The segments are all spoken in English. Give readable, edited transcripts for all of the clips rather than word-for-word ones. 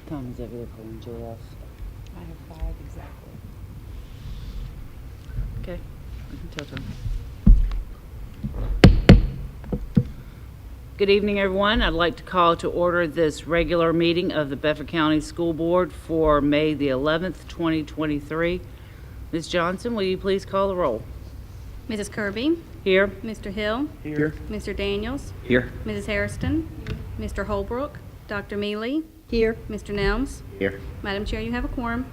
Time is over there calling JS. I have 5 exactly. Okay, I can tell time. Good evening, everyone. I'd like to call to order this regular meeting of the Bedford County School Board for May the 11th, 2023. Ms. Johnson, will you please call the roll? Mrs. Kirby? Here. Mr. Hill? Here. Mr. Daniels? Here. Mrs. Hairston? Mr. Holbrook? Dr. Mealy? Here. Mr. Nelms? Here. Madam Chair, you have a quorum.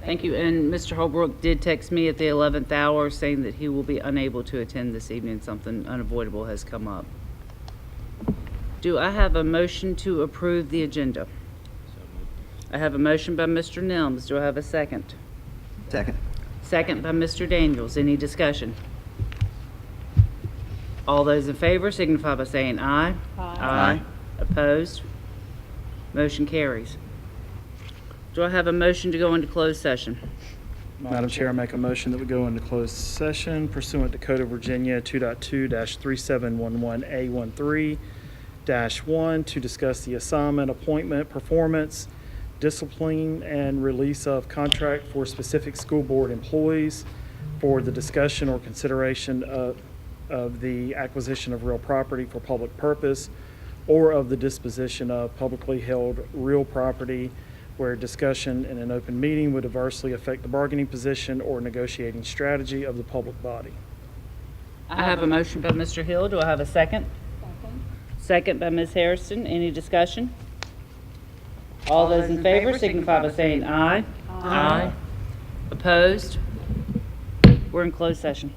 Thank you. And Mr. Holbrook did text me at the 11th hour saying that he will be unable to attend this evening. Something unavoidable has come up. Do I have a motion to approve the agenda? I have a motion by Mr. Nelms. Do I have a second? Second. Second by Mr. Daniels. Any discussion? All those in favor signify by saying aye. Aye. Opposed? Motion carries. Do I have a motion to go into closed session? Madam Chair, I make a motion that we go into closed session pursuant to Code of Virginia 2.2-3711A13-1 to discuss the assignment, appointment, performance, discipline, and release of contract for specific school board employees, for the discussion or consideration of the acquisition of real property for public purpose, or of the disposition of publicly held real property where discussion in an open meeting would adversely affect the bargaining position or negotiating strategy of the public body. I have a motion by Mr. Hill. Do I have a second? Second by Ms. Harrison. Any discussion? All those in favor signify by saying aye. Aye. Opposed? We're in closed session.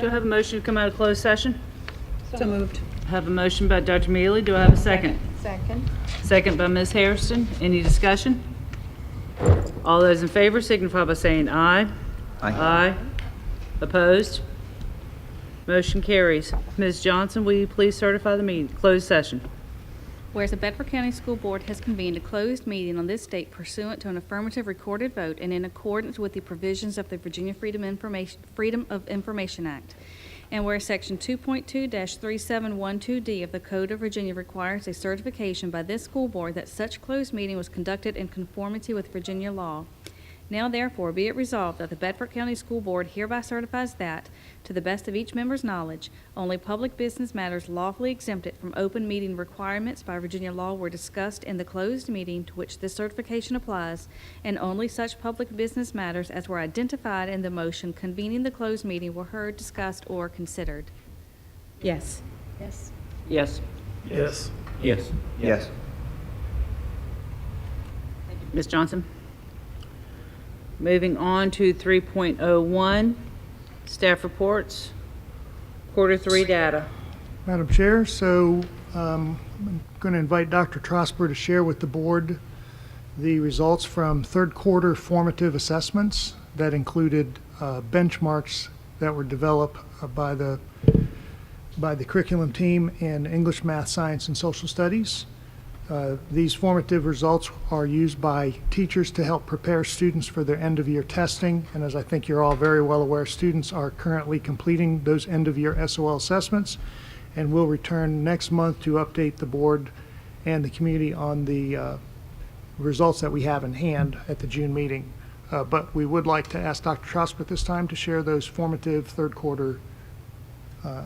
Do I have a motion to come out of closed session? So moved. I have a motion by Dr. Mealy. Do I have a second? Second. Second by Ms. Hairston. Any discussion? All those in favor signify by saying aye. Aye. Opposed? Motion carries. Ms. Johnson, will you please certify the meeting, closed session? Whereas the Bedford County School Board has convened a closed meeting on this date pursuant to an affirmative recorded vote and in accordance with the provisions of the Virginia Freedom of Information Act. And where Section 2.2-3712D of the Code of Virginia requires a certification by this school board that such closed meeting was conducted in conformity with Virginia law. Now therefore be it resolved that the Bedford County School Board hereby certifies that, to the best of each member's knowledge, only public business matters lawfully exempted from open meeting requirements by Virginia law were discussed in the closed meeting to which this certification applies, and only such public business matters as were identified in the motion convening the closed meeting were heard, discussed, or considered. Yes. Yes. Yes. Yes. Yes. Yes. Ms. Johnson? Moving on to 3.01, staff reports, quarter 3 data. Madam Chair, I'm going to invite Dr. Trosper to share with the board the results from third quarter formative assessments that included benchmarks that were developed by the curriculum team in English, Math, Science, and Social Studies. These formative results are used by teachers to help prepare students for their end-of-year testing, and as I think you're all very well aware, students are currently completing those end-of-year SOL assessments, and will return next month to update the board and the community on the results that we have in hand at the June meeting. But we would like to ask Dr. Trosper this time to share those formative third quarter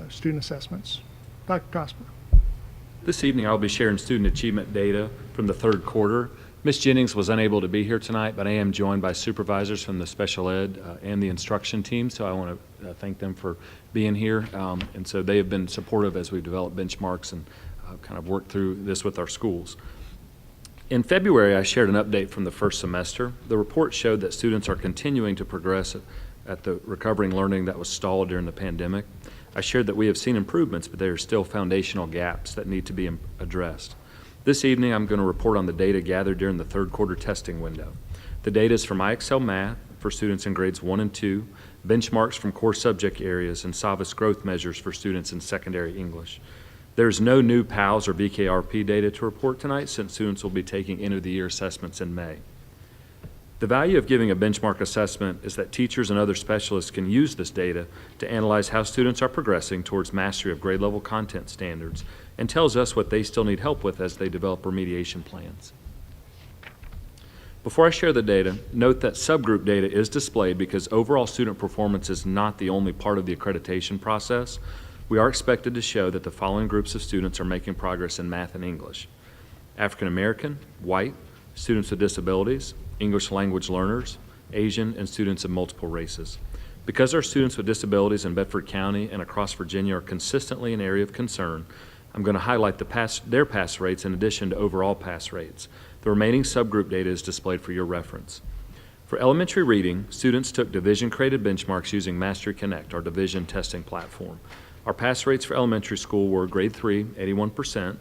student assessments. Dr. Trosper. This evening, I'll be sharing student achievement data from the third quarter. Ms. Jennings was unable to be here tonight, but I am joined by supervisors from the special ed and the instruction team, so I want to thank them for being here. And so they have been supportive as we've developed benchmarks and kind of worked through this with our schools. In February, I shared an update from the first semester. The report showed that students are continuing to progress at the recovering learning that was stalled during the pandemic. I shared that we have seen improvements, but there are still foundational gaps that need to be addressed. This evening, I'm going to report on the data gathered during the third quarter testing window. The data is from IXL Math for students in grades 1 and 2, benchmarks from core subject areas, and Savas growth measures for students in secondary English. There is no new PALS or BKRP data to report tonight since students will be taking end-of-the-year assessments in May. The value of giving a benchmark assessment is that teachers and other specialists can use this data to analyze how students are progressing towards mastery of grade level content standards and tells us what they still need help with as they develop remediation plans. Before I share the data, note that subgroup data is displayed because overall student performance is not the only part of the accreditation process. We are expected to show that the following groups of students are making progress in math and English: African American, white, students with disabilities, English language learners, Asian, and students of multiple races. Because our students with disabilities in Bedford County and across Virginia are consistently an area of concern, I'm going to highlight their pass rates in addition to overall pass rates. The remaining subgroup data is displayed for your reference. For elementary reading, students took division-created benchmarks using Mastery Connect, our division testing platform. Our pass rates for elementary school were grade 3, 81%,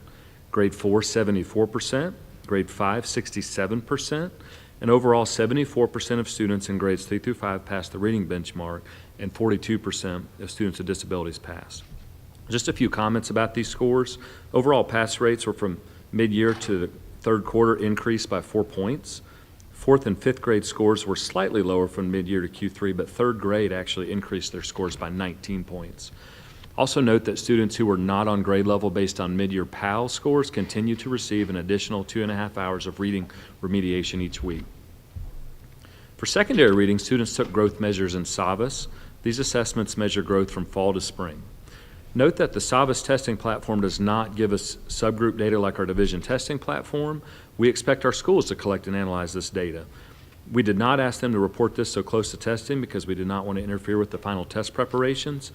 grade 4, 74%, grade 5, 67%, and overall 74% of students in grades 3 through 5 passed the reading benchmark, and 42% of students with disabilities passed. Just a few comments about these scores. Overall pass rates were from mid-year to the third quarter increased by 4 points. Fourth and fifth grade scores were slightly lower from mid-year to Q3, but third grade actually increased their scores by 19 points. Also note that students who were not on grade level based on mid-year PAL scores continue to receive an additional 2.5 hours of reading remediation each week. For secondary reading, students took growth measures in Savas. These assessments measure growth from fall to spring. Note that the Savas testing platform does not give us subgroup data like our division testing platform. We expect our schools to collect and analyze this data. We did not ask them to report this so close to testing because we did not want to interfere with the final test preparations,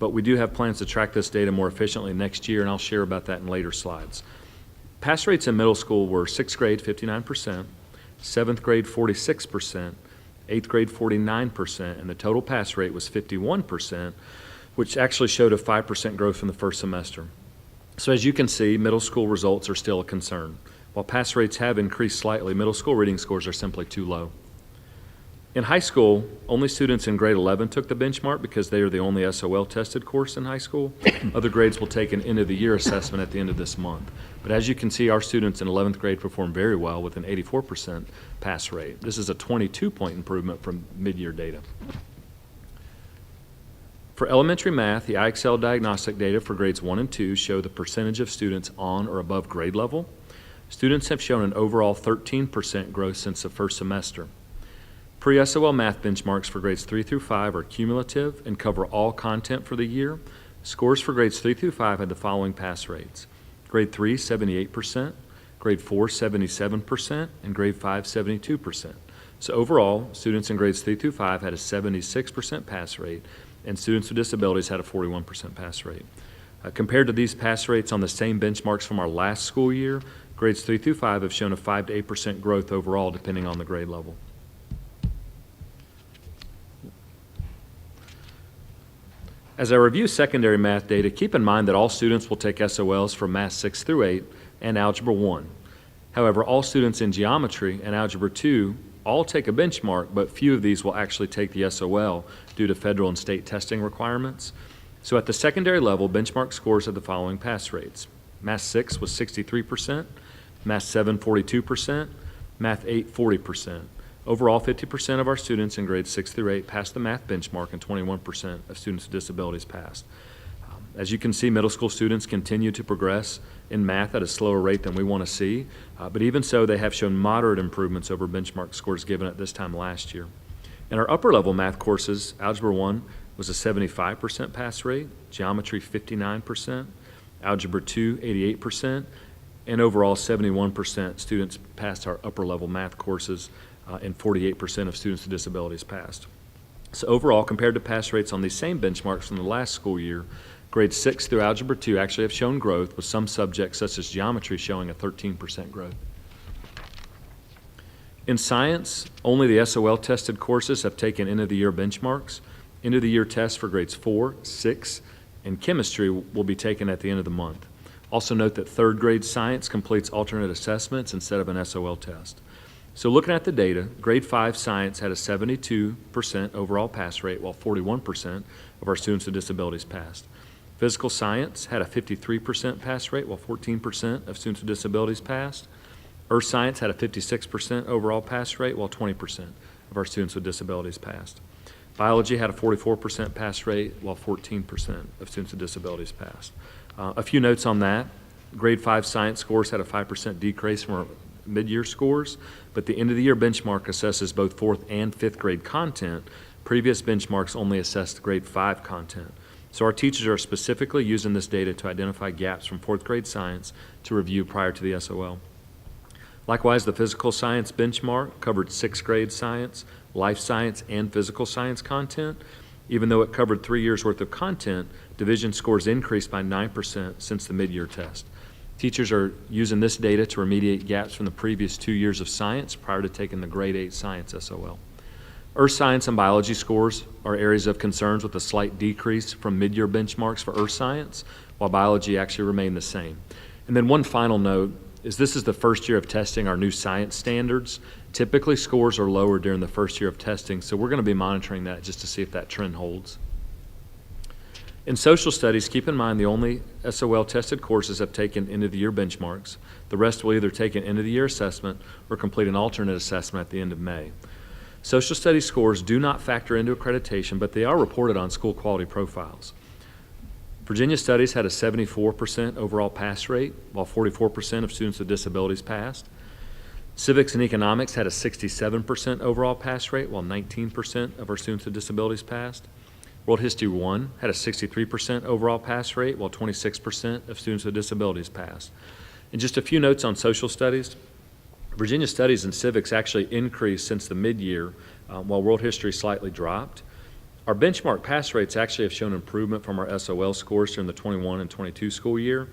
but we do have plans to track this data more efficiently next year, and I'll share about that in later slides. Pass rates in middle school were 6th grade 59%, 7th grade 46%, 8th grade 49%, and the total pass rate was 51%, which actually showed a 5% growth from the first semester. So as you can see, middle school results are still a concern. While pass rates have increased slightly, middle school reading scores are simply too low. In high school, only students in grade 11 took the benchmark because they are the only SOL tested course in high school. Other grades will take an end-of-the-year assessment at the end of this month. But as you can see, our students in 11th grade performed very well with an 84% pass rate. This is a 22-point improvement from mid-year data. For elementary math, the IXL diagnostic data for grades 1 and 2 show the percentage of students on or above grade level. Students have shown an overall 13% growth since the first semester. Pre-SOL math benchmarks for grades 3 through 5 are cumulative and cover all content for the year. Scores for grades 3 through 5 had the following pass rates. Grade 3, 78%, grade 4, 77%, and grade 5, 72%. So overall, students in grades 3 through 5 had a 76% pass rate, and students with disabilities had a 41% pass rate. Compared to these pass rates on the same benchmarks from our last school year, grades 3 through 5 have shown a 5 to 8% growth overall depending on the grade level. As I review secondary math data, keep in mind that all students will take SOLs for Math 6 through 8 and Algebra 1. However, all students in Geometry and Algebra 2 all take a benchmark, but few of these will actually take the SOL due to federal and state testing requirements. So at the secondary level, benchmark scores have the following pass rates. Math 6 was 63%, Math 7 42%, Math 8 40%. Overall, 50% of our students in grades 6 through 8 passed the math benchmark and 21% of students with disabilities passed. As you can see, middle school students continue to progress in math at a slower rate than we want to see, but even so, they have shown moderate improvements over benchmark scores given at this time last year. In our upper level math courses, Algebra 1 was a 75% pass rate, Geometry 59%, Algebra 2 88%, and overall 71% students passed our upper level math courses and 48% of students with disabilities passed. So overall, compared to pass rates on these same benchmarks from the last school year, grades 6 through Algebra 2 actually have shown growth, with some subjects such as Geometry showing a 13% growth. In science, only the SOL tested courses have taken end-of-the-year benchmarks. End-of-the-year tests for grades 4, 6, and chemistry will be taken at the end of the month. Also note that third grade science completes alternate assessments instead of an SOL test. So looking at the data, grade 5 science had a 72% overall pass rate, while 41% of our students with disabilities passed. Physical science had a 53% pass rate, while 14% of students with disabilities passed. Earth science had a 56% overall pass rate, while 20% of our students with disabilities passed. Biology had a 44% pass rate, while 14% of students with disabilities passed. A few notes on that. Grade 5 science scores had a 5% decrease from our mid-year scores, but the end-of-the-year benchmark assesses both 4th and 5th grade content. Previous benchmarks only assessed grade 5 content. So our teachers are specifically using this data to identify gaps from 4th grade science to review prior to the SOL. Likewise, the physical science benchmark covered 6th grade science, life science, and physical science content. Even though it covered 3 years' worth of content, division scores increased by 9% since the mid-year test. Teachers are using this data to remediate gaps from the previous 2 years of science prior to taking the grade 8 science SOL. Earth science and biology scores are areas of concerns with a slight decrease from mid-year benchmarks for earth science, while biology actually remained the same. And then one final note is this is the first year of testing our new science standards. Typically scores are lower during the first year of testing, so we're going to be monitoring that just to see if that trend holds. In social studies, keep in mind the only SOL tested courses have taken end-of-the-year benchmarks. The rest will either take an end-of-the-year assessment or complete an alternate assessment at the end of May. Social studies scores do not factor into accreditation, but they are reported on school quality profiles. Virginia Studies had a 74% overall pass rate, while 44% of students with disabilities passed. Civics and Economics had a 67% overall pass rate, while 19% of our students with disabilities passed. World History 1 had a 63% overall pass rate, while 26% of students with disabilities passed. And just a few notes on social studies. Virginia Studies and Civics actually increased since the mid-year, while World History slightly dropped. Our benchmark pass rates actually have shown improvement from our SOL scores during the 21 and 22 school year.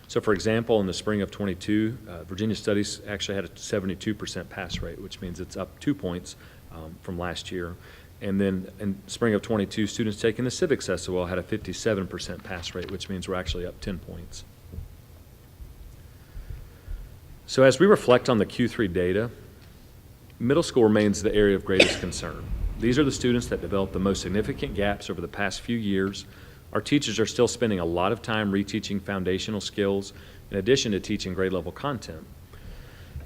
So for example, in the spring of 22, Virginia Studies actually had a 72% pass rate, which means it's up 2 points from last year. And then in spring of '22, students taking the civics SOL had a 57% pass rate, which means we're actually up 10 points. So as we reflect on the Q3 data, middle school remains the area of greatest concern. These are the students that developed the most significant gaps over the past few years. Our teachers are still spending a lot of time reteaching foundational skills in addition to teaching grade level content.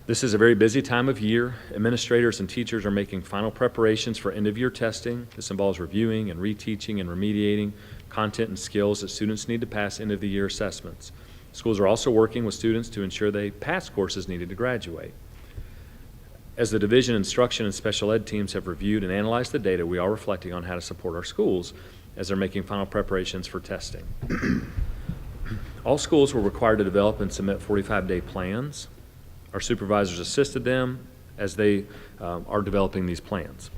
This is a very busy time of year. Administrators and teachers are making final preparations for end-of-year testing. This involves reviewing and reteaching and remediating content and skills that students need to pass end-of-the-year assessments. Schools are also working with students to ensure they pass courses needed to graduate. As the division instruction and special ed teams have reviewed and analyzed the data, we are reflecting on how to support our schools as they're making final preparations for testing. All schools were required to develop and submit 45-day plans. Our supervisors assisted them as they are developing these plans.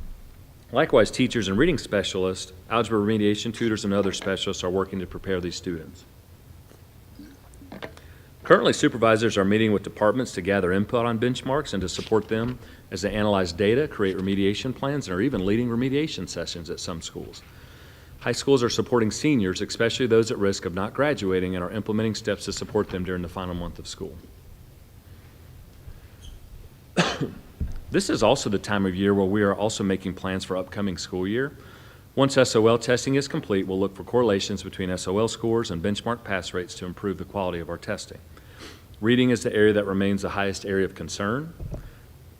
Likewise, teachers and reading specialists, algebra remediation tutors, and other specialists are working to prepare these students. Currently, supervisors are meeting with departments to gather input on benchmarks and to support them as they analyze data, create remediation plans, and are even leading remediation sessions at some schools. High schools are supporting seniors, especially those at risk of not graduating, and are implementing steps to support them during the final month of school. This is also the time of year where we are also making plans for upcoming school year. Once SOL testing is complete, we'll look for correlations between SOL scores and benchmark pass rates to improve the quality of our testing. Reading is the area that remains the highest area of concern,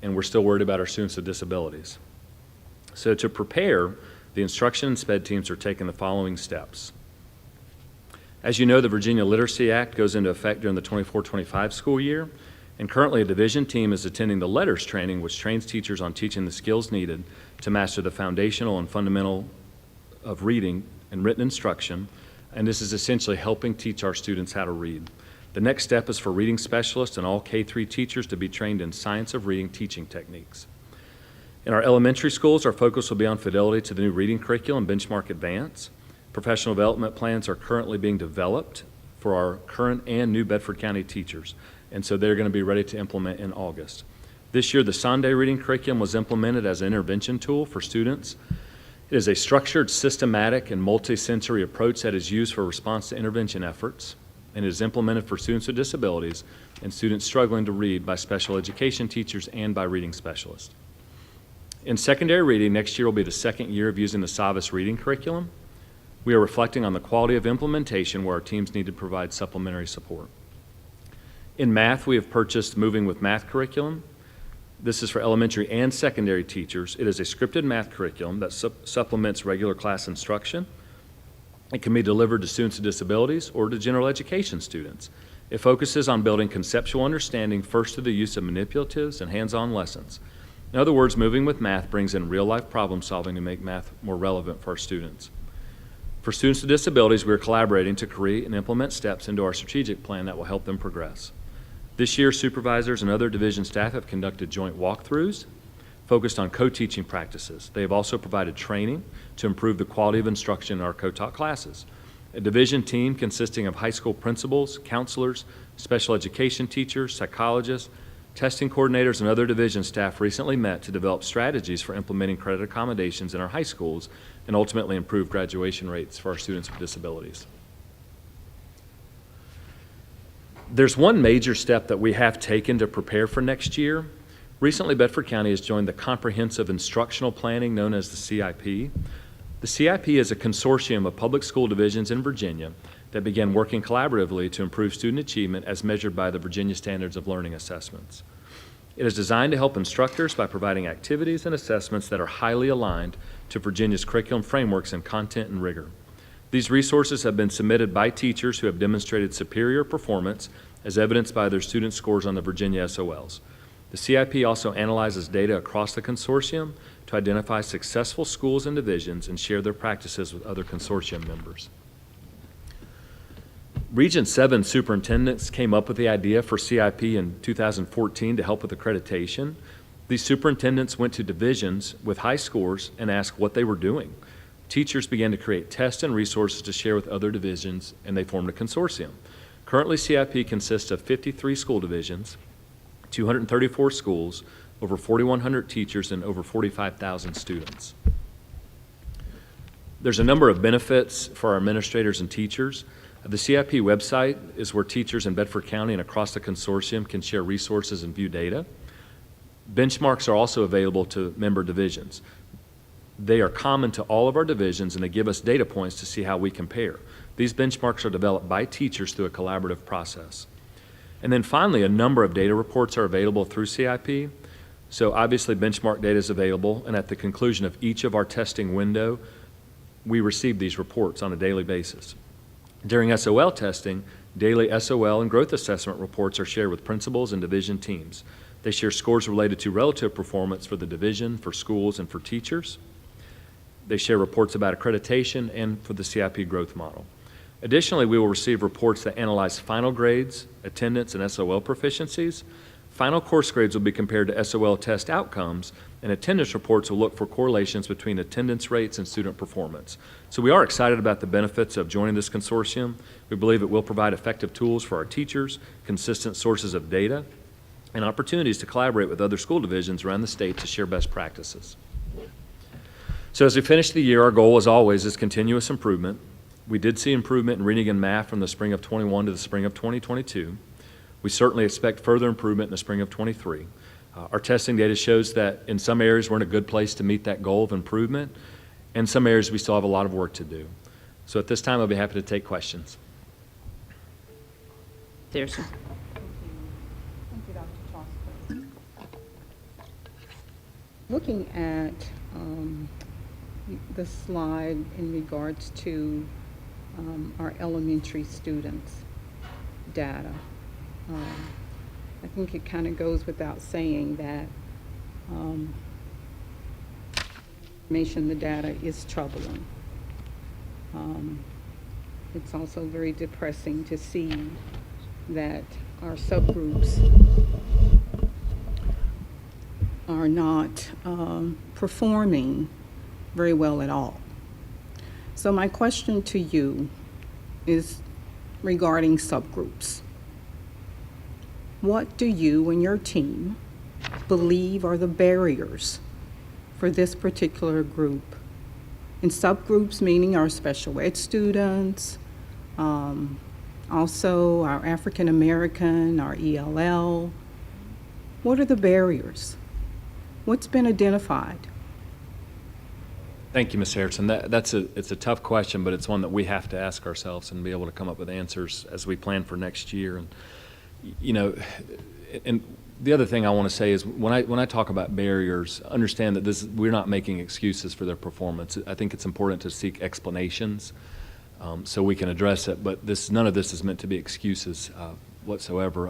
and we're still worried about our students with disabilities. So to prepare, the instruction and SPED teams are taking the following steps. As you know, the Virginia Literacy Act goes into effect during the 24-25 school year, and currently a division team is attending the LETTERS training, which trains teachers on teaching the skills needed to master the foundational and fundamental of reading and written instruction, and this is essentially helping teach our students how to read. The next step is for reading specialists and all K-3 teachers to be trained in science of reading teaching techniques. In our elementary schools, our focus will be on fidelity to the new reading curriculum, Benchmark Advance. Professional development plans are currently being developed for our current and new Bedford County teachers, and so they're going to be ready to implement in August. This year, the Sunday reading curriculum was implemented as an intervention tool for students. It is a structured, systematic, and multi-sensory approach that is used for response to intervention efforts, and it is implemented for students with disabilities and students struggling to read by special education teachers and by reading specialists. In secondary reading, next year will be the second year of using the Savas reading curriculum. We are reflecting on the quality of implementation where our teams need to provide supplementary support. In math, we have purchased Moving with Math curriculum. This is for elementary and secondary teachers. It is a scripted math curriculum that supplements regular class instruction. It can be delivered to students with disabilities or to general education students. It focuses on building conceptual understanding first through the use of manipulatives and hands-on lessons. In other words, Moving with Math brings in real-life problem solving to make math more relevant for our students. For students with disabilities, we are collaborating to create and implement steps into our strategic plan that will help them progress. This year, supervisors and other division staff have conducted joint walkthroughs focused on co-teaching practices. They have also provided training to improve the quality of instruction in our co-taught classes. A division team consisting of high school principals, counselors, special education teachers, psychologists, testing coordinators, and other division staff recently met to develop strategies for implementing credit accommodations in our high schools and ultimately improve graduation rates for our students with disabilities. There's one major step that we have taken to prepare for next year. Recently, Bedford County has joined the Comprehensive Instructional Planning known as the CIP. The CIP is a consortium of public school divisions in Virginia that began working collaboratively to improve student achievement as measured by the Virginia Standards of Learning Assessments. It is designed to help instructors by providing activities and assessments that are highly aligned to Virginia's curriculum frameworks in content and rigor. These resources have been submitted by teachers who have demonstrated superior performance as evidenced by their student scores on the Virginia SOLs. The CIP also analyzes data across the consortium to identify successful schools and divisions and share their practices with other consortium members. Region 7 superintendents came up with the idea for CIP in 2014 to help with accreditation. These superintendents went to divisions with high scores and asked what they were doing. Teachers began to create tests and resources to share with other divisions, and they formed a consortium. Currently, CIP consists of 53 school divisions, 234 schools, over 4,100 teachers, and over 45,000 students. There's a number of benefits for our administrators and teachers. The CIP website is where teachers in Bedford County and across the consortium can share resources and view data. Benchmarks are also available to member divisions. They are common to all of our divisions, and they give us data points to see how we compare. These benchmarks are developed by teachers through a collaborative process. And then finally, a number of data reports are available through CIP. So obviously, benchmark data is available, and at the conclusion of each of our testing window, we receive these reports on a daily basis. During SOL testing, daily SOL and growth assessment reports are shared with principals and division teams. They share scores related to relative performance for the division, for schools, and for teachers. They share reports about accreditation and for the CIP growth model. Additionally, we will receive reports that analyze final grades, attendance, and SOL proficiencies. Final course grades will be compared to SOL test outcomes, and attendance reports will look for correlations between attendance rates and student performance. So we are excited about the benefits of joining this consortium. We believe it will provide effective tools for our teachers, consistent sources of data, and opportunities to collaborate with other school divisions around the state to share best practices. So as we finish the year, our goal, as always, is continuous improvement. We did see improvement in reading and math from the spring of 21 to the spring of 2022. We certainly expect further improvement in the spring of 23. Our testing data shows that in some areas we're in a good place to meet that goal of improvement. In some areas we still have a lot of work to do. So at this time, I'll be happy to take questions. Dickerson. Thank you, Dr. Trosper. Looking at the slide in regards to our elementary students' data, I think it kind of goes without saying that information, the data is troubling. It's also very depressing to see that our subgroups are not performing very well at all. So my question to you is regarding subgroups. What do you and your team believe are the barriers for this particular group? And subgroups meaning our special ed students, also our African American, our ELL. What are the barriers? What's been identified? Thank you, Ms. Harrison. It's a tough question, but it's one that we have to ask ourselves and be able to come up with answers as we plan for next year. And you know, and the other thing I want to say is when I talk about barriers, understand that we're not making excuses for their performance. I think it's important to seek explanations so we can address it, but none of this is meant to be excuses whatsoever.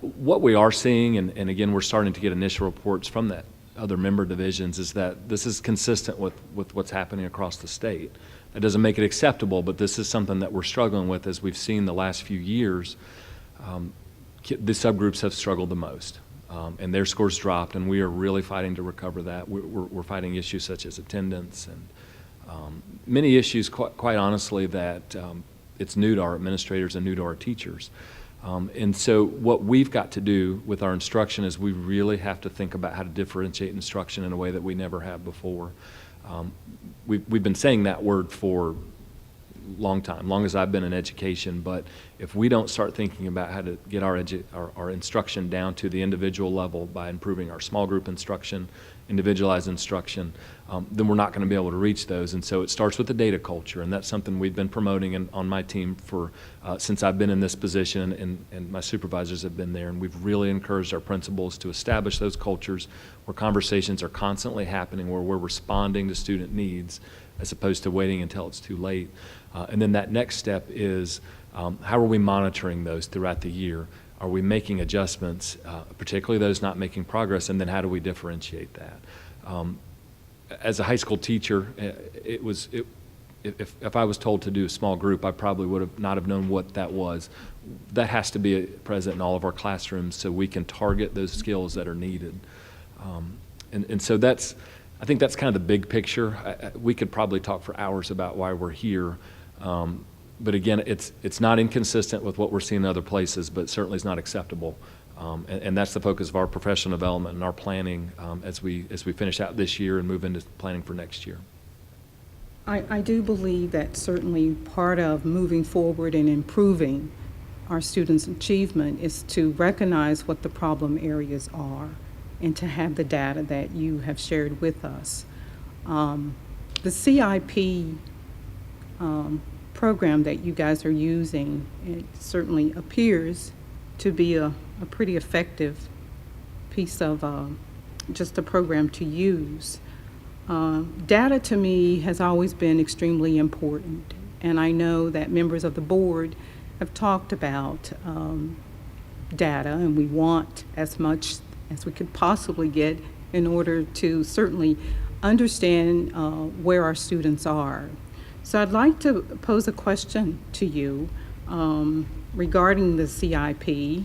What we are seeing, and again, we're starting to get initial reports from that other member divisions, is that this is consistent with what's happening across the state. That doesn't make it acceptable, but this is something that we're struggling with as we've seen the last few years. The subgroups have struggled the most, and their scores dropped, and we are really fighting to recover that. We're fighting issues such as attendance and many issues, quite honestly, that it's new to our administrators and new to our teachers. And so what we've got to do with our instruction is we really have to think about how to differentiate instruction in a way that we never have before. We've been saying that word for long time, long as I've been in education, but if we don't start thinking about how to get our instruction down to the individual level by improving our small group instruction, individualized instruction, then we're not going to be able to reach those. And so it starts with the data culture, and that's something we've been promoting on my team for since I've been in this position, and my supervisors have been there, and we've really encouraged our principals to establish those cultures where conversations are constantly happening, where we're responding to student needs as opposed to waiting until it's too late. And then that next step is how are we monitoring those throughout the year? Are we making adjustments, particularly those not making progress, and then how do we differentiate that? As a high school teacher, if I was told to do a small group, I probably would not have known what that was. That has to be present in all of our classrooms so we can target those skills that are needed. And so I think that's kind of the big picture. We could probably talk for hours about why we're here. But again, it's not inconsistent with what we're seeing in other places, but certainly is not acceptable. And that's the focus of our professional development and our planning as we finish out this year and move into planning for next year. I do believe that certainly part of moving forward and improving our students' achievement is to recognize what the problem areas are and to have the data that you have shared with us. The CIP program that you guys are using, it certainly appears to be a pretty effective piece of just a program to use. Data to me has always been extremely important, and I know that members of the board have talked about data, and we want as much as we could possibly get in order to certainly understand where our students are. So I'd like to pose a question to you regarding the CIP,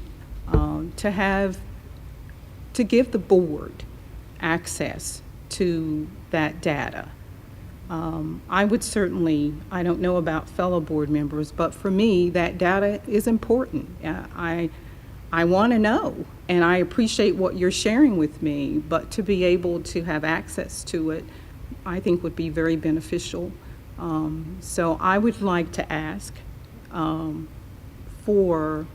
to give the board access to that data. I would certainly, I don't know about fellow board members, but for me, that data is important. I want to know, and I appreciate what you're sharing with me, but to be able to have access to it, I think would be very beneficial. So I would like to ask for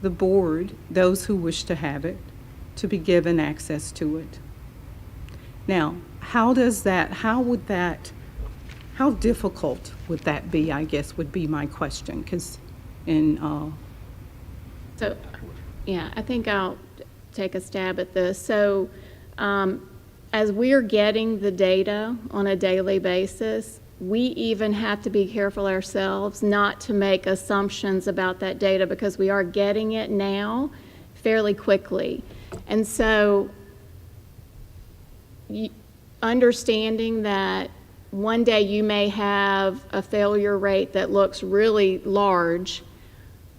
the board, those who wish to have it, to be given access to it. Now, how difficult would that be, I guess, would be my question, because So, yeah, I think I'll take a stab at this. So, as we're getting the data on a daily basis, we even have to be careful ourselves not to make assumptions about that data because we are getting it now fairly quickly. And so, understanding that one day you may have a failure rate that looks really large,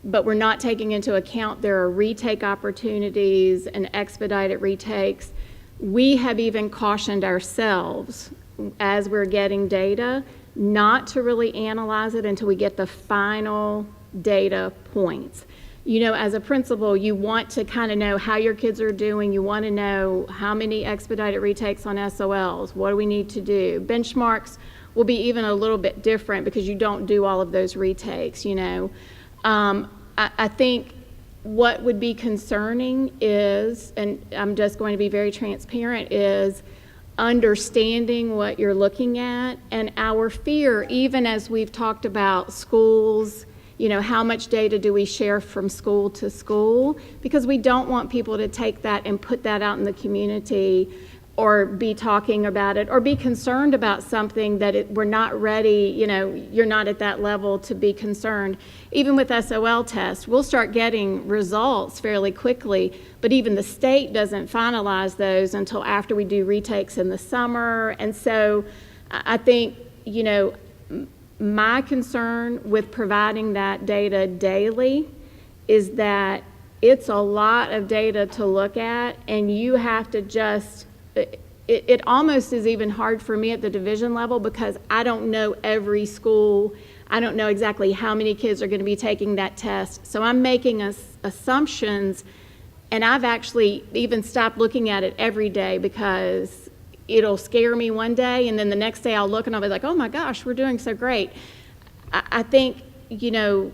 but we're not taking into account there are retake opportunities and expedited retakes. We have even cautioned ourselves as we're getting data not to really analyze it until we get the final data points. You know, as a principal, you want to kind of know how your kids are doing. You want to know how many expedited retakes on SOLs. What do we need to do? Benchmarks will be even a little bit different because you don't do all of those retakes, you know. I think what would be concerning is, and I'm just going to be very transparent, is understanding what you're looking at. And our fear, even as we've talked about schools, you know, how much data do we share from school to school? Because we don't want people to take that and put that out in the community or be talking about it or be concerned about something that we're not ready, you know, you're not at that level to be concerned. Even with SOL tests, we'll start getting results fairly quickly, but even the state doesn't finalize those until after we do retakes in the summer. And so I think, you know, my concern with providing that data daily is that it's a lot of data to look at, and you have to just, it almost is even hard for me at the division level because I don't know every school. I don't know exactly how many kids are going to be taking that test. So I'm making assumptions, and I've actually even stopped looking at it every day because it'll scare me one day, and then the next day I'll look and I'll be like, oh my gosh, we're doing so great. I think, you know,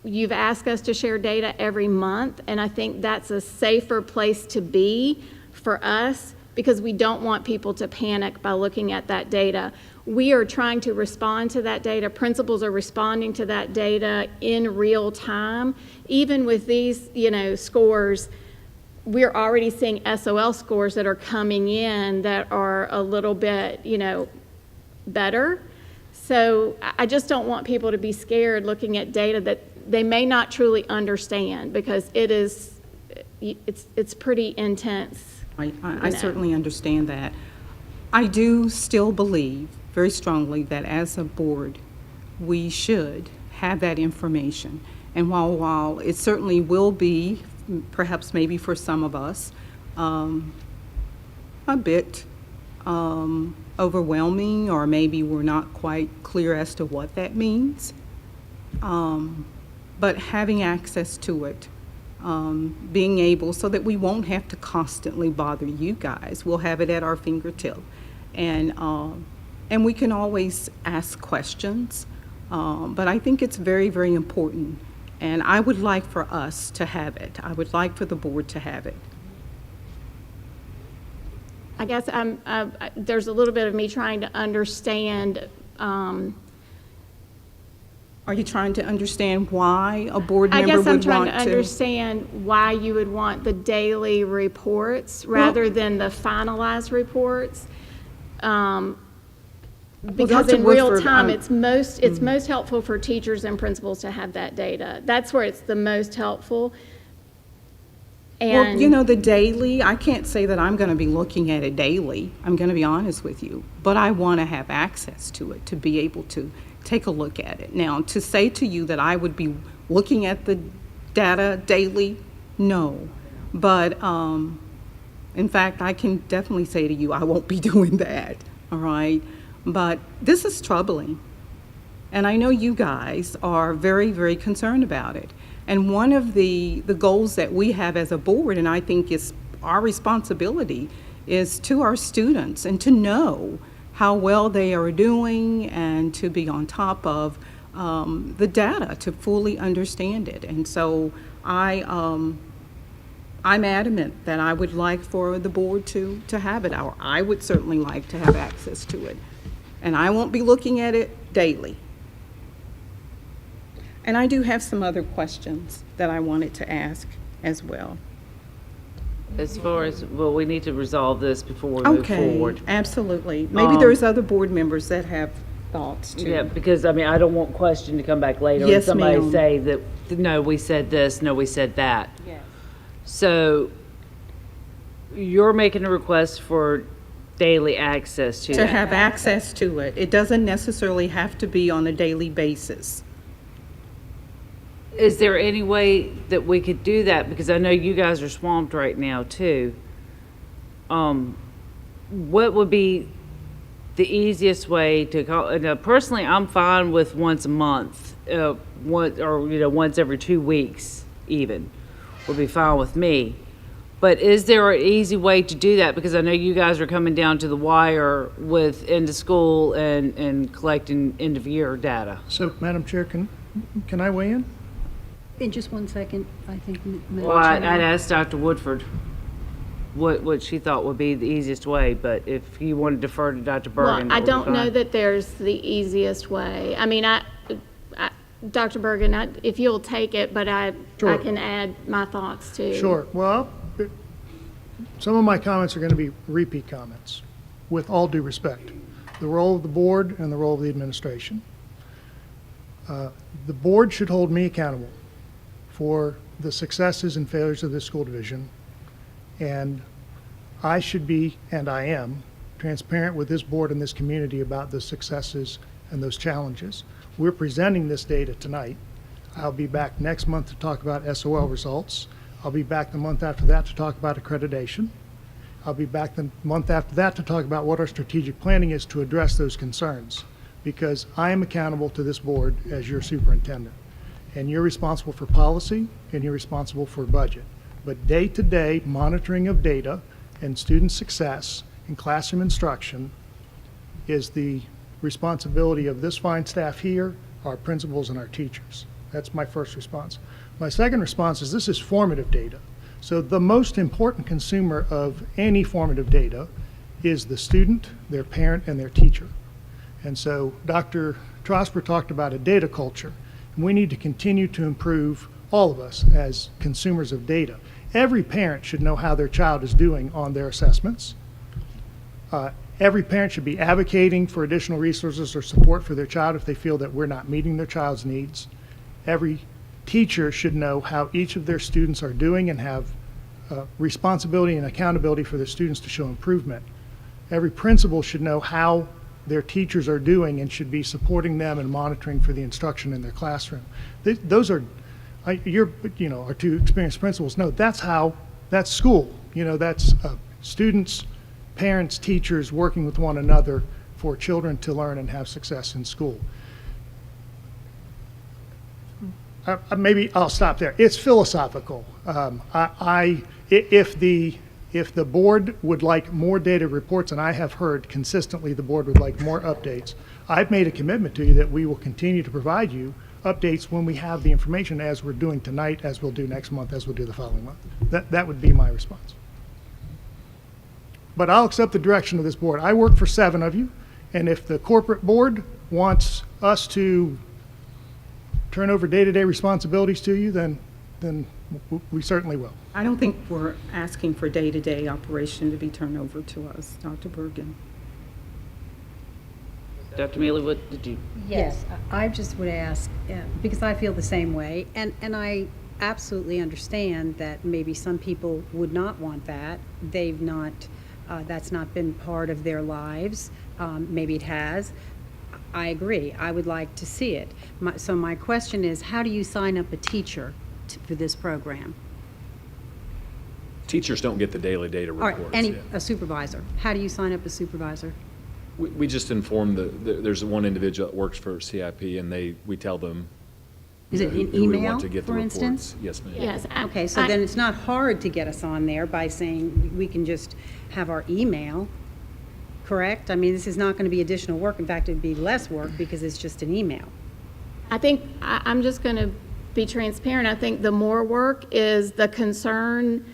you've asked us to share data every month, and I think that's a safer place to be for us because we don't want people to panic by looking at that data. We are trying to respond to that data. Principals are responding to that data in real time. Even with these, you know, scores, we're already seeing SOL scores that are coming in that are a little bit, you know, better. So I just don't want people to be scared looking at data that they may not truly understand because it's pretty intense. I certainly understand that. I do still believe very strongly that as a board, we should have that information. And while it certainly will be, perhaps maybe for some of us, a bit overwhelming, or maybe we're not quite clear as to what that means, but having access to it, being able so that we won't have to constantly bother you guys. We'll have it at our fingertip. And And we can always ask questions, but I think it's very, very important. And I would like for us to have it. I would like for the board to have it. I guess there's a little bit of me trying to understand. Are you trying to understand why a board I member guess I'm would trying want to to? understand why you would want the daily reports rather than the finalized reports. Because Dr. in real Woodford, time, it's most helpful for teachers and principals to have that data. That's where it's the most helpful. Well, And you know, the daily, I can't say that I'm going to be looking at it daily. I'm going to be honest with you. But I want to have access to it, to be able to take a look at it. Now, to say to you that I would be looking at the data daily, no. But in fact, I can definitely say to you, I won't be doing that, all right? But this is troubling. And I know you guys are very, very concerned about it. And one of the goals that we have as a board, and I think is our responsibility, is to our students and to know how well they are doing and to be on top of the data, to fully understand it. And so I'm adamant that I would like for the board to have it, or I would certainly like to have access to it. And I won't be looking at it daily. And I do have some other questions that I wanted to ask as well. As far as, well, we need to resolve this before we move Okay, forward. absolutely. Maybe there's other board members that have thoughts too. Yeah, because, I mean, I don't want question to come back later and Yes, somebody ma'am. say that, no, we said this, no, we said that. Yes. So you're making a request for daily access to To that. have access to it. It doesn't necessarily have to be on a daily basis. Is there any way that we could do that? Because I know you guys are swamped right now too. What would be the easiest way to call? Personally, I'm fine with once a month, once every 2 weeks even, would be fine with me. But is there an easy way to do that? Because I know you guys are coming down to the wire with end of school and collecting end of year data. So, Madam Chair, can I weigh in? In just 1 second, I think. Madam Well, I'd Chair. asked Dr. Woodford what she thought would be the easiest way, but if you want to defer to Dr. Bergen, well, I that would be don't know fine. that there's the easiest way. I mean, Dr. Bergen, if you'll take it, but I Sure. can add my thoughts too. Sure. Well, some of my comments are going to be repeat comments, with all due respect. The role of the board and the role of the administration. The board should hold me accountable for the successes and failures of this school division, and I should be, and I am, transparent with this board and this community about the successes and those challenges. We're presenting this data tonight. I'll be back next month to talk about SOL results. I'll be back the month after that to talk about accreditation. I'll be back the month after that to talk about what our strategic planning is to address those concerns, because I am accountable to this board as your superintendent. And you're responsible for policy and you're responsible for budget. But day-to-day monitoring of data and student success in classroom instruction is the responsibility of this fine staff here, our principals, and our teachers. That's my first response. My second response is this is formative data. So the most important consumer of any formative data is the student, their parent, and their teacher. And so Dr. Trosper talked about a data culture. And we need to continue to improve, all of us, as consumers of data. Every parent should know how their child is doing on their assessments. Every parent should be advocating for additional resources or support for their child if they feel that we're not meeting their child's needs. Every teacher should know how each of their students are doing and have responsibility and accountability for their students to show improvement. Every principal should know how their teachers are doing and should be supporting them and monitoring for the instruction in their classroom. Those are, our two experienced principals know that's school. That's students, parents, teachers working with one another for children to learn and have success in school. Maybe I'll stop there. It's philosophical. If the If the board would like more data reports, and I have heard consistently the board would like more updates, I've made a commitment to you that we will continue to provide you updates when we have the information, as we're doing tonight, as we'll do next month, as we'll do the following month. That would be my response. But I'll accept the direction of this board. I work for 7 of you, and if the corporate board wants us to turn over day-to-day responsibilities to you, then we certainly will. I don't think we're asking for day-to-day operation to be turned over to us, Dr. Bergen. Dr. Mealy, what did you? Yes, I just would ask, because I feel the same way, and I absolutely understand that maybe some people would not want that. They've not, that's not been part of their lives. Maybe it has. I agree. I would like to see it. So my question is, how do you sign up a teacher for this program? Teachers don't get the daily data All reports. right, yeah. a supervisor. How do you sign up a supervisor? We just inform there's one individual that works for CIP, and we tell them. Is it who an we want email, to get the for reports. instance? Yes, ma'am. Yes. Okay, so then it's not hard to get us on there by saying we can just have our email, correct? I mean, this is not going to be additional work. In fact, it'd be less work because it's just an email. I think I'm just going to be transparent. I think the more work is the concern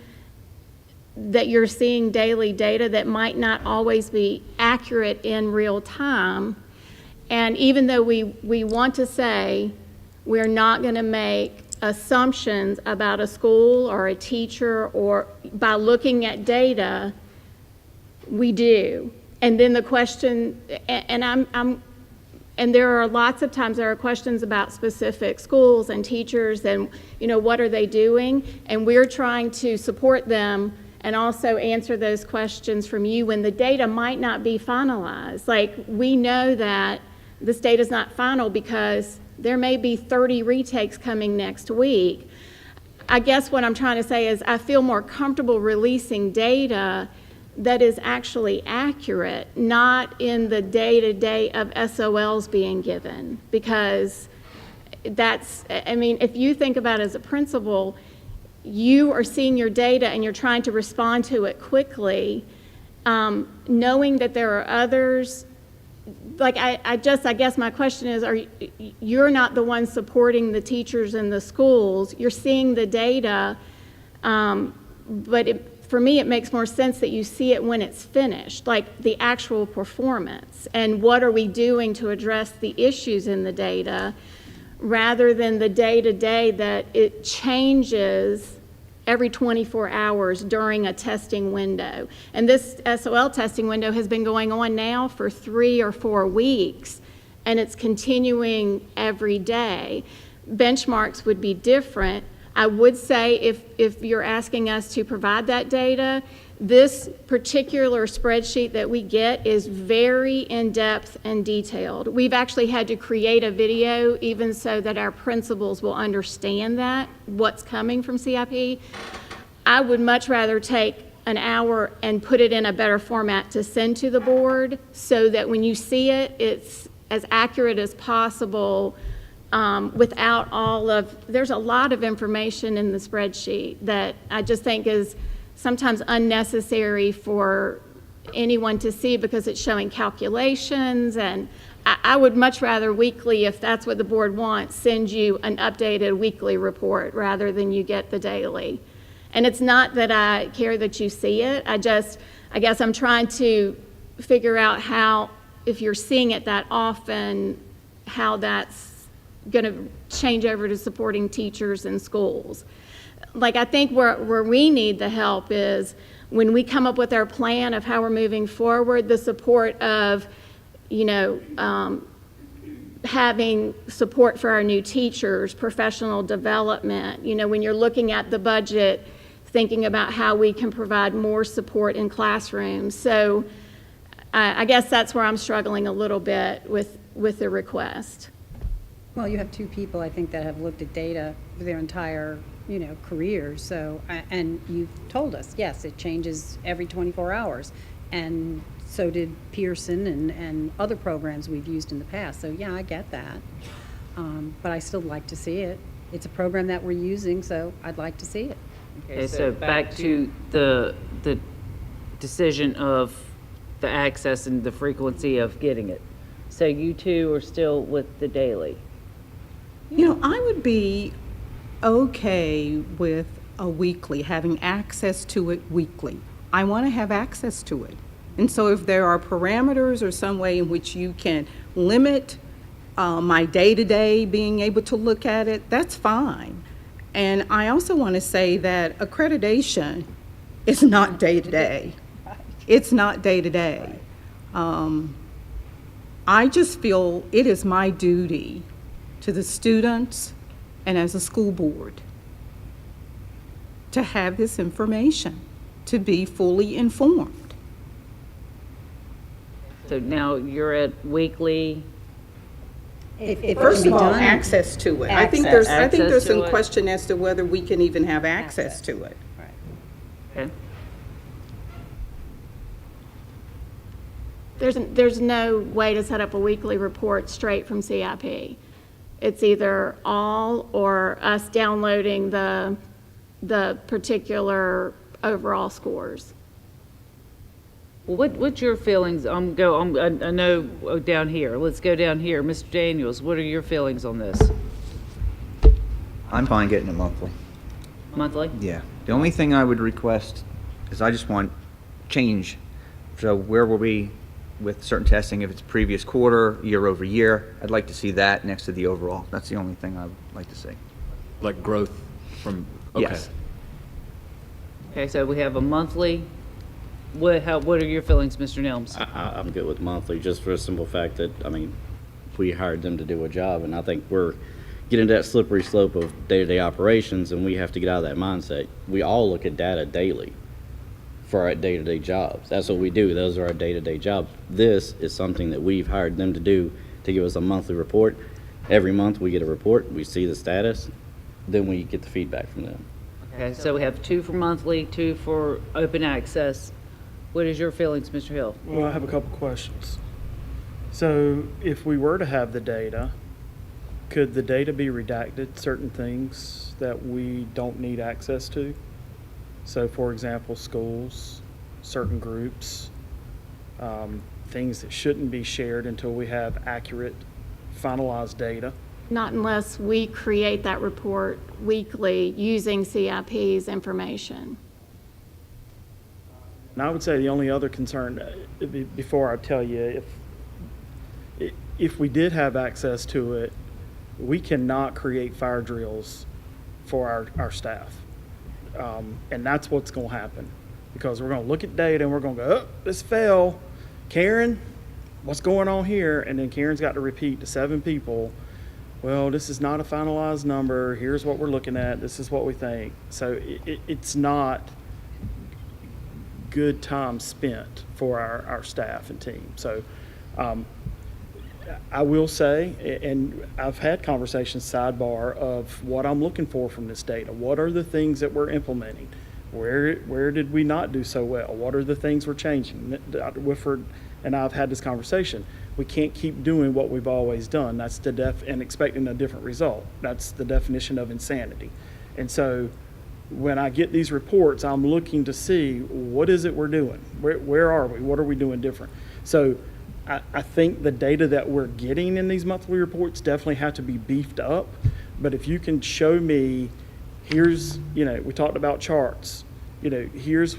that you're seeing daily data that might not always be accurate in real time. And even though we want to say we're not going to make assumptions about a school or a teacher or by looking at data, we do. And then the question, and there are lots of times there are questions about specific schools and teachers and, what are they doing? And we're trying to support them and also answer those questions from you when the data might not be finalized. Like, we know that this data is not final because there may be 30 retakes coming next week. I guess what I'm trying to say is I feel more comfortable releasing data that is actually accurate, not in the day-to-day of SOLs being given, because if you think about it as a principal, you are seeing your data and you're trying to respond to it quickly, knowing that there are others. Like, I guess my question is, you're not the one supporting the teachers in the schools. You're seeing the data, but for me, it makes more sense that you see it when it's finished, like the actual performance, and what are we doing to address the issues in the data, rather than the day-to-day that it changes every 24 hours during a testing window. And this SOL testing window has been going on now for 3 or 4 weeks, and it's continuing every day. Benchmarks would be different. I would say if you're asking us to provide that data, this particular spreadsheet that we get is very in-depth and detailed. We've actually had to create a video even so that our principals will understand that, what's coming from CIP. I would much rather take an hour and put it in a better format to send to the board so that when you see it, it's as accurate as possible, without there's a lot of information in the spreadsheet that I just think is sometimes unnecessary for anyone to see because it's showing calculations, and I would much rather weekly, if that's what the board wants, send you an updated weekly report rather than you get the daily. And it's not that I care that you see it, I guess I'm trying to figure out how, if you're seeing it that often, how that's going to change over to supporting teachers in schools. Like, I think where we need the help is when we come up with our plan of how we're moving forward, the support of, having support for our new teachers, professional development, when you're looking at the budget, thinking about how we can provide more support in classrooms. So I guess that's where I'm struggling a little bit with the request. Well, you have 2 people, I think, that have looked at data for their entire, careers. So, and you've told us, yes, it changes every 24 hours. And so did Pearson and other programs we've used in the past. So, yeah, I get that. But I still like to see it. It's a program that we're using, so I'd like to see it. Okay, so back to the the decision of the access and the frequency of getting it. So you two are still with the daily. You know, I would be okay with a weekly, having access to it weekly. I want to have access to it. And so if there are parameters or some way in which you can limit my day-to-day being able to look at it, that's fine. And I also want to say that accreditation is not day-to-day. It's not day-to-day. I just feel it is my duty to the students and as a school board to have this information, to be fully informed. So now you're at weekly, First of all, access to it. I think there's Access to some it. question as to whether we can even have access to it. okay? There's no way to set up a weekly report straight from CIP. It's either all or us downloading the particular overall scores. Well, what's your feelings? I know down here. Let's go down here. Mr. Daniels, what are your feelings on this? I'm fine getting it monthly. Monthly? Yeah. The only thing I would request is I just want change. So where were we with certain testing? If it's previous quarter, year over year, I'd like to see that next to the overall. That's the only thing I would like to see. Like growth from, okay. Yes. Okay, so we have a monthly. What are your feelings, Mr. Nelms? I'm good with monthly, just for a simple fact that, I mean, we hired them to do a job, and I think we're getting that slippery slope of day-to-day operations, and we have to get out of that mindset. We all look at data daily for our day-to-day jobs. That's what we do. Those are our day-to-day jobs. This is something that we've hired them to do, to give us a monthly report. Every month, we get a report, we see the status, then we get the feedback from them. Okay, so we have 2 for monthly, 2 for open access. What is your feelings, Mr. Hill? Well, I have a couple questions. So if we were to have the data, could the data be redacted, certain things that we don't need access to? So for example, schools, certain groups, things that shouldn't be shared until we have accurate, finalized data. Not unless we create that report weekly using CIP's information. And I would say the only other concern, before I tell you, if we did have access to it, we cannot create fire drills for our staff. And that's what's going to happen. Because we're going to look at data and we're going to go, oh, this fell. Karen, what's going on here? And then Karen's got to repeat to 7 people, well, this is not a finalized number. Here's what we're looking at. This is what we think. So it's not good time spent for our staff and team. So I will say, and I've had conversations sidebar of what I'm looking for from this data. What are the things that we're implementing? Where did we not do so well? What are the things we're changing? Dr. Whitford and I have had this conversation. We can't keep doing what we've always done. That's and expecting a different result. That's the definition of insanity. And so when I get these reports, I'm looking to see what is it we're doing? Where are we? What are we doing different? So I think the data that we're getting in these monthly reports definitely have to be beefed up. But if you can show me, here's, we talked about charts, here's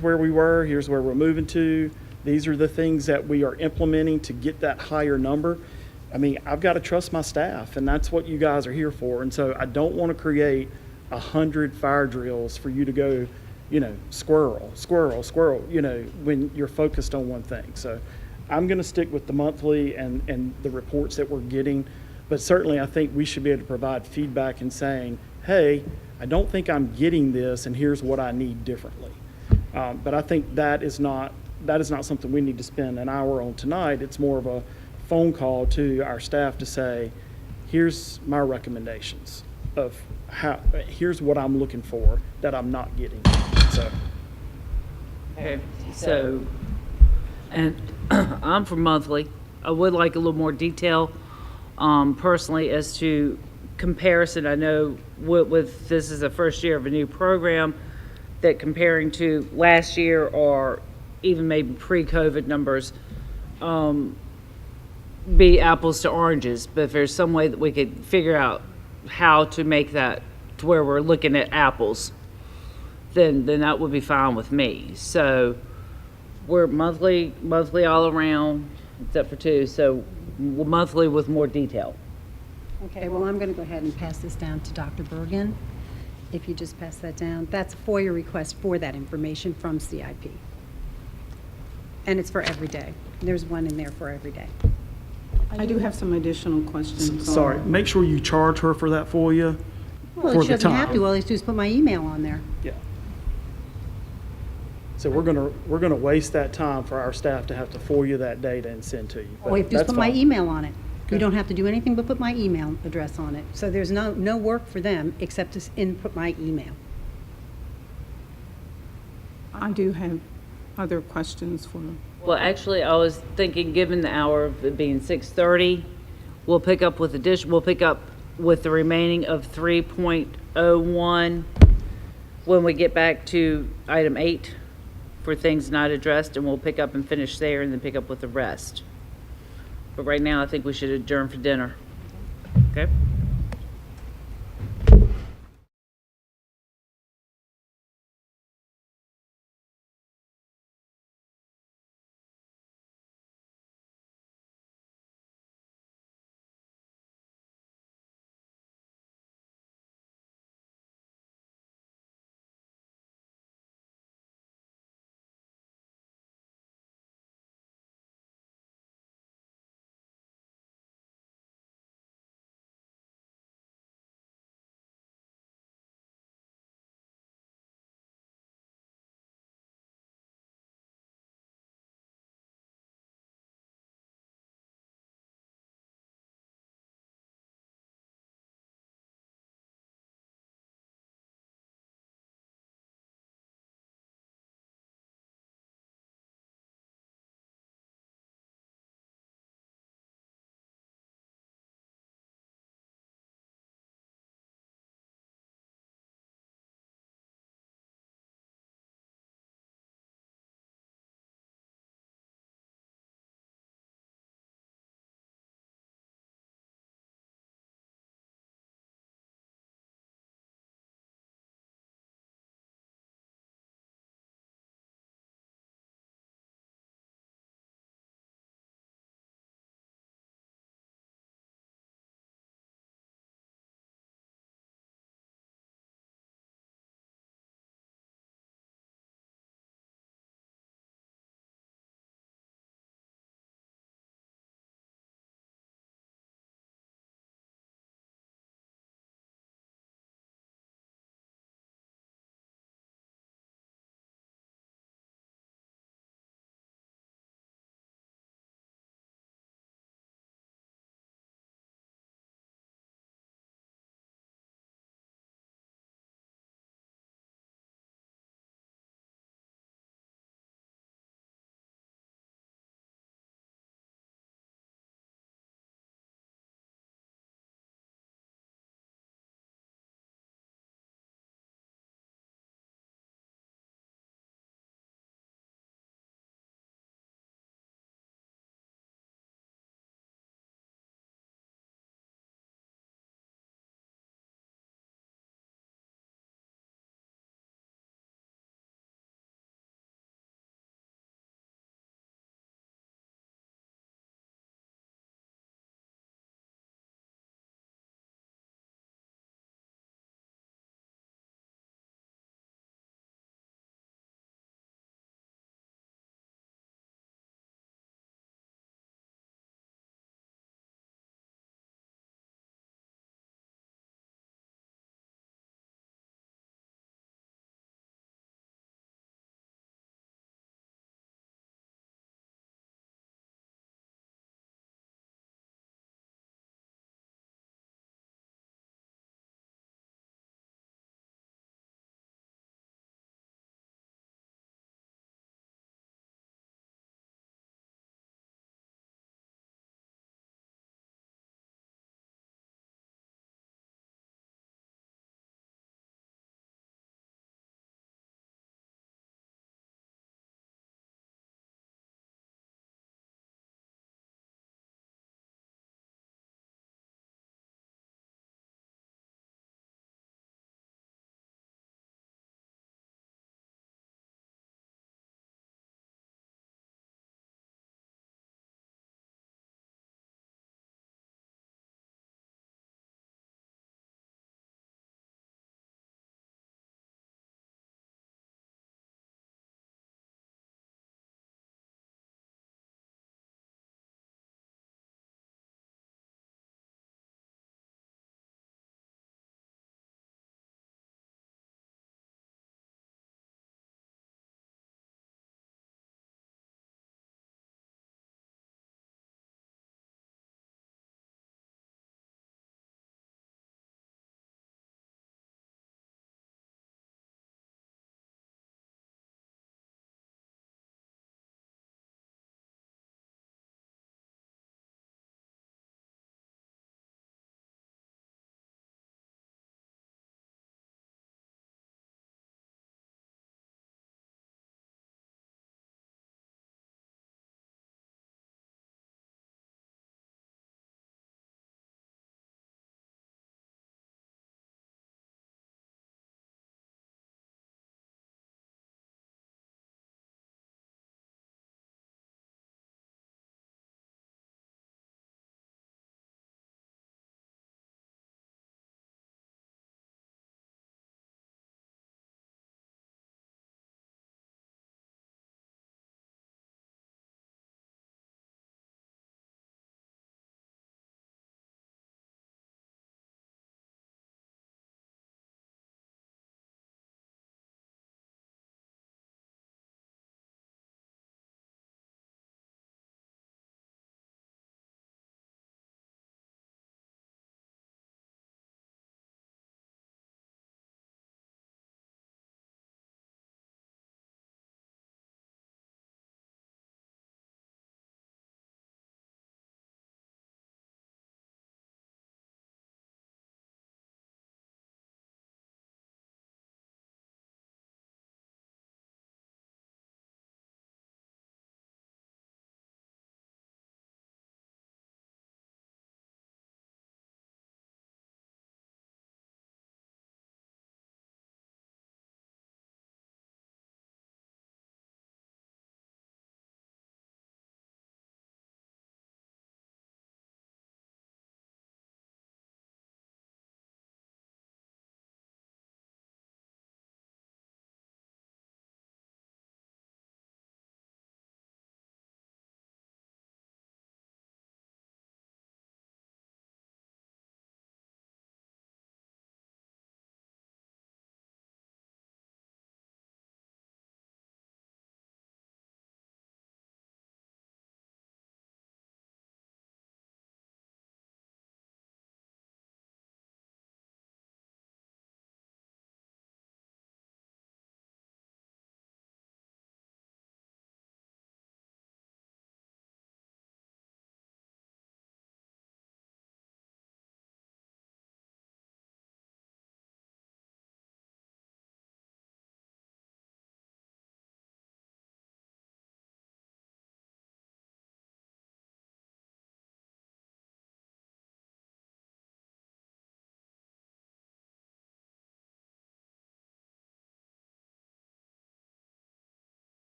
where we were, here's where we're moving to. These are the things that we are implementing to get that higher number. I mean, I've got to trust my staff, and that's what you guys are here for. And so I don't want to create 100 fire drills for you to go, squirrel, when you're focused on one thing. So I'm going to stick with the monthly and the reports that we're getting. But certainly I think we should be able to provide feedback and saying, hey, I don't think I'm getting this, and here's what I need differently. But I think that is not something we need to spend an hour on tonight. It's more of a phone call to our staff to say, here's my recommendations of here's what I'm looking for that I'm not getting. So. Okay, so, and I'm for monthly. I would like a little more detail, personally, as to comparison. I know with this is the first year of a new program, that comparing to last year or even maybe pre-COVID numbers, be apples to oranges, but if there's some way that we could figure out how to make that to where we're looking at apples, then that would be fine with me. So we're monthly all around, except for two, so monthly with more detail. Okay, well, I'm going to go ahead and pass this down to Dr. Bergen. If you just pass that down, that's a FOIA request for that information from CIP. And it's for every day. There's one in there for every day. I do have some additional questions. Sorry, make sure you charge her for that FOIA. Well, For she the doesn't have time. to, all he has to do is put my email on there. Yeah. So we're gonna waste that time for our staff to have to FOIA that data and send to you. All you have to do is That's put my fine. email on it. Okay. You don't have to do anything but put my email address on it. So there's no work for them except to input my email. I do have other questions for, Well, actually, I was thinking, given the hour of it being 6:30, we'll pick up with the remaining of 3.01 when we get back to item 8 for things not addressed, and we'll pick up and finish there and then pick up with the rest. But right now, I think we should adjourn for dinner. Okay?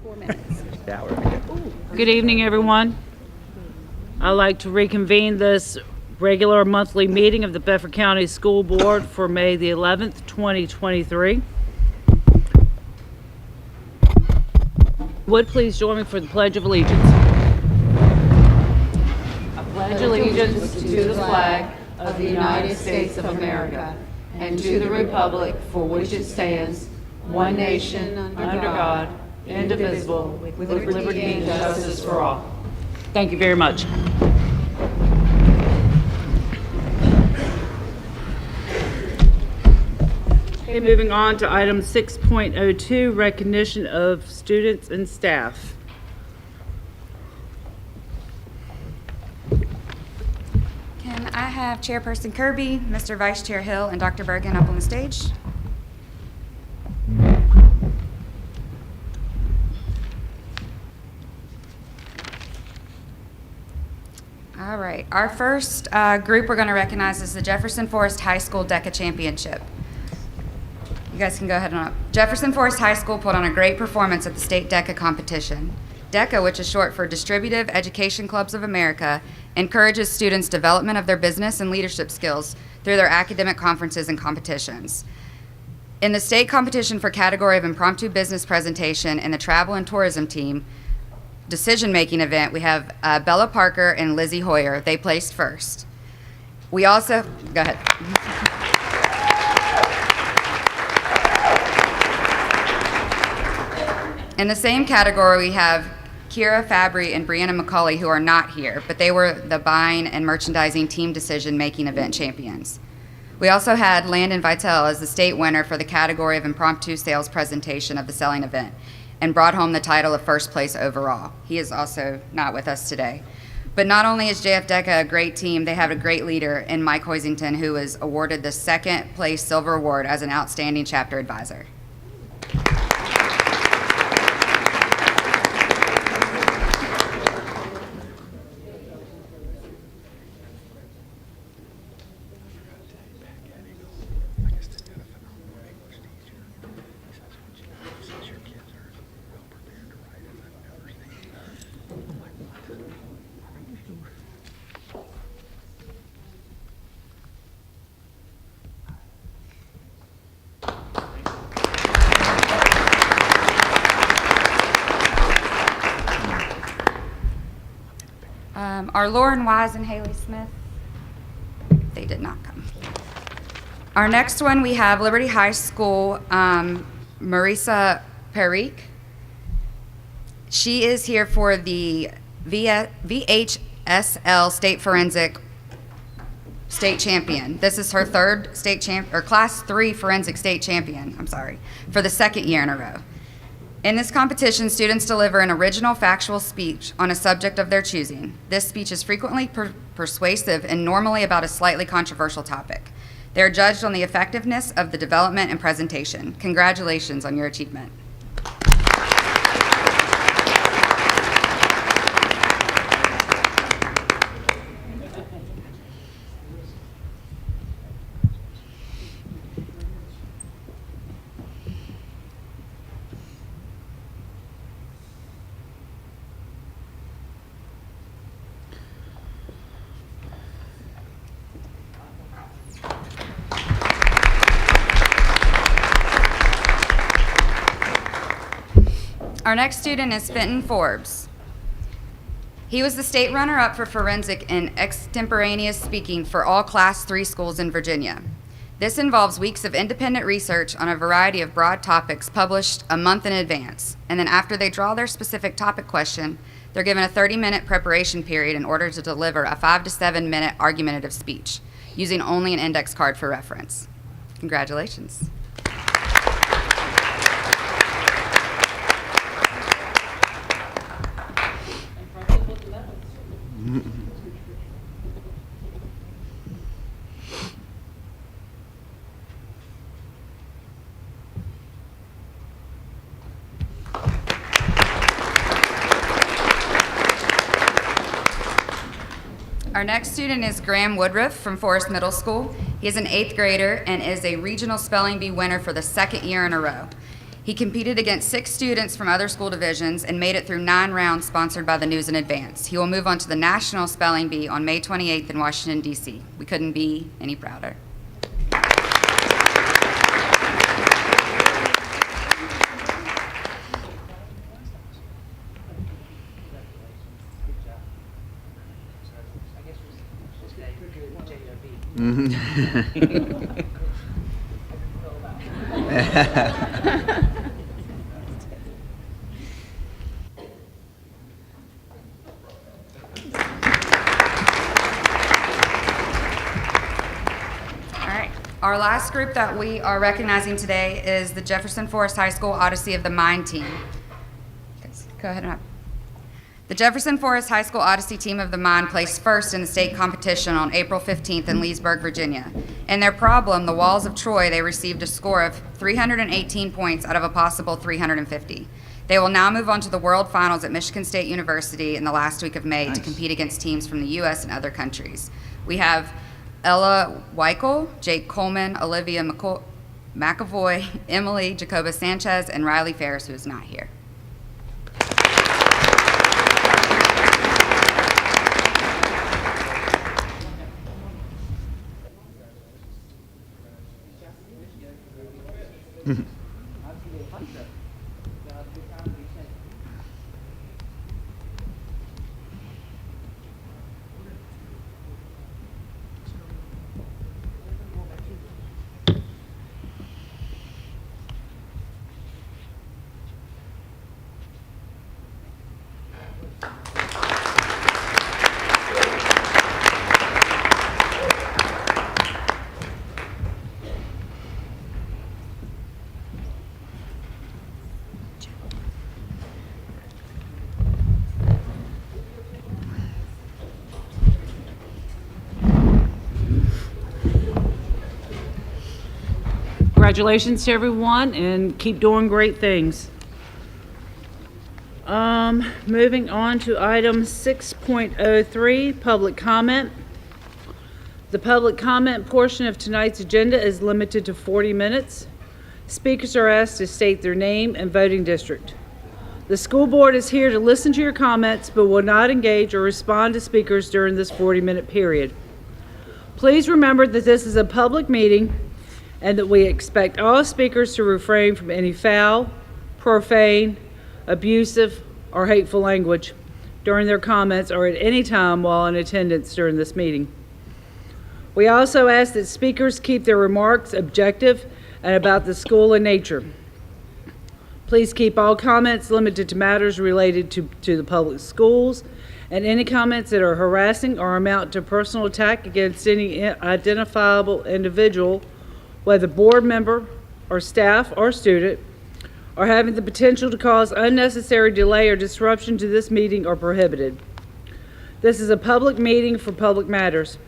4 minutes. Good evening, everyone. I'd like to reconvene this regular monthly meeting of the Bedford County School Board for May the 11th, 2023. Would please join me for the Pledge of Allegiance. I pledge allegiance to the flag of the United States of America and to the republic for which it stands, one nation, under God, indivisible, with liberty and justice for all. Thank you very much. Okay, moving on to item 6.02, recognition of students and staff. Can I have Chairperson Kirby, Mr. Vice Chair Hill, and Dr. Bergen up on the stage? All right, our first group we're going to recognize is the Jefferson Forest High School DECA Championship. You guys can go ahead and up. Jefferson Forest High School put on a great performance at the state DECA competition. DECA, which is short for Distributive Education Clubs of America, encourages students' development of their business and leadership skills through their academic conferences and competitions. In the state competition for category of impromptu business presentation in the travel and tourism team decision-making event, we have Bella Parker and Lizzie Hoyer. They placed first. We also, go ahead. In the same category, we have Kira Fabry and Brianna McCauley, who are not here, but they were the buying and merchandising team decision-making event champions. We also had Landon Vitale as the state winner for the category of impromptu sales presentation of the selling event and brought home the title of first place overall. He is also not with us today. But not only is JF DECA a great team, they have a great leader in Mike Hoisington, who was awarded the second place silver award as an outstanding chapter advisor. Our Lauren Wise and Haley Smith, they did not come. Our next one, we have Liberty High School, Marisa Perique. She is here for the VHSL State Forensic State Champion. This is her third state champ, or Class 3 Forensic State Champion, for the second year in a row. In this competition, students deliver an original factual speech on a subject of their choosing. This speech is frequently persuasive and normally about a slightly controversial topic. They are judged on the effectiveness of the development and presentation. Congratulations on your achievement. Our next student is Fenton Forbes. He was the state runner-up for forensic and extemporaneous speaking for all Class 3 schools in Virginia. This involves weeks of independent research on a variety of broad topics published a month in advance, and then after they draw their specific topic question, they're given a 30-minute preparation period in order to deliver a 5 to 7 minute argumentative speech, using only an index card for reference. Congratulations. Our next student is Graham Woodruff from Forest Middle School. He is an 8th grader and is a regional spelling bee winner for the second year in a row. He competed against 6 students from other school divisions and made it through 9 rounds sponsored by the News in Advance. He will move on to the National Spelling Bee on May 28th in Washington, D.C. We couldn't be any prouder. All right. Our last group that we are recognizing today is the Jefferson Forest High School Odyssey of the Mind team. Guys, go ahead and up. The Jefferson Forest High School Odyssey team of the Mind placed first in the state competition on April 15th in Leesburg, Virginia. In their problem, The Walls of Troy, they received a score of 318 points out of a possible 350. They will now move on to the World Finals at Michigan State University in the last week of May to compete against teams from the U.S. and other countries. We have Ella Weichel, Jake Coleman, Olivia McAvoy, Emily Jacoba Sanchez, and Riley Ferris, who is not here. Congratulations to everyone, and keep doing great things. Moving on to item 6.03, public comment. The public comment portion of tonight's agenda is limited to 40 minutes. Speakers are asked to state their name and voting district. The school board is here to listen to your comments, but will not engage or respond to speakers during this 40-minute period. Please remember that this is a public meeting and that we expect all speakers to refrain from any foul, profane, abusive, or hateful language during their comments or at any time while in attendance during this meeting. We also ask that speakers keep their remarks objective and about the school in nature. Please keep all comments limited to matters related to the public schools, and any comments that are harassing or amount to personal attack against any identifiable individual, whether board member or staff or student, or having the potential to cause unnecessary delay or disruption to this meeting are prohibited. This is a public meeting for public matters.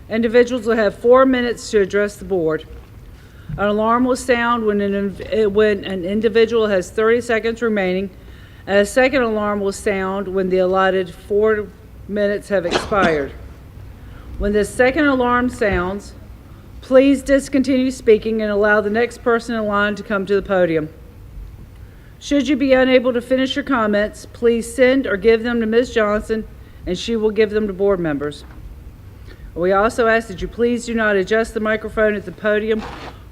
Individuals will have 4 minutes to address the board. An alarm will sound when an individual has 30 seconds remaining, and a second alarm will sound when the allotted 4 minutes have expired. When the second alarm sounds, please discontinue speaking and allow the next person in line to come to the podium. Should you be unable to finish your comments, please send or give them to Ms. Johnson, and she will give them to board members. We also ask that you please do not adjust the microphone at the podium,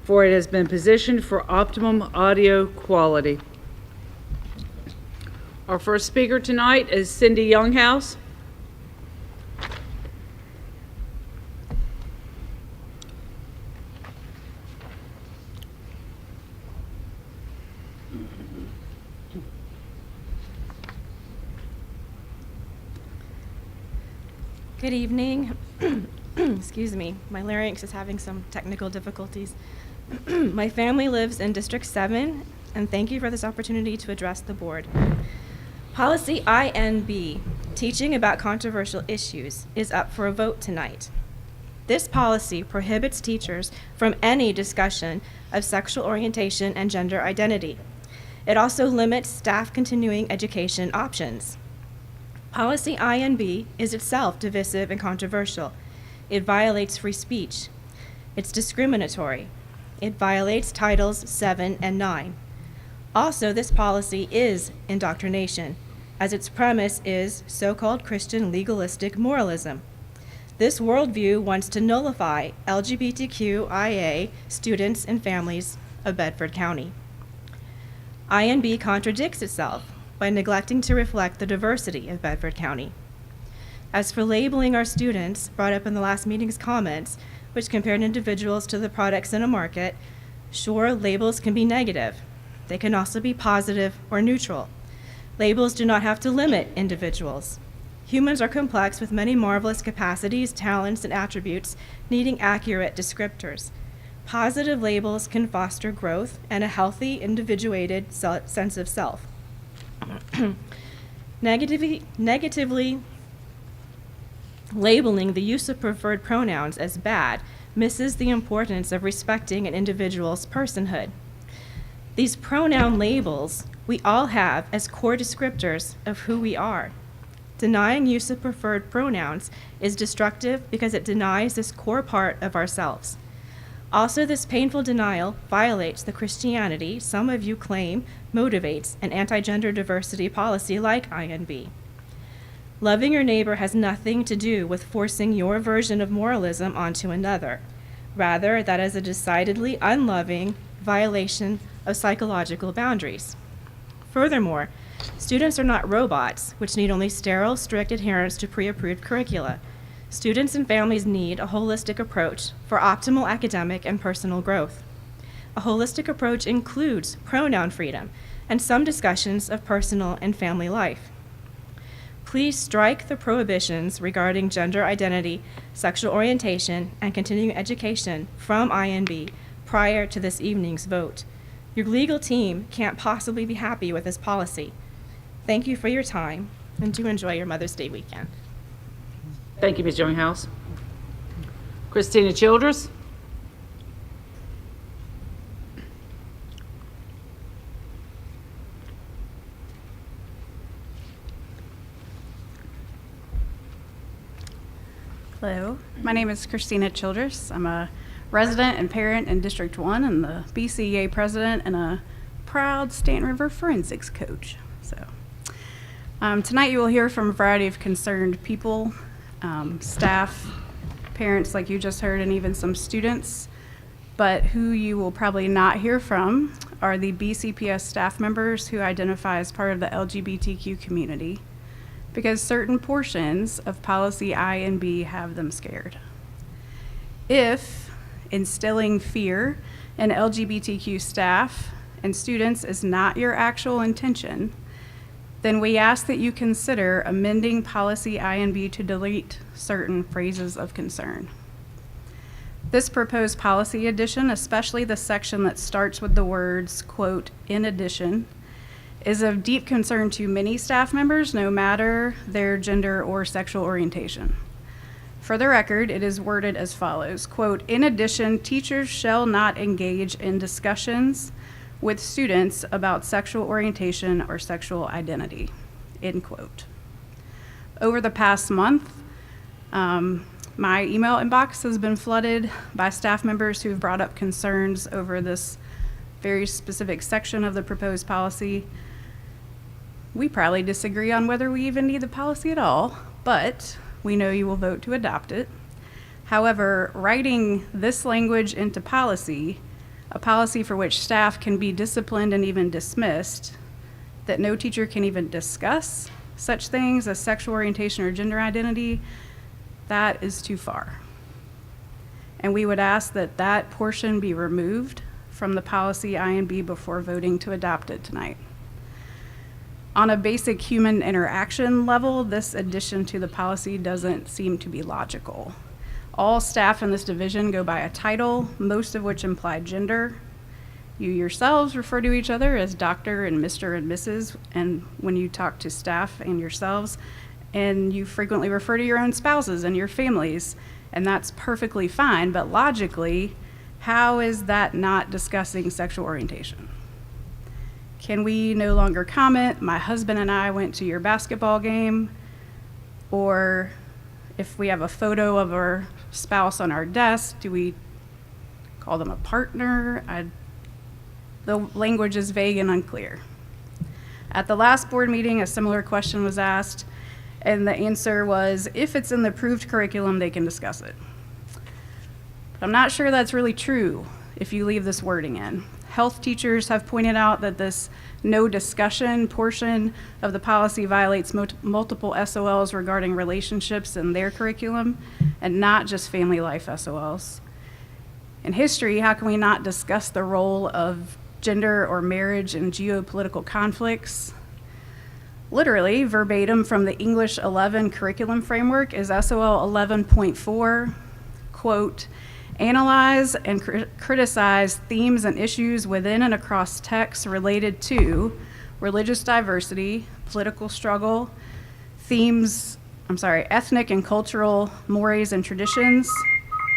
for it has been positioned for optimum audio quality. Our first speaker tonight is Cindy Younghouse. Good evening. Excuse me, my larynx is having some technical difficulties. My family lives in District 7, and thank you for this opportunity to address the board. Policy INB, teaching about controversial issues, is up for a vote tonight. This policy prohibits teachers from any discussion of sexual orientation and gender identity. It also limits staff continuing education options. Policy INB is itself divisive and controversial. It violates free speech. It's discriminatory. It violates Titles 7 and 9. Also, this policy is indoctrination, as its premise is so-called Christian legalistic moralism. This worldview wants to nullify LGBTQIA students and families of Bedford County. INB contradicts itself by neglecting to reflect the diversity of Bedford County. As for labeling our students, brought up in the last meeting's comments, which compared individuals to the products in a market, sure, labels can be negative. They can also be positive or neutral. Labels do not have to limit individuals. Humans are complex with many marvelous capacities, talents, and attributes needing accurate descriptors. Positive labels can foster growth and a healthy, individuated sense of self. Negatively labeling the use of preferred pronouns as bad misses the importance of respecting an individual's personhood. These pronoun labels we all have as core descriptors of who we are. Denying use of preferred pronouns is destructive because it denies this core part of ourselves. Also, this painful denial violates the Christianity some of you claim motivates an anti-gender diversity policy like INB. Loving your neighbor has nothing to do with forcing your version of moralism onto another. Rather, that is a decidedly unloving violation of psychological boundaries. Furthermore, students are not robots, which need only sterile, strict adherence to pre-approved curricula. Students and families need a holistic approach for optimal academic and personal growth. A holistic approach includes pronoun freedom and some discussions of personal and family life. Please strike the prohibitions regarding gender identity, sexual orientation, and continuing education from INB prior to this evening's vote. Your legal team can't possibly be happy with this policy. Thank you for your time, and do enjoy your Mother's Day weekend. Thank you, Ms. Younghouse. Christina Childress? Hello, my name is Christina Childress. I'm a resident and parent in District 1 and the BCEA president and a proud Stanton River forensics coach. Tonight you will hear from a variety of concerned people, staff, parents like you just heard, and even some students. But who you will probably not hear from are the BCPS staff members who identify as part of the LGBTQ community, because certain portions of policy I and B have them scared. If instilling fear in LGBTQ staff and students is not your actual intention, then we ask that you consider amending policy I and B to delete certain phrases of concern. This proposed policy addition, especially the section that starts with the words, quote, "in addition," is of deep concern to many staff members, no matter their gender or sexual orientation. For the record, it is worded as follows, quote, "In addition, teachers shall not engage in discussions with students about sexual orientation or sexual identity," end quote. Over the past month, my email inbox has been flooded by staff members who've brought up concerns over this very specific section of the proposed policy. We probably disagree on whether we even need the policy at all, but we know you will vote to adopt it. However, writing this language into policy, a policy for which staff can be disciplined and even dismissed, that no teacher can even discuss such things as sexual orientation or gender identity, that is too far. And we would ask that that portion be removed from the policy I and B before voting to adopt it tonight. On a basic human interaction level, this addition to the policy doesn't seem to be logical. All staff in this division go by a title, most of which imply gender. You yourselves refer to each other as Dr. and Mr. and Mrs. and when you talk to staff and yourselves, and you frequently refer to your own spouses and your families, and that's perfectly fine, but logically, how is that not discussing sexual orientation? Can we no longer comment, "My husband and I went to your basketball game," or if we have a photo of our spouse on our desk, do we call them a partner? the language is vague and unclear. At the last board meeting, a similar question was asked, and the answer was, if it's in the approved curriculum, they can discuss it. But I'm not sure that's really true if you leave this wording in. Health teachers have pointed out that this no discussion portion of the policy violates multiple SOLs regarding relationships in their curriculum and not just family life SOLs. In history, how can we not discuss the role of gender or marriage in geopolitical conflicts? Literally, verbatim from the English 11 curriculum framework is SOL 11.4, quote, analyze and criticize themes and issues within and across texts related to religious diversity, political struggle, ethnic and cultural mores and traditions,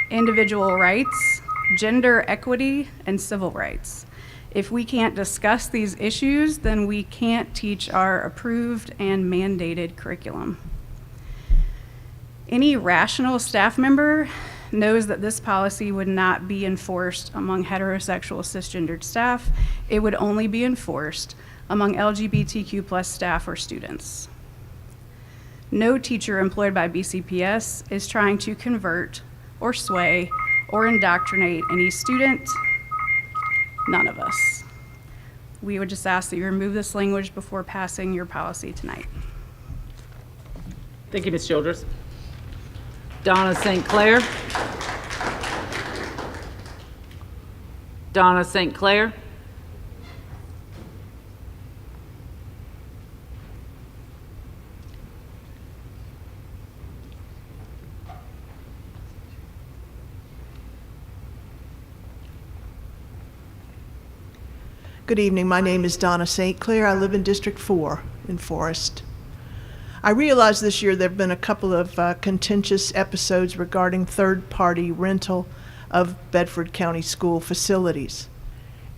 individual rights, gender equity, and civil rights. If we can't discuss these issues, then we can't teach our approved and mandated curriculum. Any rational staff member knows that this policy would not be enforced among heterosexual cisgendered staff. It would only be enforced among LGBTQ+ staff or students. No teacher employed by BCPS is trying to convert or sway or indoctrinate any student. None of us. We would just ask that you remove this language before passing your policy tonight. Thank you, Ms. Childress. Donna St. Clair. Donna St. Clair. Good evening. My name is Donna St. Clair. I live in District 4 in Forest. I realize this year there have been a couple of contentious episodes regarding third-party rental of Bedford County school facilities.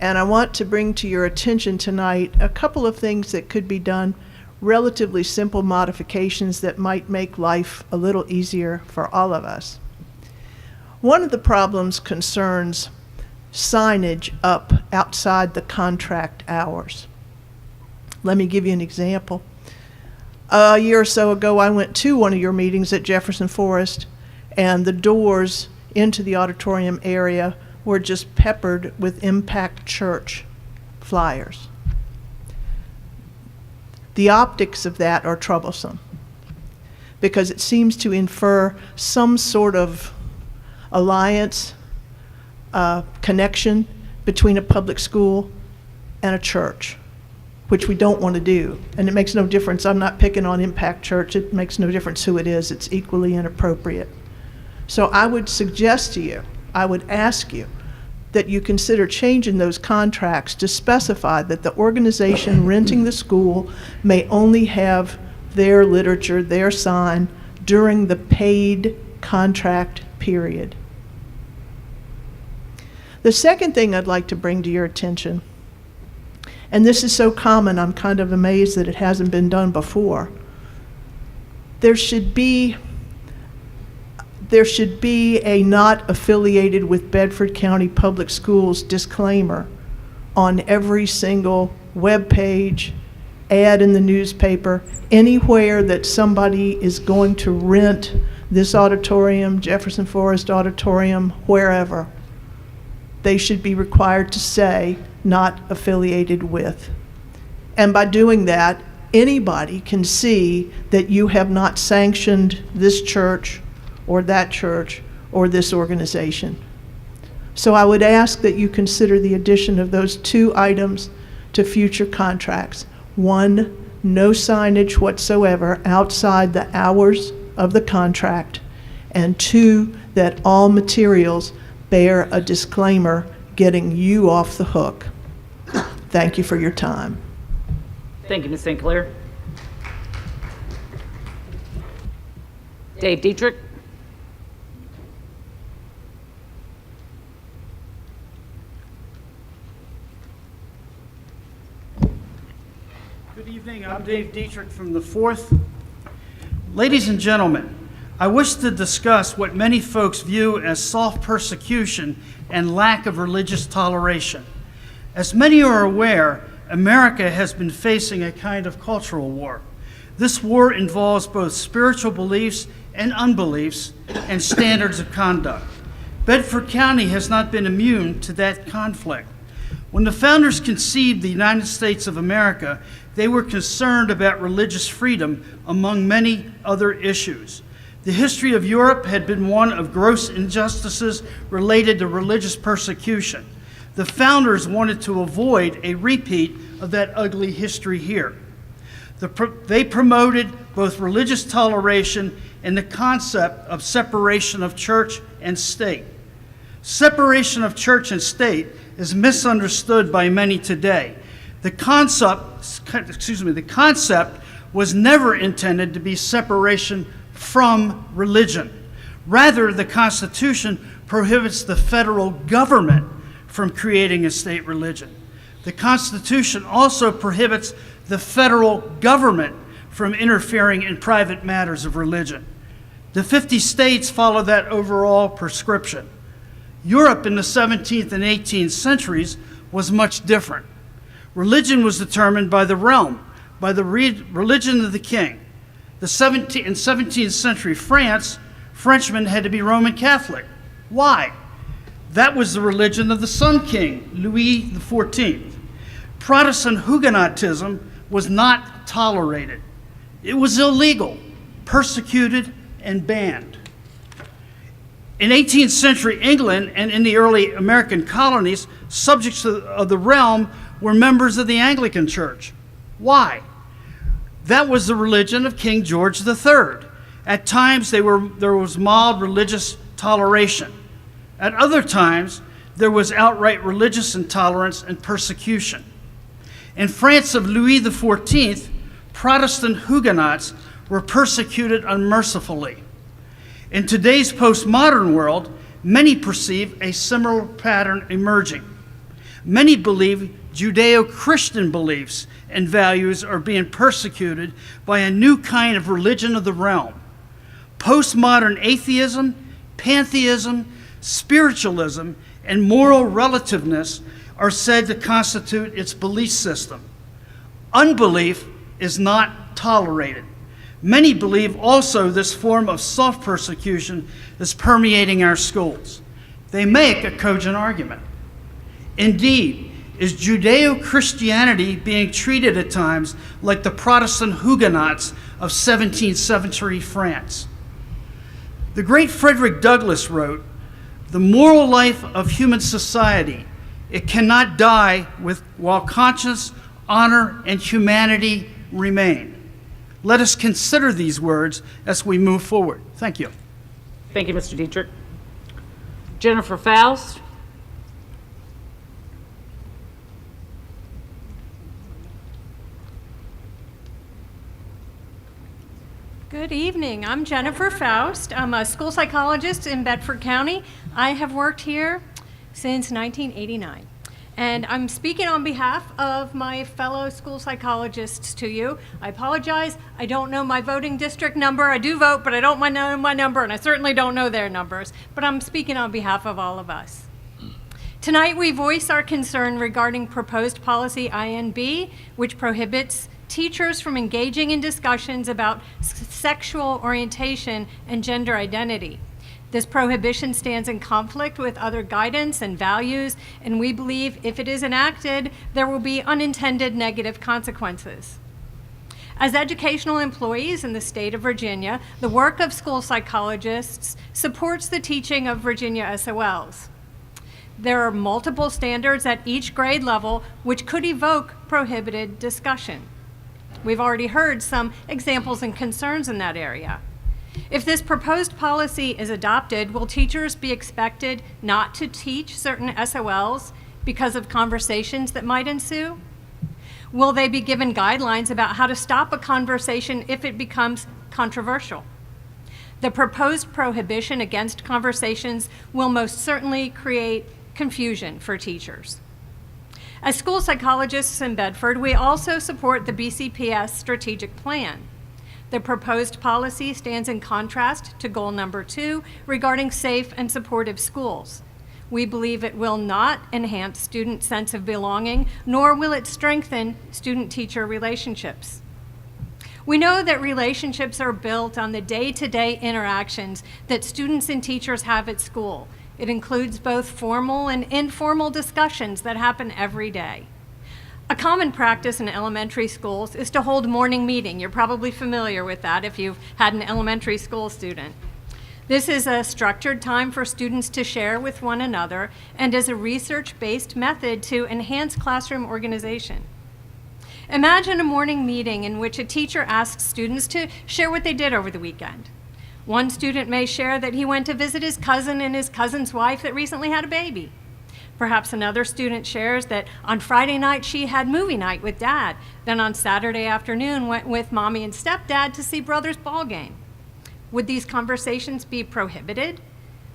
And I want to bring to your attention tonight a couple of things that could be done, relatively simple modifications that might make life a little easier for all of us. One of the problems concerns signage up outside the contract hours. Let me give you an example. A year or so ago, I went to one of your meetings at Jefferson Forest, and the doors into the auditorium area were just peppered with Impact Church flyers. The optics of that are troublesome because it seems to infer some sort of alliance, connection between a public school and a church, which we don't want to do. And it makes no difference. I'm not picking on Impact Church. It makes no difference who it is. It's equally inappropriate. So I would suggest to you, I would ask you, that you consider changing those contracts to specify that the organization renting the school may only have their literature, their sign, during the paid contract period. The second thing I'd like to bring to your attention, and this is so common, I'm kind of amazed that it hasn't been done before. There should be a not affiliated with Bedford County Public Schools disclaimer on every single web page, ad in the newspaper, anywhere that somebody is going to rent this auditorium, Jefferson Forest Auditorium, wherever. They should be required to say, not affiliated with. And by doing that, anybody can see that you have not sanctioned this church or that church or this organization. So I would ask that you consider the addition of those two items to future contracts. One, no signage whatsoever outside the hours of the contract. And two, that all materials bear a disclaimer getting you off the hook. Thank you for your time. Thank you, Ms. St. Clair. Dave Dietrich. Good evening. I'm Dave Dietrich from the 4th. Ladies and gentlemen, I wish to discuss what many folks view as soft persecution and lack of religious toleration. As many are aware, America has been facing a kind of cultural war. This war involves both spiritual beliefs and unbeliefs and standards of conduct. Bedford County has not been immune to that conflict. When the founders conceived the United States of America, they were concerned about religious freedom among many other issues. The history of Europe had been one of gross injustices related to religious persecution. The founders wanted to avoid a repeat of that ugly history here. They promoted both religious toleration and the concept of separation of church and state. Separation of church and state is misunderstood by many today. The concept was never intended to be separation from religion. Rather, the Constitution prohibits the federal government from creating a state religion. The Constitution also prohibits the federal government from interfering in private matters of religion. The 50 states follow that overall prescription. Europe in the 17th and 18th centuries was much different. Religion was determined by the realm, by the religion of the king. In 17th century France, Frenchmen had to be Roman Catholic. Why? That was the religion of the Sun King, Louis XIV. Protestant Huguenotism was not tolerated. It was illegal, persecuted, and banned. In 18th century England and in the early American colonies, subjects of the realm were members of the Anglican Church. Why? That was the religion of King George III. At times, there was mild religious toleration. At other times, there was outright religious intolerance and persecution. In France of Louis XIV, Protestant Huguenots were persecuted unmercifully. In today's postmodern world, many perceive a similar pattern emerging. Many believe Judeo-Christian beliefs and values are being persecuted by a new kind of religion of the realm. Postmodern atheism, pantheism, spiritualism, and moral relativeness are said to constitute its belief system. Unbelief is not tolerated. Many believe also this form of self-persecution is permeating our schools. They make a cogent argument. Indeed, is Judeo-Christianity being treated at times like the Protestant Huguenots of 17th century France? The great Frederick Douglass wrote, "The moral life of human society, it cannot die while conscience, honor, and humanity remain." Let us consider these words as we move forward. Thank you. Thank you, Mr. Dietrich. Jennifer Faust. Good evening. I'm Jennifer Faust. I'm a school psychologist in Bedford County. I have worked here since 1989. And I'm speaking on behalf of my fellow school psychologists to you. I apologize. I don't know my voting district number. I do vote, but I don't know my number, and I certainly don't know their numbers. But I'm speaking on behalf of all of us. Tonight, we voice our concern regarding proposed policy INB, which prohibits teachers from engaging in discussions about sexual orientation and gender identity. This prohibition stands in conflict with other guidance and values, and we believe if it is enacted, there will be unintended negative consequences. As educational employees in the state of Virginia, the work of school psychologists supports the teaching of Virginia SOLs. There are multiple standards at each grade level which could evoke prohibited discussion. We've already heard some examples and concerns in that area. If this proposed policy is adopted, will teachers be expected not to teach certain SOLs because of conversations that might ensue? Will they be given guidelines about how to stop a conversation if it becomes controversial? The proposed prohibition against conversations will most certainly create confusion for teachers. As school psychologists in Bedford, we also support the BCPS strategic plan. The proposed policy stands in contrast to goal number 2 regarding safe and supportive schools. We believe it will not enhance student sense of belonging, nor will it strengthen student-teacher relationships. We know that relationships are built on the day-to-day interactions that students and teachers have at school. It includes both formal and informal discussions that happen every day. A common practice in elementary schools is to hold morning meeting. You're probably familiar with that if you've had an elementary school student. This is a structured time for students to share with one another and is a research-based method to enhance classroom organization. Imagine a morning meeting in which a teacher asks students to share what they did over the weekend. One student may share that he went to visit his cousin and his cousin's wife that recently had a baby. Perhaps another student shares that on Friday night she had movie night with dad, then on Saturday afternoon went with mommy and stepdad to see brother's ball game. Would these conversations be prohibited?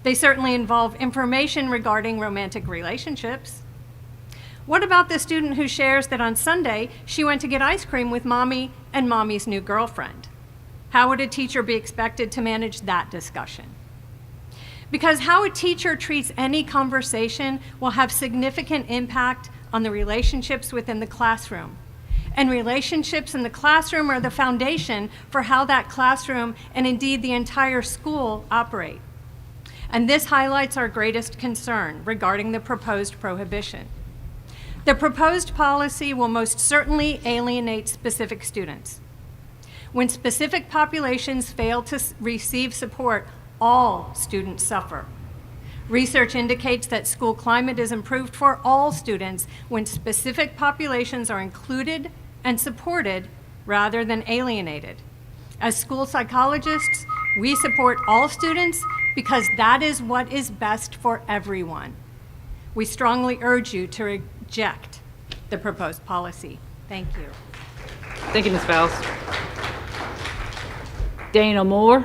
They certainly involve information regarding romantic relationships. What about the student who shares that on Sunday she went to get ice cream with mommy and mommy's new girlfriend? How would a teacher be expected to manage that discussion? Because how a teacher treats any conversation will have significant impact on the relationships within the classroom. And relationships in the classroom are the foundation for how that classroom and indeed the entire school operate. And this highlights our greatest concern regarding the proposed prohibition. The proposed policy will most certainly alienate specific students. When specific populations fail to receive support, all students suffer. Research indicates that school climate is improved for all students when specific populations are included and supported rather than alienated. As school psychologists, we support all students because that is what is best for everyone. We strongly urge you to reject the proposed policy. Thank you. Thank you, Ms. Faust. Dana Moore.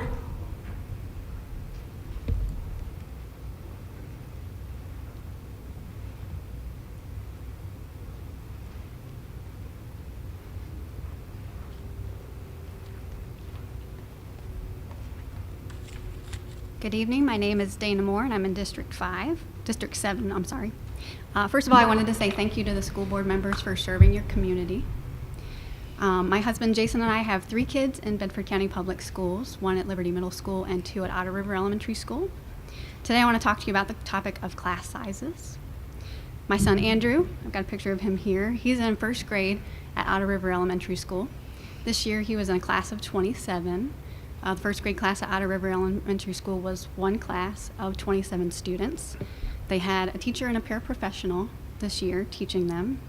Good evening. My name is Dana Moore, and I'm in District 7, I'm sorry. First of all, I wanted to say thank you to the school board members for serving your community. My husband Jason and I have 3 kids in Bedford County Public Schools, 1 at Liberty Middle School and 2 at Otter River Elementary School. Today I want to talk to you about the topic of class sizes. My son Andrew, I've got a picture of him here, he's in 1st grade at Otter River Elementary School. This year he was in a class of 27. The 1st grade class at Otter River Elementary School was 1 class of 27 students. They had a teacher and a paraprofessional this year teaching them.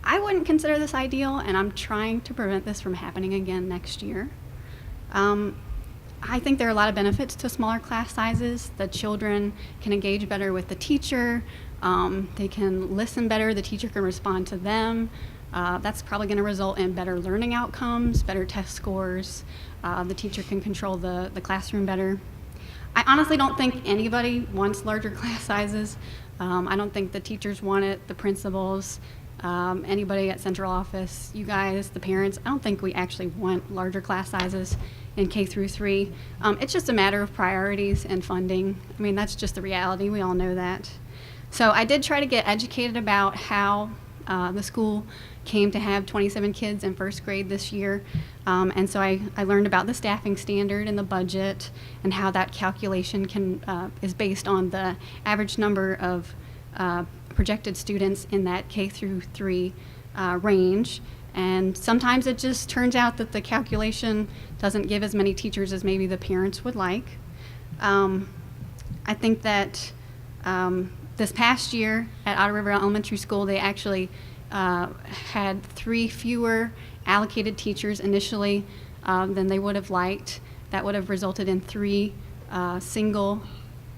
I wouldn't consider this ideal, and I'm trying to prevent this from happening again next year. I think there are a lot of benefits to smaller class sizes. The children can engage better with the teacher. They can listen better. The teacher can respond to them. That's probably going to result in better learning outcomes, better test scores. The teacher can control the classroom better. I honestly don't think anybody wants larger class sizes. I don't think the teachers want it, the principals, anybody at central office, you guys, the parents. I don't think we actually want larger class sizes in K through 3. It's just a matter of priorities and funding. I mean, that's just the reality. We all know that. So I did try to get educated about how the school came to have 27 kids in 1st grade this year. And so I learned about the staffing standard and the budget and how that calculation is based on the average number of projected students in that K through 3 range. And sometimes it just turns out that the calculation doesn't give as many teachers as maybe the parents would like. I think that this past year at Otter River Elementary School, they actually had 3 fewer allocated teachers initially than they would have liked. That would have resulted in 3 single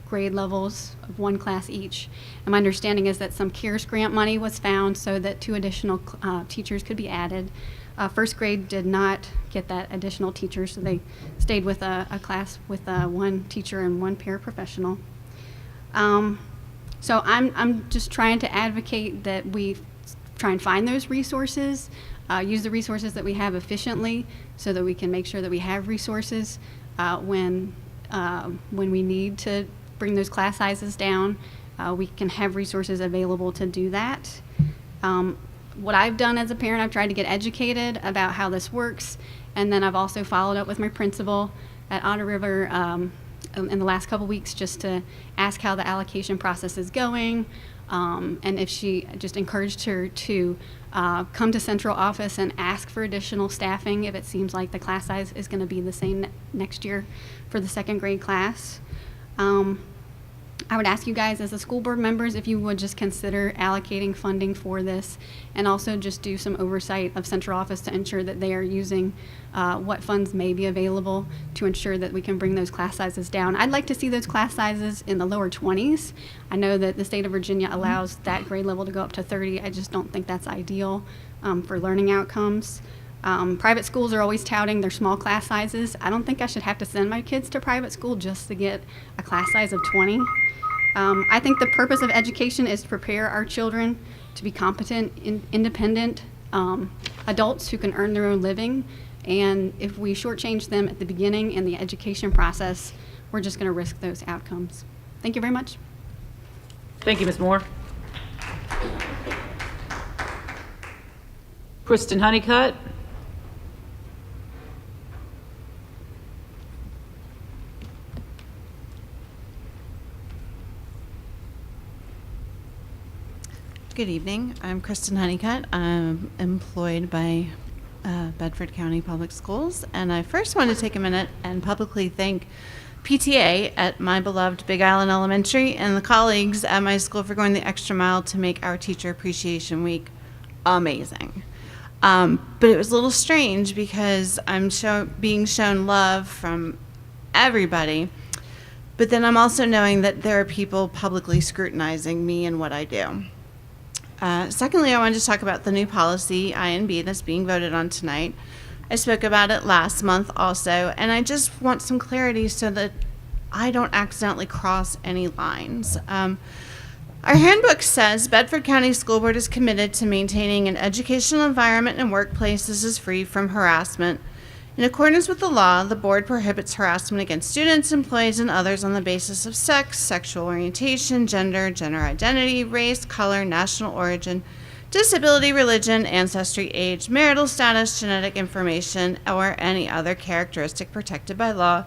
grade levels of 1 class each. And my understanding is that some CARES grant money was found so that 2 additional teachers could be added. 1st grade did not get that additional teacher, so they stayed with a class with 1 teacher and 1 paraprofessional. So I'm just trying to advocate that we try and find those resources, use the resources that we have efficiently so that we can make sure that we have resources when we need to bring those class sizes down. we can have resources available to do that. What I've done as a parent, I've tried to get educated about how this works, and then I've also followed up with my principal at Otter River in the last couple weeks just to ask how the allocation process is going, and if she just encouraged her to come to central office and ask for additional staffing if it seems like the class size is going to be the same next year for the second grade class. I would ask you guys as the school board members if you would just consider allocating funding for this, and also just do some oversight of central office to ensure that they are using what funds may be available to ensure that we can bring those class sizes down. I'd like to see those class sizes in the lower 20s. I know that the state of Virginia allows that grade level to go up to 30. I just don't think that's ideal for learning outcomes. Private schools are always touting their small class sizes. I don't think I should have to send my kids to private school just to get a class size of 20. I think the purpose of education is to prepare our children to be competent, independent adults who can earn their own living. And if we shortchange them at the beginning in the education process, we're just going to risk those outcomes. Thank you very much. Thank you, Ms. Moore. Kristen Honeycutt. Good evening. I'm Kristen Honeycutt. I'm employed by Bedford County Public Schools, and I first want to take a minute and publicly thank PTA at my beloved Big Island Elementary and the colleagues at my school for going the extra mile to make our Teacher Appreciation Week amazing. But it was a little strange because I'm being shown love from everybody, but then I'm also knowing that there are people publicly scrutinizing me and what I do. Secondly, I wanted to talk about the new policy, INB, that's being voted on tonight. I spoke about it last month also, and I just want some clarity so that I don't accidentally cross any lines. Our handbook says Bedford County School Board is committed to maintaining an educational environment and workplace that is free from harassment. In accordance with the law, the board prohibits harassment against students, employees, and others on the basis of sex, sexual orientation, gender, gender identity, race, color, national origin, disability, religion, ancestry, age, marital status, genetic information, or any other characteristic protected by law,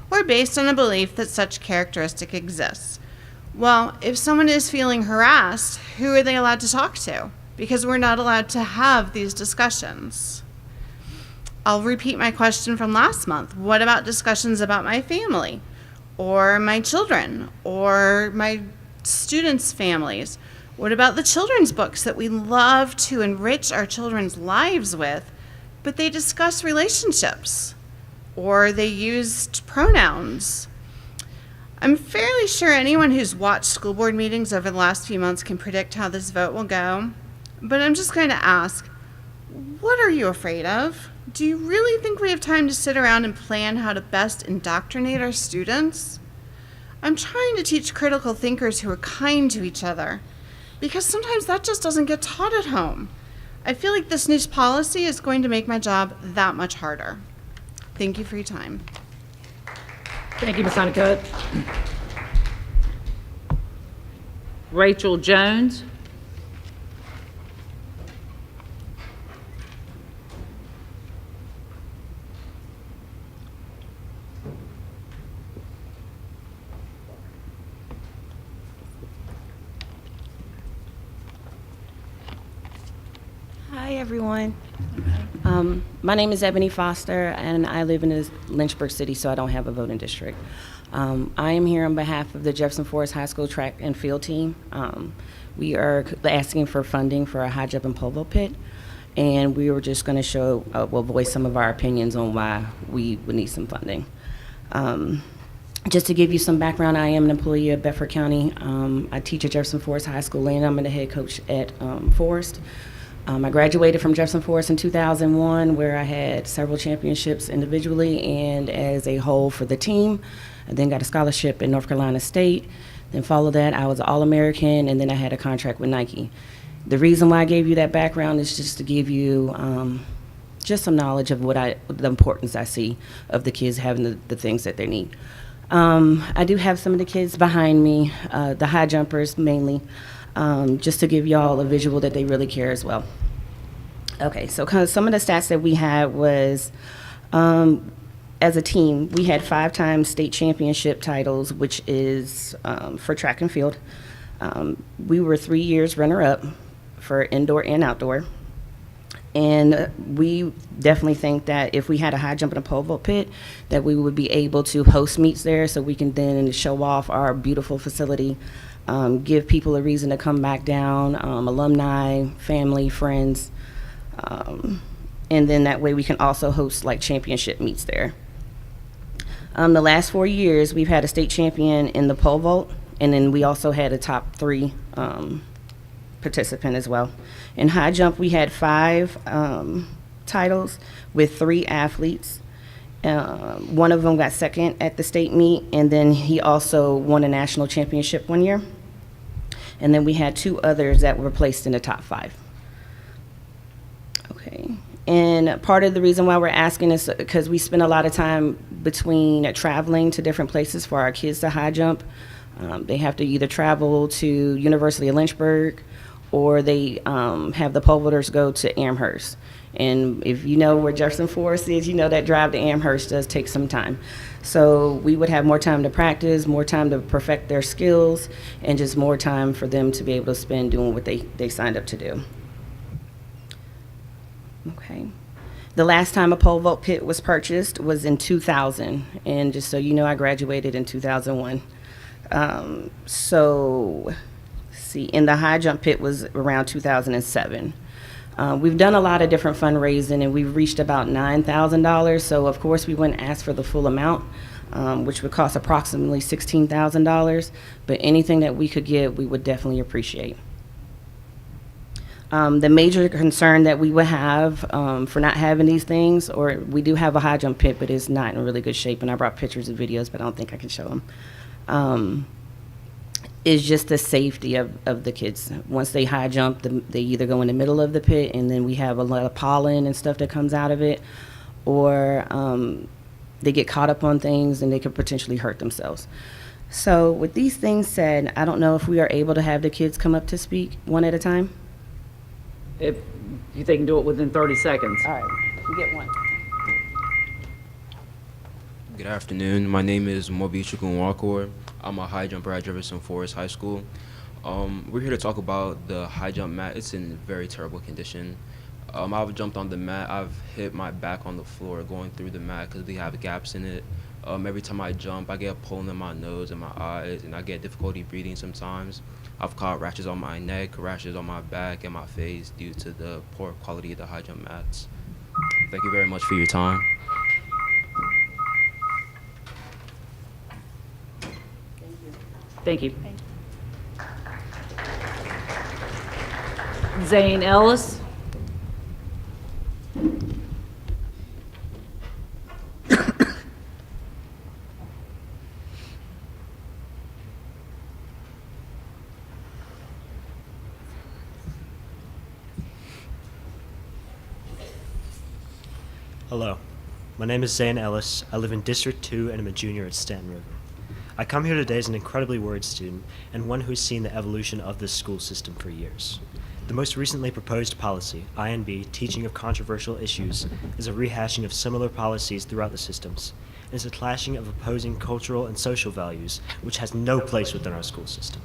or based on a belief that such characteristic exists. Well, if someone is feeling harassed, who are they allowed to talk to? Because we're not allowed to have these discussions. I'll repeat my question from last month. What about discussions about my family, or my children, or my students' families? What about the children's books that we love to enrich our children's lives with, but they discuss relationships, or they used pronouns? I'm fairly sure anyone who's watched school board meetings over the last few months can predict how this vote will go, but I'm just going to ask, what are you afraid of? Do you really think we have time to sit around and plan how to best indoctrinate our students? I'm trying to teach critical thinkers who are kind to each other, because sometimes that just doesn't get taught at home. I feel like this new policy is going to make my job that much harder. Thank you for your time. Thank you, Ms. Honeycutt. Rachel Jones. Hi, everyone. My name is Ebony Foster, and I live in Lynchburg City, so I don't have a voting district. I am here on behalf of the Jefferson Forest High School track and field team. We are asking for funding for a high jump and pole vault pit, and we were just going to voice some of our opinions on why we would need some funding. Just to give you some background, I am an employee of Bedford County. I teach at Jefferson Forest High School, and I'm the head coach at Forest. I graduated from Jefferson Forest in 2001, where I had several championships individually and as a whole for the team. I then got a scholarship at North Carolina State. Then followed that, I was an All-American, and then I had a contract with Nike. The reason why I gave you that background is just to give you just some knowledge of the importance I see of the kids having the things that they need. I do have some of the kids behind me, the high jumpers mainly, just to give y'all a visual that they really care as well. Okay, so kind of some of the stats that we had was, as a team, we had 5 times state championship titles, which is for track and field. We were 3 years runner-up for indoor and outdoor. And we definitely think that if we had a high jump and a pole vault pit, that we would be able to host meets there so we can then show off our beautiful facility, give people a reason to come back down, alumni, family, friends. And then that way we can also host like championship meets there. The last 4 years, we've had a state champion in the pole vault, and then we also had a top 3 participant as well. In high jump, we had 5 titles with 3 athletes. One of them got second at the state meet, and then he also won a national championship one year. And then we had 2 others that were placed in the top 5. Okay. And part of the reason why we're asking is because we spend a lot of time between traveling to different places for our kids to high jump. They have to either travel to University of Lynchburg, or they have the pole vaulters go to Amherst. And if you know where Jefferson Forest is, you know that drive to Amherst does take some time. So we would have more time to practice, more time to perfect their skills, and just more time for them to be able to spend doing what they signed up to do. Okay. The last time a pole vault pit was purchased was in 2000. And just so you know, I graduated in 2001. So, see, in the high jump pit was around 2007. We've done a lot of different fundraising, and we've reached about $9,000. So, of course, we wouldn't ask for the full amount, which would cost approximately $16,000. But anything that we could give, we would definitely appreciate. The major concern that we would have for not having these things, or we do have a high jump pit, but it's not in really good shape, and I brought pictures and videos, but I don't think I can show them, is just the safety of the kids. Once they high jump, they either go in the middle of the pit, and then we have a lot of pollen and stuff that comes out of it, or they get caught up on things and they could potentially hurt themselves. So with these things said, I don't know if we are able to have the kids come up to speak one at a time. If they can do it within 30 seconds. All right, you get one. Good afternoon. My name is Mobichukwu Nwakor. I'm a high jumper at Jefferson Forest High School. We're here to talk about the high jump mat. It's in very terrible condition. I've jumped on the mat. I've hit my back on the floor going through the mat because we have gaps in it. Every time I jump, I get pulling in my nose and my eyes, and I get difficulty breathing sometimes. I've caught rashes on my neck, rashes on my back, and my face due to the poor quality of the high jump mats. Thank you very much for your time. Thank you. Zane Ellis. Hello, my name is Zane Ellis. I live in District 2 and I'm a junior at Stanton River. I come here today as an incredibly worried student and one who's seen the evolution of this school system for years. The most recently proposed policy, INB, Teaching of Controversial Issues, is a rehashing of similar policies throughout the systems, and is a clashing of opposing cultural and social values which has no place within our school system.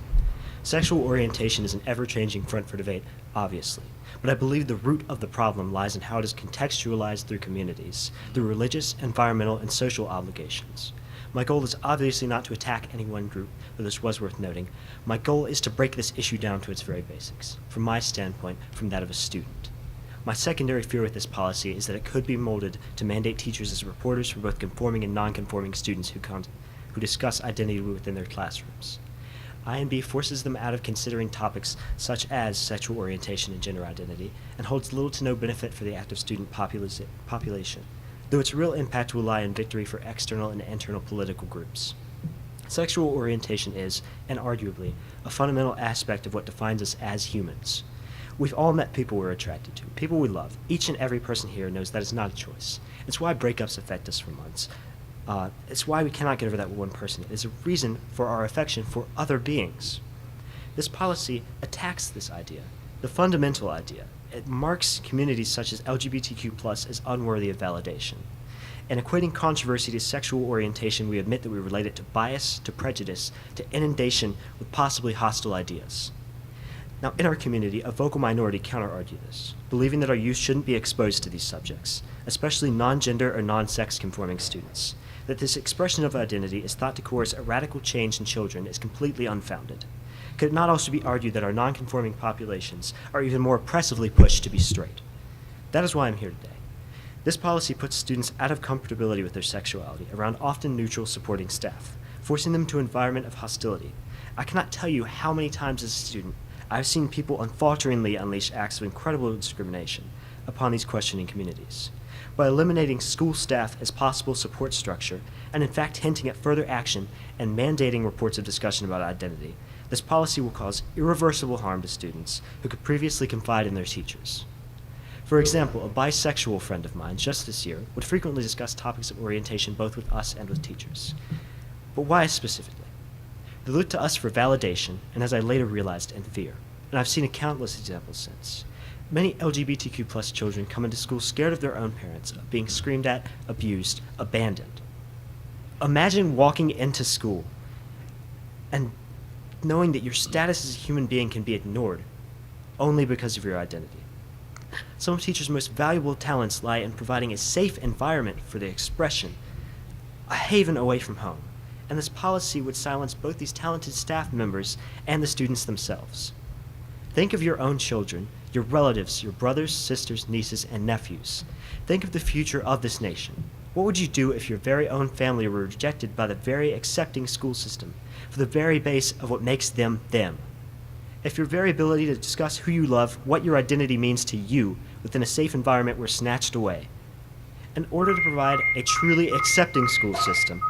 Sexual orientation is an ever-changing front for debate, obviously, but I believe the root of the problem lies in how it is contextualized through communities, through religious, environmental, and social obligations. My goal is obviously not to attack any one group, though this was worth noting. My goal is to break this issue down to its very basics, from my standpoint, from that of a student. My secondary fear with this policy is that it could be molded to mandate teachers as reporters for both conforming and non-conforming students who discuss identity within their classrooms. INB forces them out of considering topics such as sexual orientation and gender identity, and holds little to no benefit for the active student population, though its real impact will lie in victory for external and internal political groups. Sexual orientation is, and arguably, a fundamental aspect of what defines us as humans. We've all met people we're attracted to, people we love. Each and every person here knows that it's not a choice. It's why breakups affect us for months. It's why we cannot get over that one person. It is a reason for our affection for other beings. This policy attacks this idea, the fundamental idea. It marks communities such as LGBTQ+ as unworthy of validation. And equating controversy to sexual orientation, we admit that we relate it to bias, to prejudice, to inundation with possibly hostile ideas. Now, in our community, a vocal minority counter-argue this, believing that our youth shouldn't be exposed to these subjects, especially non-gender or non-sex conforming students. That this expression of identity is thought to coerce a radical change in children is completely unfounded. Could it not also be argued that our non-conforming populations are even more oppressively pushed to be straight? That is why I'm here today. This policy puts students out of comfortability with their sexuality around often neutral supporting staff, forcing them to an environment of hostility. I cannot tell you how many times as a student I've seen people unfalteringly unleash acts of incredible discrimination upon these questioning communities. By eliminating school staff as possible support structure, and in fact hinting at further action and mandating reports of discussion about identity, this policy will cause irreversible harm to students who could previously confide in their teachers. For example, a bisexual friend of mine just this year would frequently discuss topics of orientation both with us and with teachers. But why specifically? They looked to us for validation, and as I later realized, in fear. And I've seen countless examples since. Many LGBTQ+ children come into school scared of their own parents, of being screamed at, abused, abandoned. Imagine walking into school and knowing that your status as a human being can be ignored only because of your identity. Some of teachers' most valuable talents lie in providing a safe environment for the expression, a haven away from home. And this policy would silence both these talented staff members and the students themselves. Think of your own children, your relatives, your brothers, sisters, nieces, and nephews. Think of the future of this nation. What would you do if your very own family were rejected by the very accepting school system for the very base of what makes them them? If your very ability to discuss who you love, what your identity means to you within a safe environment were snatched away. In order to provide a truly accepting school system,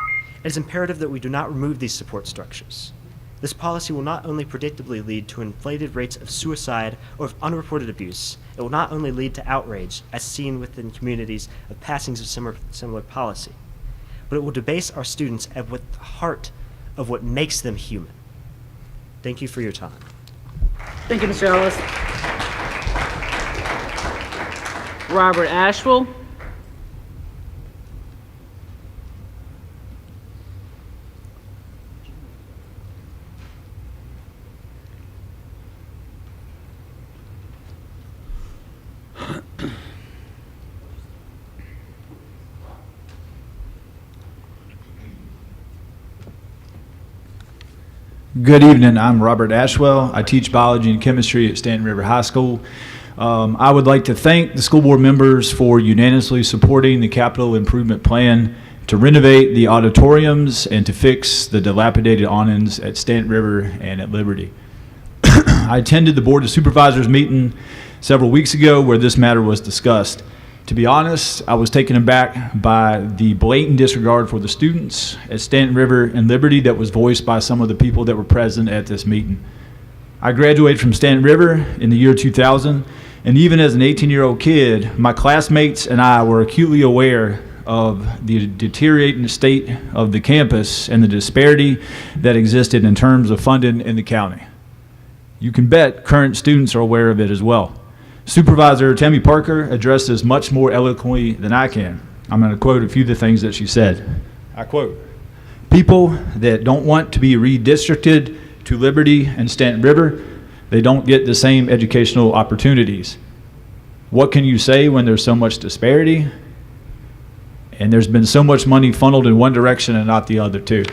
it is imperative that we do not remove these support structures. This policy will not only predictably lead to inflated rates of suicide or of unreported abuse, it will not only lead to outrage, as seen within communities of passings of similar policy, but it will debase our students at the heart of what makes them human. Thank you for your time. Thank you, Mr. Ellis. Robert Ashwell. Good evening. I'm Robert Ashwell. I teach biology and chemistry at Stanton River High School. I would like to thank the school board members for unanimously supporting the capital improvement plan to renovate the auditoriums and to fix the dilapidated awnings at Stanton River and at Liberty. I attended the Board of Supervisors meeting several weeks ago where this matter was discussed. To be honest, I was taken aback by the blatant disregard for the students at Stanton River and Liberty that was voiced by some of the people that were present at this meeting. I graduated from Stanton River in the year 2000, and even as an 18-year-old kid, my classmates and I were acutely aware of the deteriorating state of the campus and the disparity that existed in terms of funding in the county. You can bet current students are aware of it as well. Supervisor Tammy Parker addressed this much more eloquently than I can. I'm going to quote a few of the things that she said. I quote, "People that don't want to be redistricted to Liberty and Stanton River, they don't get the same educational opportunities. What can you say when there's so much disparity? And there's been so much money funneled in one direction and not the other too."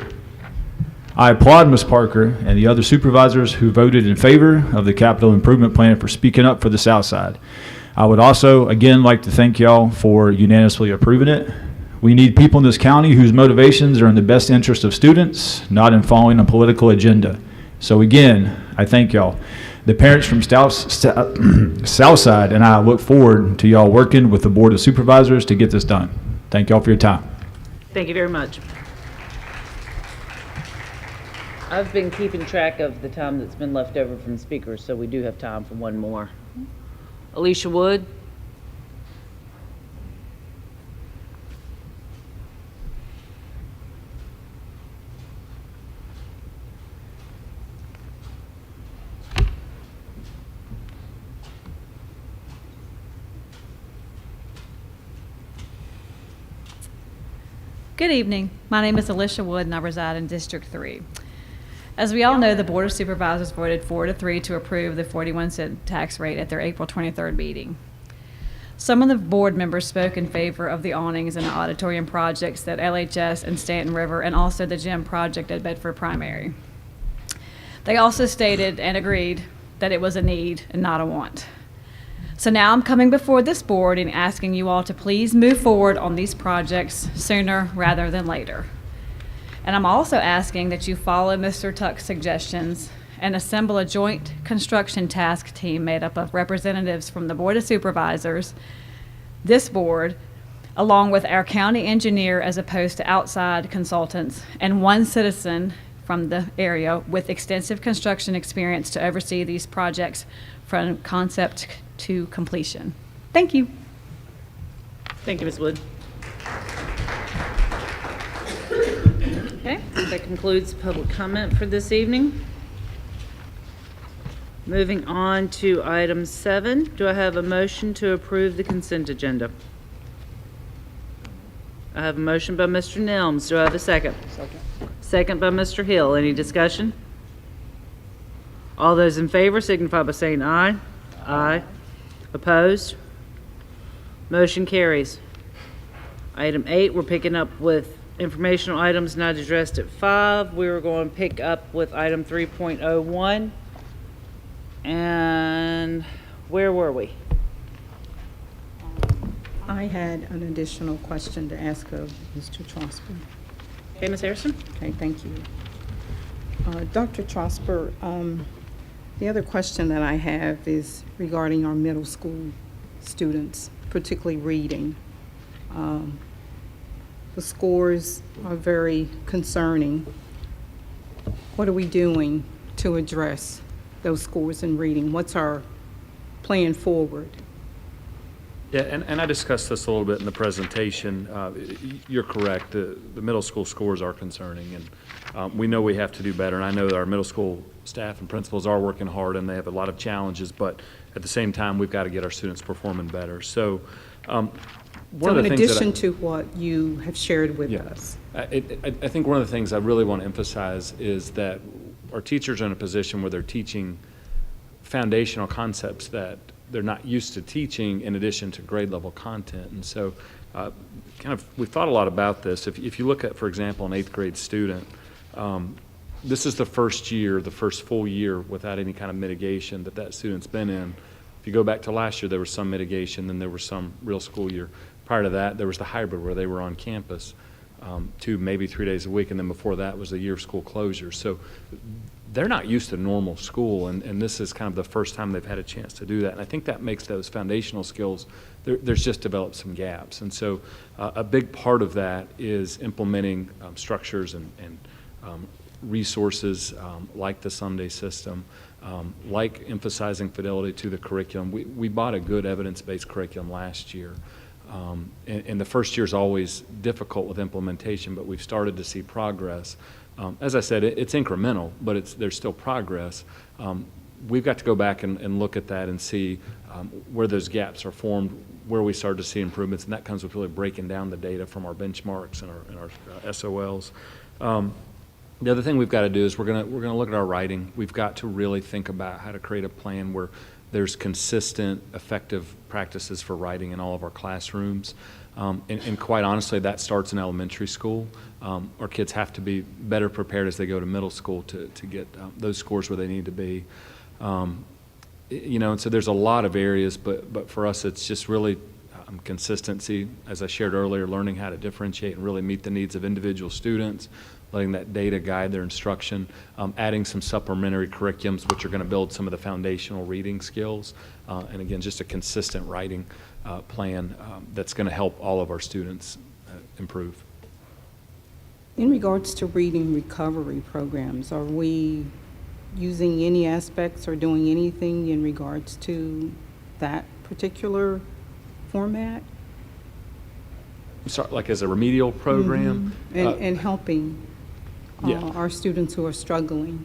I applaud Ms. Parker and the other supervisors who voted in favor of the capital improvement plan for speaking up for the South Side. I would also, again, like to thank y'all for unanimously approving it. We need people in this county whose motivations are in the best interest of students, not in following a political agenda. So again, I thank y'all. The parents from Southside and I look forward to y'all working with the Board of Supervisors to get this done. Thank y'all for your time. Thank you very much. I've been keeping track of the time that's been left over from speakers, so we do have time for one more. Alicia Wood. Good evening. My name is Alicia Wood, and I reside in District 3. As we all know, the Board of Supervisors voted 4-3 to approve the 41-cent tax rate at their April 23rd meeting. Some of the board members spoke in favor of the awnings and the auditorium projects at LHS and Stanton River, and also the gym project at Bedford Primary. They also stated and agreed that it was a need and not a want. So now I'm coming before this board and asking you all to please move forward on these projects sooner rather than later. And I'm also asking that you follow Mr. Tuck's suggestions and assemble a joint construction task team made up of representatives from the Board of Supervisors, this board, along with our county engineer as opposed to outside consultants, and one citizen from the area with extensive construction experience to oversee these projects from concept to completion. Thank you. Thank you, Ms. Wood. Okay, that concludes public comment for this evening. Moving on to item 7, do I have a motion to approve the consent agenda? I have a motion by Mr. Nelms. Do I have a second? Second. Second by Mr. Hill. Any discussion? All those in favor signify by saying aye. Aye. Opposed? Motion carries. Item 8, we're picking up with informational items not addressed at 5. We were going to pick up with item 3.01. And where were we? I had an additional question to ask of Mr. Trosper. Okay, Ms. Harrison? Okay, thank you. Dr. Trosper, the other question that I have is regarding our middle school students, particularly reading. The scores are very concerning. What are we doing to address those scores in reading? What's our plan forward? Yeah, and I discussed this a little bit in the presentation. You're correct. The middle school scores are concerning, and we know we have to do better. And I know that our middle school staff and principals are working hard, and they have a lot of challenges. But at the same time, we've got to get our students performing better. So, So in addition to what you have shared with us. I think one of the things I really want to emphasize is that our teachers are in a position where they're teaching foundational concepts that they're not used to teaching in addition to grade level content. And so we've thought a lot about this. If you look at, for example, an 8th grade student, this is the first year, the first full year without any kind of mitigation that student's been in. If you go back to last year, there was some mitigation, then there was some real school year. Prior to that, there was the hybrid where they were on campus 2, maybe 3 days a week, and then before that was the year of school closure. So they're not used to normal school, and this is kind of the first time they've had a chance to do that. And I think that makes those foundational skills, there's just developed some gaps. And so a big part of that is implementing structures and resources like the Sunday system, like emphasizing fidelity to the curriculum. We bought a good evidence-based curriculum last year. And the first year is always difficult with implementation, but we've started to see progress. As I said, it's incremental, but there's still progress. We've got to go back and look at that and see where those gaps are formed, where we started to see improvements, and that comes with really breaking down the data from our benchmarks and our SOLs. The other thing we've got to do is we're going to look at our writing. We've got to really think about how to create a plan where there's consistent, effective practices for writing in all of our classrooms. And quite honestly, that starts in elementary school. Our kids have to be better prepared as they go to middle school to get those scores where they need to be. And so there's a lot of areas, but for us, it's just really consistency, as I shared earlier, learning how to differentiate and really meet the needs of individual students, letting that data guide their instruction, adding some supplementary curriculums which are going to build some of the foundational reading skills, and again, just a consistent writing plan that's going to help all of our students improve. In regards to reading recovery programs, are we using any aspects or doing anything in regards to that particular format? So, like as a remedial program? And helping our students who are struggling.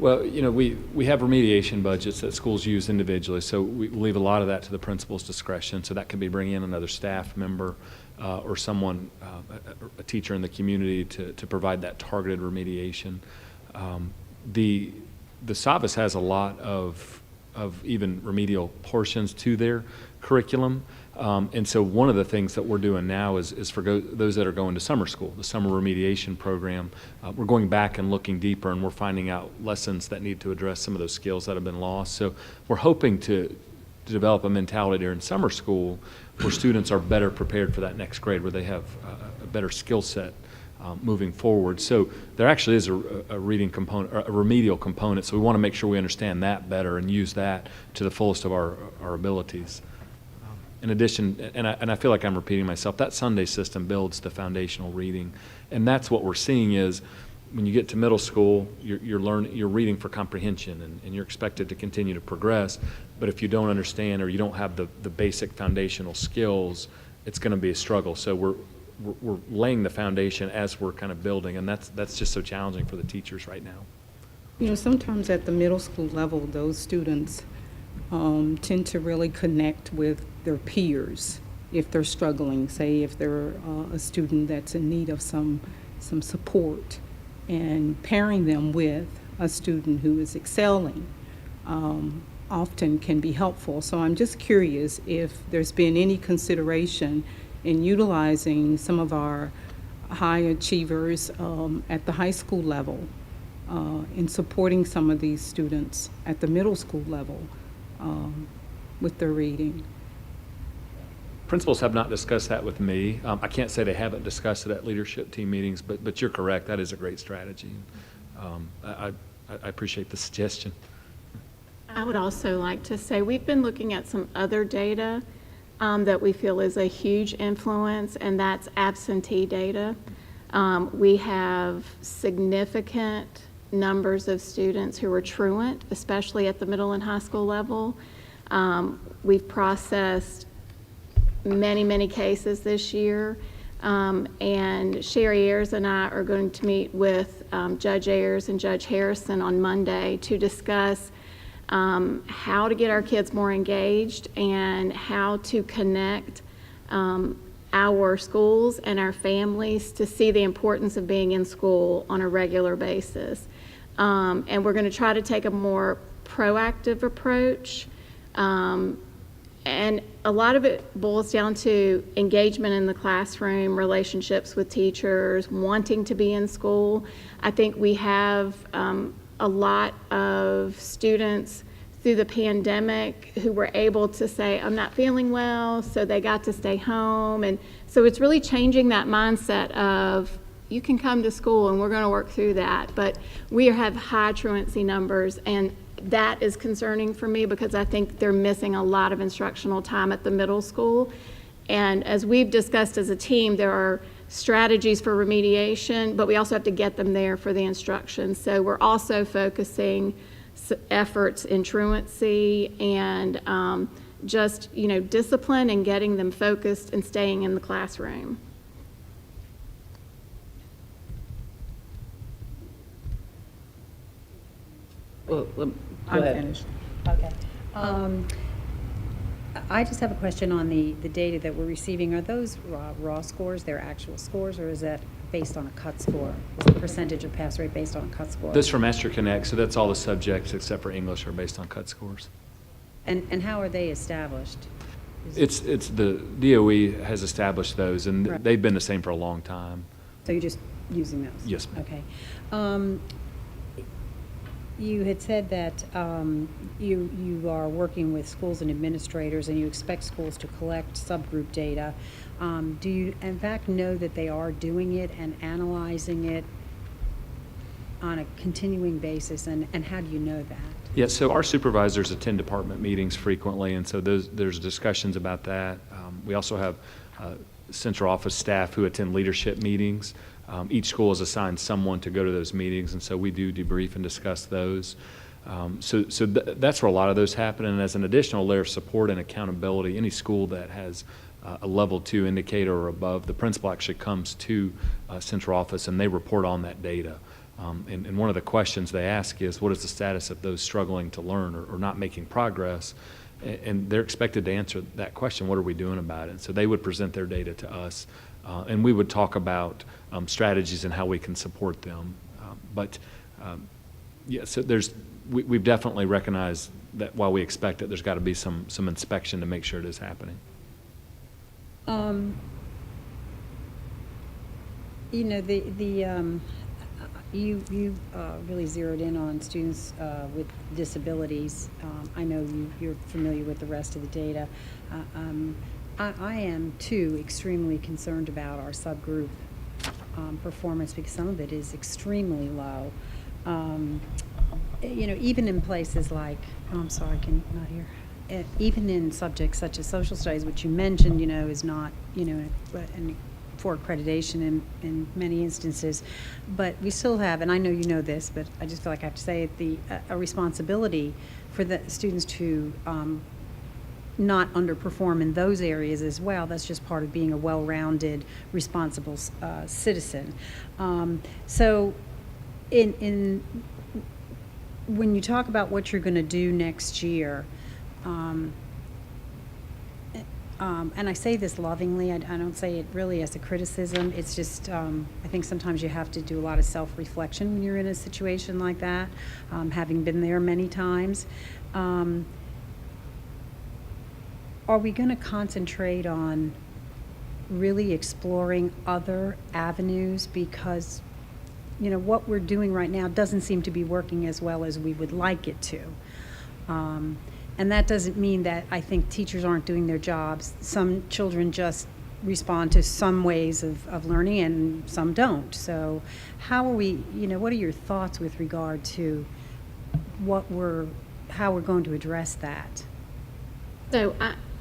Well, we have remediation budgets that schools use individually, so we leave a lot of that to the principal's discretion. So that could be bringing in another staff member or someone, a teacher in the community to provide that targeted remediation. The Savas has a lot of even remedial portions to their curriculum. And so one of the things that we're doing now is for those that are going to summer school, the summer remediation program, we're going back and looking deeper, and we're finding out lessons that need to address some of those skills that have been lost. So we're hoping to develop a mentality during summer school where students are better prepared for that next grade, where they have a better skill set moving forward. So there actually is a reading component, a remedial component, so we want to make sure we understand that better and use that to the fullest of our abilities. In addition, and I feel like I'm repeating myself, that Sunday system builds the foundational reading, and that's what we're seeing is when you get to middle school, you're reading for comprehension, and you're expected to continue to progress. But if you don't understand or you don't have the basic foundational skills, it's going to be a struggle. So we're laying the foundation as we're kind of building, and that's just so challenging for the teachers right now. Sometimes at the middle school level, those students tend to really connect with their peers if they're struggling, say if they're a student that's in need of some support, and pairing them with a student who is excelling often can be helpful. So I'm just curious if there's been any consideration in utilizing some of our high achievers at the high school level in supporting some of these students at the middle school level with their reading. Principals have not discussed that with me. I can't say they haven't discussed it at leadership team meetings, but you're correct. That is a great strategy. I appreciate the suggestion. I would also like to say we've been looking at some other data that we feel is a huge influence, and that's absentee data. We have significant numbers of students who are truant, especially at the middle and high school level. We've processed many cases this year, and Sherry Ayers and I are going to meet with Judge Ayers and Judge Harrison on Monday to discuss how to get our kids more engaged and how to connect our schools and our families to see the importance of being in school on a regular basis. And we're going to try to take a more proactive approach. And a lot of it boils down to engagement in the classroom, relationships with teachers, wanting to be in school. I think we have a lot of students through the pandemic who were able to say, I'm not feeling well, so they got to stay home. And so it's really changing that mindset of, you can come to school and we're going to work through that. But we have high truancy numbers, and that is concerning for me because I think they're missing a lot of instructional time at the middle school. And as we've discussed as a team, there are strategies for remediation, but we also have to get them there for the instruction. So we're also focusing efforts in truancy and just, discipline and getting them focused and staying in the classroom. Well, I'm finished. Okay. I just have a question on the data that we're receiving. Are those raw scores, their actual scores, or is that based on a cut score? Is the percentage of pass rate based on a cut score? This from Master Connect, so that's all the subjects except for English are based on cut scores. And how are they established? It's the DOE has established those, and Right. they've been the same for a long time. So you're just using those? Yes, ma'am. Okay. You had said that you are working with schools and administrators, and you expect schools to collect subgroup data. Do you, in fact, know that they are doing it and analyzing it on a continuing basis, and how do you know that? Yeah, so our supervisors attend department meetings frequently, and so there's discussions about that. We also have central office staff who attend leadership meetings. Each school has assigned someone to go to those meetings, and so we do debrief and discuss those. That's where a lot of those happen, and as an additional layer of support and accountability, any school that has a level 2 indicator or above, the principal actually comes to central office and they report on that data. And one of the questions they ask is, what is the status of those struggling to learn or not making progress? And they're expected to answer that question, what are we doing about it? And so they would present their data to us, and we would talk about strategies and how we can support them. Yeah, so we've definitely recognized that while we expect it, there's got to be some inspection to make sure it is happening. You know, you really zeroed in on students with disabilities. I know you're familiar with the rest of the data. I am too extremely concerned about our subgroup performance because some of it is extremely low. You know, even in places like, I'm sorry, can you not hear? Even in subjects such as social studies, which you mentioned, you know, is not, you know, for accreditation in many instances, but we still have, and I know you know this, but I just feel like I have to say it, a responsibility for the students to not underperform in those areas as well. That's just part of being a well-rounded, responsible citizen. So when you talk about what you're going to do next year, and I say this lovingly, I don't say it really as a criticism, it's just, I think sometimes you have to do a lot of self-reflection when you're in a situation like that, having been there many times. Are we going to concentrate on really exploring other avenues? Because, you know, what we're doing right now doesn't seem to be working as well as we would like it to. And that doesn't mean that I think teachers aren't doing their jobs. Some children just respond to some ways of learning and some don't. So how are we, you know, what are your thoughts with regard to how we're going to address that? So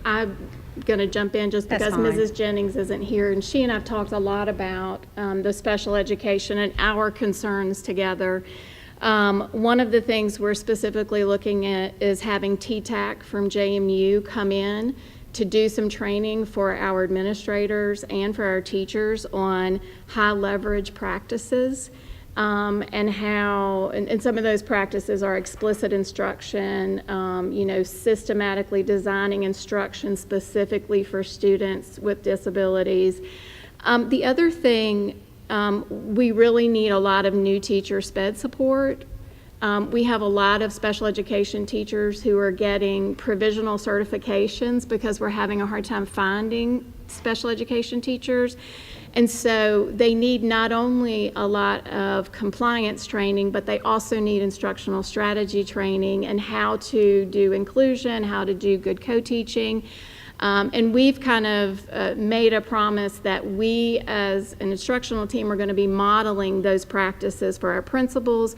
I'm going to jump in just because Mrs. Jennings isn't here, and she and I have talked a lot about the special education and our concerns together. One of the things we're specifically looking at is having TTAC from JMU come in to do some training for our administrators and for our teachers on high leverage practices. And how, and some of those practices are explicit instruction, you know, systematically designing instruction specifically for students with disabilities. The other thing, we really need a lot of new teacher SPED support. We have a lot of special education teachers who are getting provisional certifications because we're having a hard time finding special education teachers. And so they need not only a lot of compliance training, but they also need instructional strategy training and how to do inclusion, how to do good co-teaching. And we've kind of made a promise that we as an instructional team are going to be modeling those practices for our principals.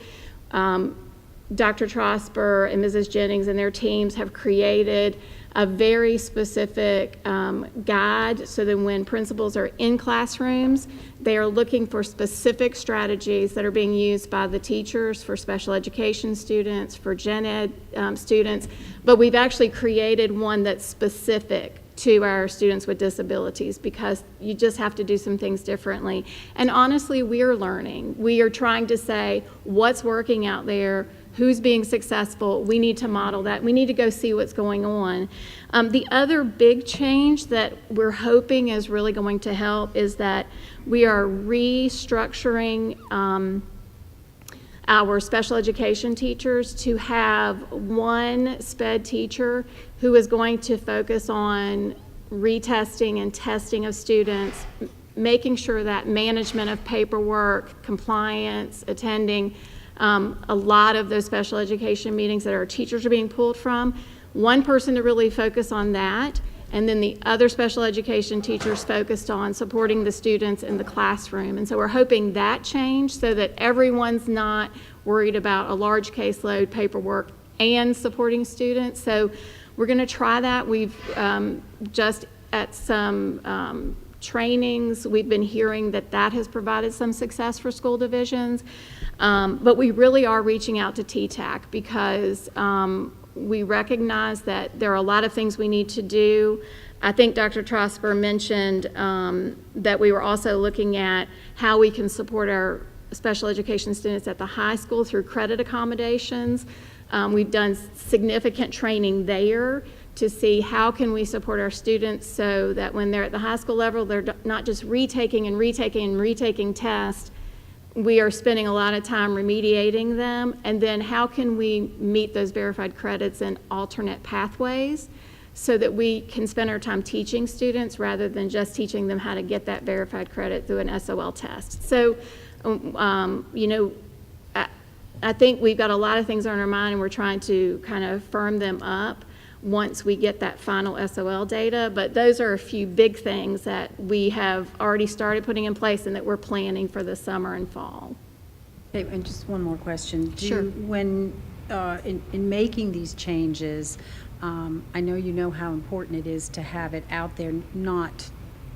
Dr. Trosper and Mrs. Jennings and their teams have created a very specific guide so that when principals are in classrooms, they are looking for specific strategies that are being used by the teachers for special education students, for gen ed students, but we've actually created one that's specific to our students with disabilities because you just have to do some things differently. And honestly, we are learning. We are trying to say what's working out there, who's being successful. We need to model that. We need to go see what's going on. The other big change that we're hoping is really going to help is that we are restructuring our special education teachers to have one SPED teacher who is going to focus on retesting and testing of students, making sure that management of paperwork, compliance, attending a lot of those special education meetings that our teachers are being pulled from. One person to really focus on that, and then the other special education teachers focused on supporting the students in the classroom. And so we're hoping that change so that everyone's not worried about a large caseload, paperwork, and supporting students. So we're going to try that. We've just at some trainings, we've been hearing that has provided some success for school divisions. But we really are reaching out to TTAC because we recognize that there are a lot of things we need to do. I think Dr. Trosper mentioned that we were also looking at how we can support our special education students at the high school through credit accommodations. We've done significant training there to see how can we support our students so that when they're at the high school level, they're not just retaking and retaking and retaking tests. We are spending a lot of time remediating them, and then how can we meet those verified credits in alternate pathways so that we can spend our time teaching students rather than just teaching them how to get that verified credit through an SOL test. So, you know, I think we've got a lot of things on our mind, and we're trying to kind of firm them up once we get that final SOL data. But those are a few big things that we have already started putting in place and that we're planning for the summer and fall. Okay, and just one more question. Sure. When, in making these changes, I know you know how important it is to have it out there, not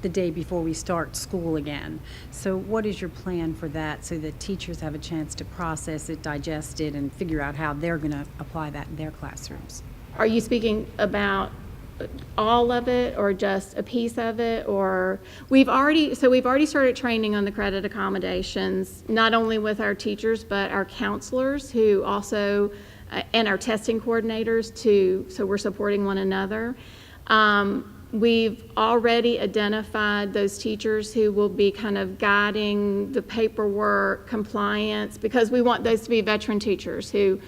the day before we start school again. So what is your plan for that so that teachers have a chance to process it, digest it, and figure out how they're going to apply that in their classrooms? Are you speaking about all of it or just a piece of it? Or we've already started training on the credit accommodations, not only with our teachers, but our counselors who also, and our testing coordinators too, so we're supporting one another. We've already identified those teachers who will be kind of guiding the paperwork, compliance, because we want those to be veteran teachers who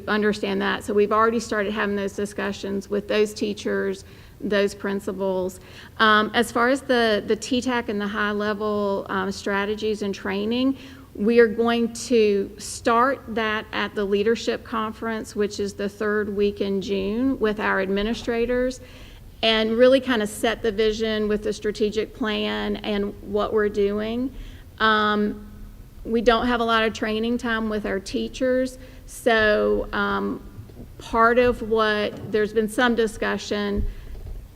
understand that. So we've already started having those discussions with those teachers, those principals. As far as the TTAC and the high-level strategies and training, we are going to start that at the leadership conference, which is the third week in June, with our administrators, and really kind of set the vision with the strategic plan and what we're doing. We don't have a lot of training time with our teachers, so part of what, there's been some discussion,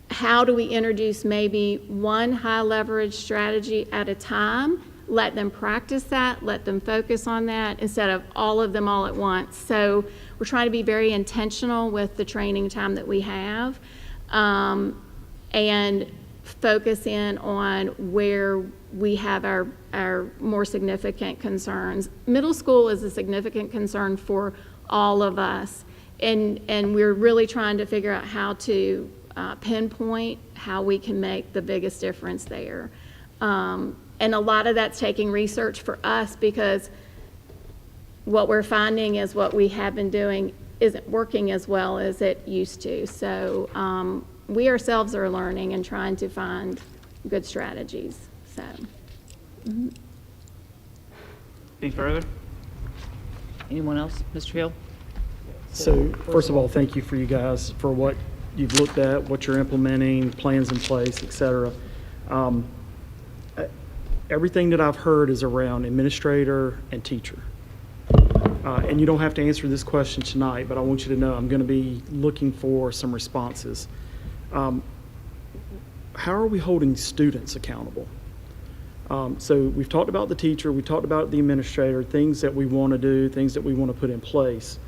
how do we introduce maybe one high leverage strategy at a time, let them practice that, let them focus on that instead of all of them all at once. So we're trying to be very intentional with the training time that we have, and focus in on where we have our more significant concerns. Middle school is a significant concern for all of us, and we're really trying to figure out how to pinpoint how we can make the biggest difference there. And a lot of that's taking research for us, because what we're finding is what we have been doing isn't working as well as it used to. So we ourselves are learning and trying to find good strategies. So. Any further? Anyone else? Mr. Hill? So first of all, thank you for you guys for what you've looked at, what you're implementing, plans in place, et cetera. Everything that I've heard is around administrator and teacher. And you don't have to answer this question tonight, but I want you to know I'm going to be looking for some responses. How are we holding students accountable? So we've talked about the teacher, we talked about the administrator, things that we want to do, things that we want to put in place.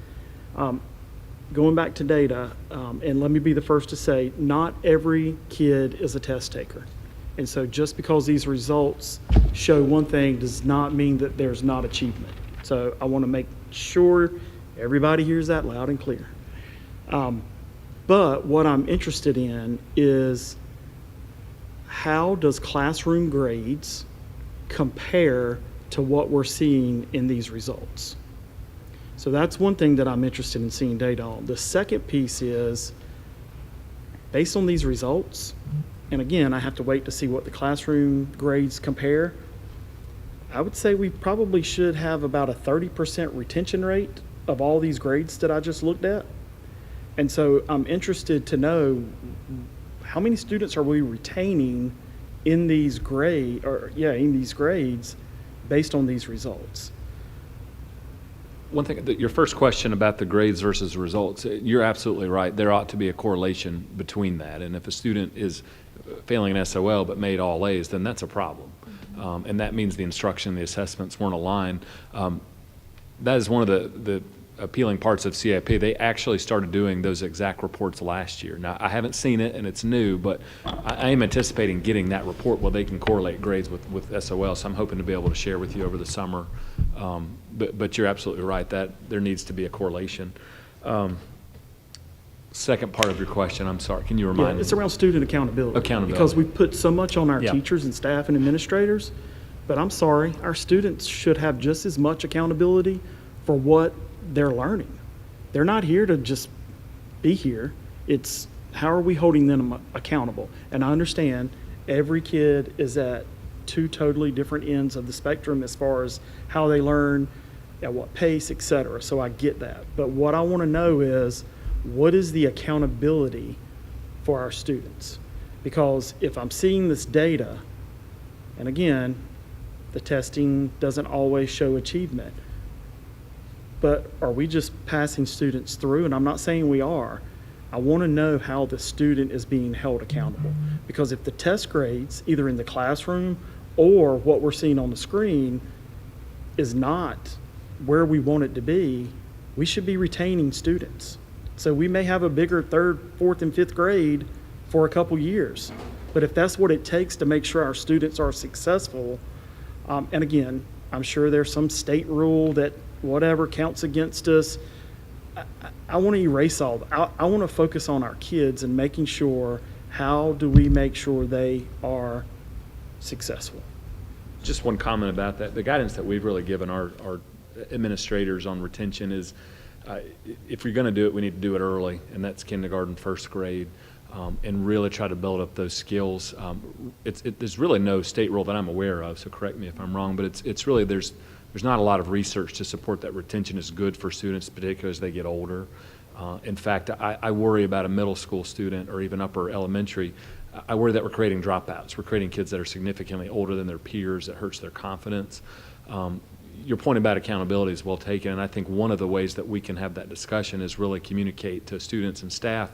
Going back to data, and let me be the first to say, not every kid is a test taker. And so just because these results show one thing does not mean that there's not achievement. So I want to make sure everybody hears that loud and clear. But what I'm interested in is, how does classroom grades compare to what we're seeing in these results? So that's one thing that I'm interested in seeing data on. The second piece is, based on these results, and again, I have to wait to see what the classroom grades compare, I would say we probably should have about a 30% retention rate of all these grades that I just looked at. And so I'm interested to know, how many students are we retaining in these in these grades based on these results? One thing, your first question about the grades versus results, you're absolutely right. There ought to be a correlation between that. And if a student is failing an SOL but made all A's, then that's a problem. And that means the instruction, the assessments weren't aligned. That is one of the appealing parts of CIP, they actually started doing those exact reports last year. Now, I haven't seen it, and it's new, but I am anticipating getting that report where they can correlate grades with SOL, so I'm hoping to be able to share with you over the summer. But you're absolutely right, that there needs to be a correlation. Second part of your question, I'm sorry, can you remind me? It's around student accountability. Because we put so much on our teachers and staff and administrators, but I'm sorry, our students should have just as much accountability for what they're learning. They're not here to just be here. It's how are we holding them accountable? And I understand every kid is at two totally different ends of the spectrum as far as how they learn, at what pace, et cetera. So I get that. But what I want to know is, what is the accountability for our students? Because if I'm seeing this data, and again, the testing doesn't always show achievement, but are we just passing students through? And I'm not saying we are. I want to know how the student is being held accountable. Because if the test grades, either in the classroom or what we're seeing on the screen, is not where we want it to be, we should be retaining students. So we may have a bigger third, fourth, and fifth grade for a couple years. But if that's what it takes to make sure our students are successful, and again, I'm sure there's some state rule that whatever counts against us, I want to erase all that. I want to focus on our kids and making sure, how do we make sure they are successful? Just one comment about that. The guidance that we've really given our administrators on retention is, if you're going to do it, we need to do it early, and that's kindergarten, first grade, and really try to build up those skills. There's really no state rule that I'm aware of, so correct me if I'm wrong, but it's really, there's not a lot of research to support that retention is good for students, particularly as they get older. In fact, I worry about a middle school student or even upper elementary. I worry that we're creating dropouts. We're creating kids that are significantly older than their peers. That hurts their confidence. Your point about accountability is well taken, and I think one of the ways that we can have that discussion is really communicate to students and staff,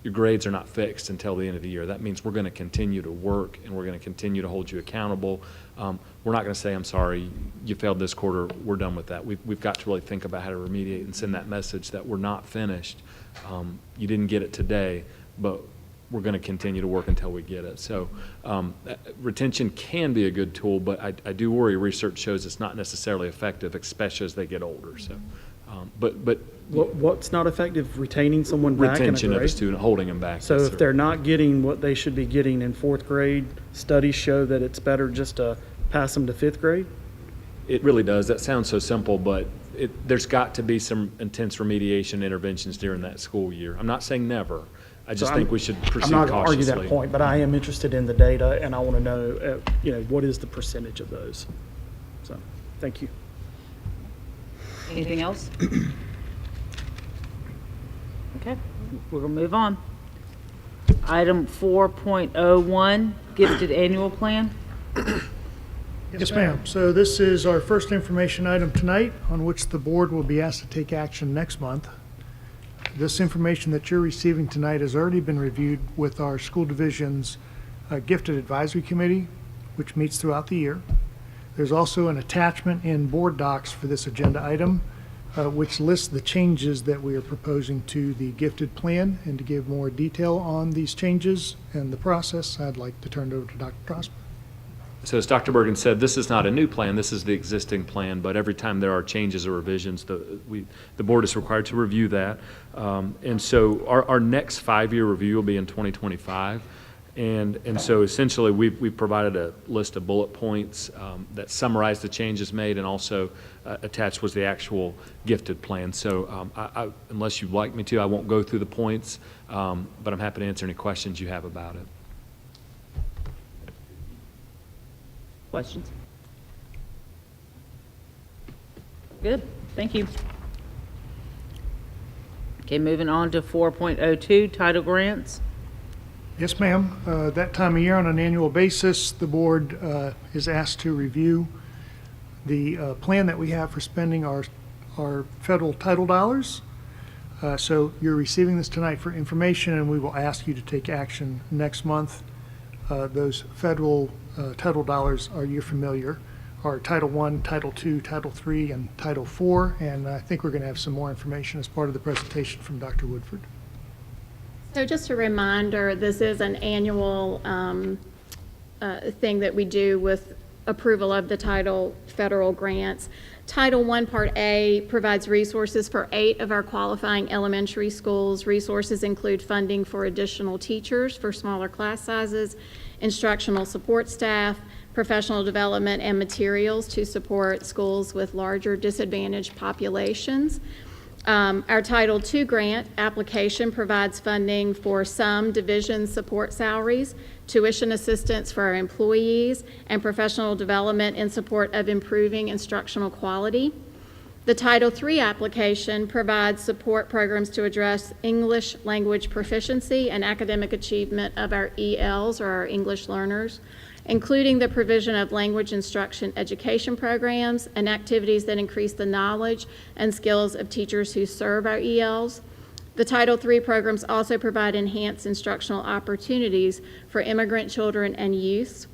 your grades are not fixed until the end of the year. That means we're going to continue to work, and we're going to continue to hold you accountable. We're not going to say, I'm sorry, you failed this quarter, we're done with that. We've got to really think about how to remediate and send that message that we're not finished. You didn't get it today, but we're going to continue to work until we get it. So retention can be a good tool, but I do worry research shows it's not necessarily effective, especially as they get older. So, but what's not effective? Retaining someone back in a grade? Retention of a student, holding them back. So yes, if sir. they're not getting what they should be getting in fourth grade, studies show that it's better just to pass them to fifth grade? It really does. That sounds so simple, but there's got to be some intense remediation interventions during that school year. I'm not saying never. I just think we should proceed cautiously. I'm not going to argue that point, but I am interested in the data, and I want to know, what is the percentage of those? So, thank you. Anything else? Okay, we're going to move on. Item 4.01, gifted annual plan. Yes, ma'am. So this is our first information item tonight on which the board will be asked to take action next month. This information that you're receiving tonight has already been reviewed with our school division's gifted advisory committee, which meets throughout the year. There's also an attachment in board docs for this agenda item, which lists the changes that we are proposing to the gifted plan. And to give more detail on these changes and the process, I'd like to turn it over to Dr. Prosper. So as Dr. Bergen said, this is not a new plan, this is the existing plan, but every time there are changes or revisions, the board is required to review that. And so our next 5-year review will be in 2025. And so essentially we've provided a list of bullet points that summarize the changes made, and also attached was the actual gifted plan. So unless you'd like me to, I won't go through the points, but I'm happy to answer any questions you have about it. Questions? Good, thank you. Okay, moving on to 4.02, title grants. Yes, ma'am. That time of year, on an annual basis, the board is asked to review the plan that we have for spending our federal title dollars. So you're receiving this tonight for information, and we will ask you to take action next month. Those federal title dollars, you're familiar, are Title I, Title II, Title III, and Title IV, and I think we're going to have some more information as part of the presentation from Dr. Woodford. So just a reminder, this is an annual thing that we do with approval of the title federal grants. Title I Part A provides resources for 8 of our qualifying elementary schools. Resources include funding for additional teachers for smaller class sizes, instructional support staff, professional development, and materials to support schools with larger disadvantaged populations. Our Title II grant application provides funding for some division support salaries, tuition assistance for our employees, and professional development in support of improving instructional quality. The Title III application provides support programs to address English language proficiency and academic achievement of our ELs, or our English learners, including the provision of language instruction education programs and activities that increase the knowledge and skills of teachers who serve our ELs. The Title III programs also provide enhanced instructional opportunities for immigrant children and youth.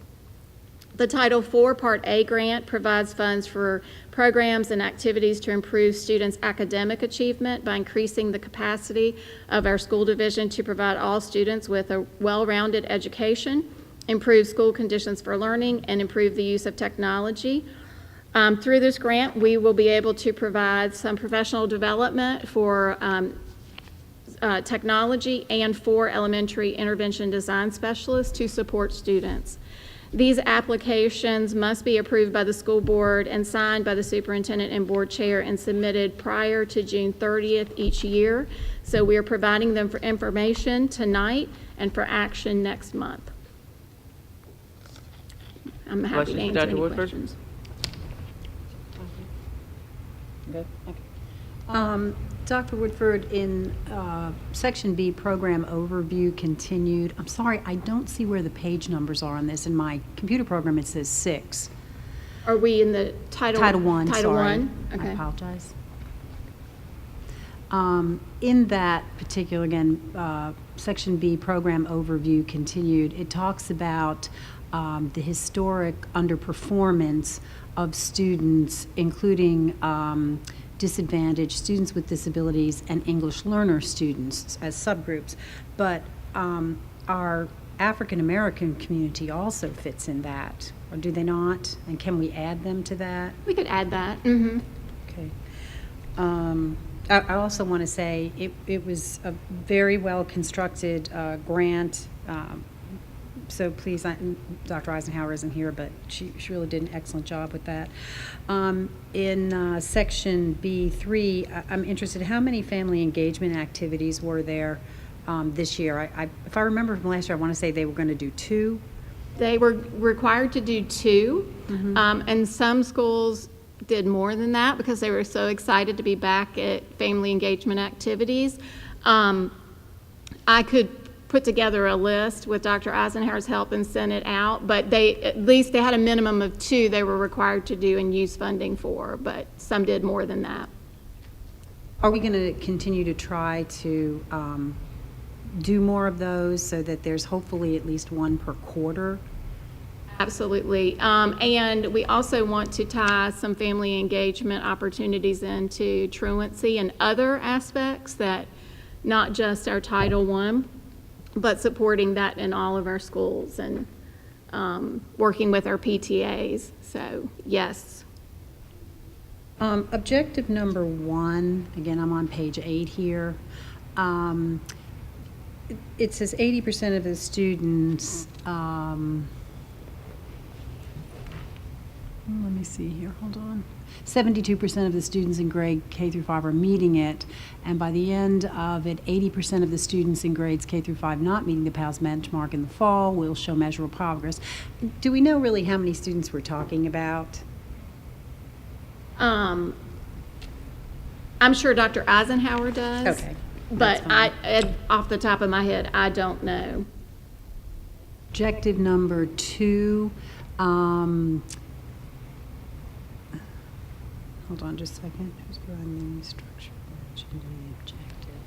The Title IV Part A grant provides funds for programs and activities to improve students' academic achievement by increasing the capacity of our school division to provide all students with a well-rounded education, improve school conditions for learning, and improve the use of technology. Through this grant, we will be able to provide some professional development for technology and for elementary intervention design specialists to support students. These applications must be approved by the school board and signed by the superintendent and board chair and submitted prior to June 30th each year. So we are providing them for information tonight and for action next month. I'm happy to Questions for answer Dr. any Woodford? questions. Dr. Woodford, in Section B, Program Overview Continued, I'm sorry, I don't see where the page numbers are on this. In my computer program, it says 6. Are we in the Title I, Title sorry. I? Okay. I apologize. In that particular, again, Section B, Program Overview Continued, it talks about the historic underperformance of students, including disadvantaged students with disabilities and English learner students as subgroups. But our African American community also fits in that, or do they not? And can we add them to that? We could add that. Mm-hmm. Okay. I also want to say it was a very well constructed grant. So please, Dr. Eisenhower isn't here, but she really did an excellent job with that. In Section B3, I'm interested, how many family engagement activities were there this year? If I remember from last year, I want to say they were going to do 2. They were required to do 2, and some schools did more than that because they were so excited to be back at family engagement activities. I could put together a list with Dr. Eisenhower's help and send it out, but at least they had a minimum of 2 they were required to do and use funding for, but some did more than that. Are we going to continue to try to do more of those so that there's hopefully at least 1 per quarter? Absolutely. And we also want to tie some family engagement opportunities into truancy and other aspects that, not just our Title I, but supporting that in all of our schools and working with our PTAs. So, yes. Objective number 1, again, I'm on page 8 here. It says 80% of the students, let me see here, hold on. 72% of the students in grade K through 5 are meeting it, and by the end of it, 80% of the students in grades K through 5 not meeting the PALS benchmark in the fall will show measurable progress. Do we know really how many students we're talking about? I'm sure Dr. Eisenhower does. Okay. But off the top of my head, I don't know. Objective number 2, hold on just a second. Who's providing the structure, agenda, objective?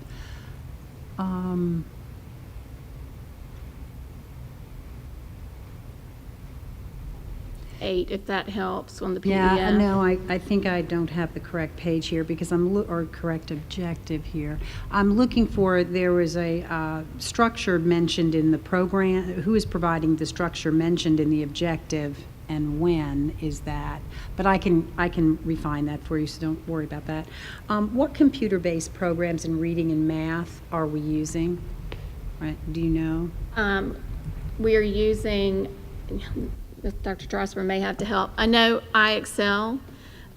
8, if that helps on the PDF. Yeah, no, I think I don't have the correct page here because or correct objective here. I'm looking for, there was a structure mentioned in the program. Who is providing the structure mentioned in the objective and when is that? But I can refine that for you, so don't worry about that. What computer-based programs in reading and math are we using? Right, do you know? We are using, Dr. Strasburg may have to help. I know iExcel.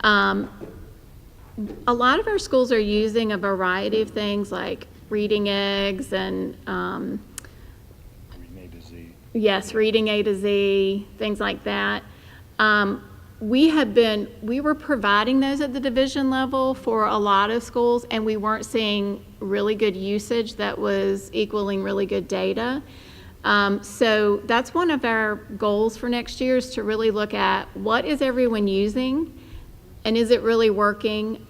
A lot of our schools are using a variety of things like reading eggs and yes, reading A to Z, things like that. We were providing those at the division level for a lot of schools, and we weren't seeing really good usage that was equaling really good data. So that's one of our goals for next year, is to really look at what is everyone using and is it really working?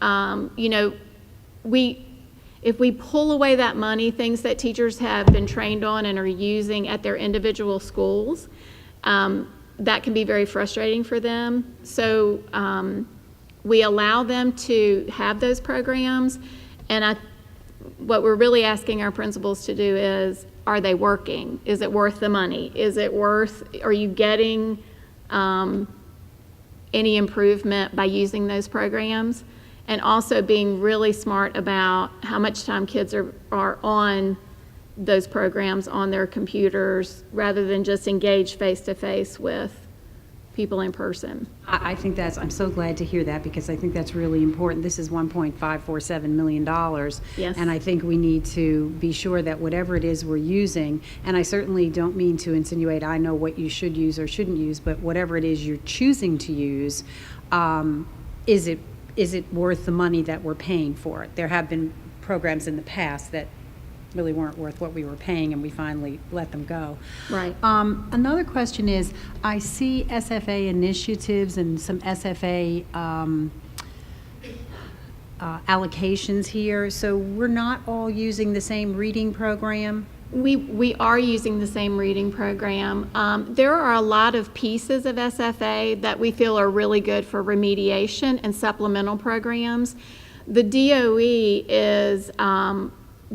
If we pull away that money, things that teachers have been trained on and are using at their individual schools, that can be very frustrating for them. So we allow them to have those programs, and what we're really asking our principals to do is, are they working? Is it worth the money? Are you getting any improvement by using those programs? And also being really smart about how much time kids are on those programs on their computers, rather than just engage face-to-face with people in person. I think I'm so glad to hear that, because I think that's really important. This is $1.547 million. Yes. And I think we need to be sure that whatever it is we're using, and I certainly don't mean to insinuate I know what you should use or shouldn't use, but whatever it is you're choosing to use, is it worth the money that we're paying for it? There have been programs in the past that really weren't worth what we were paying, and we finally let them go. Right. Another question is, I see SFA initiatives and some SFA allocations here, so we're not all using the same reading program? We are using the same reading program. There are a lot of pieces of SFA that we feel are really good for remediation and supplemental programs. The DOE is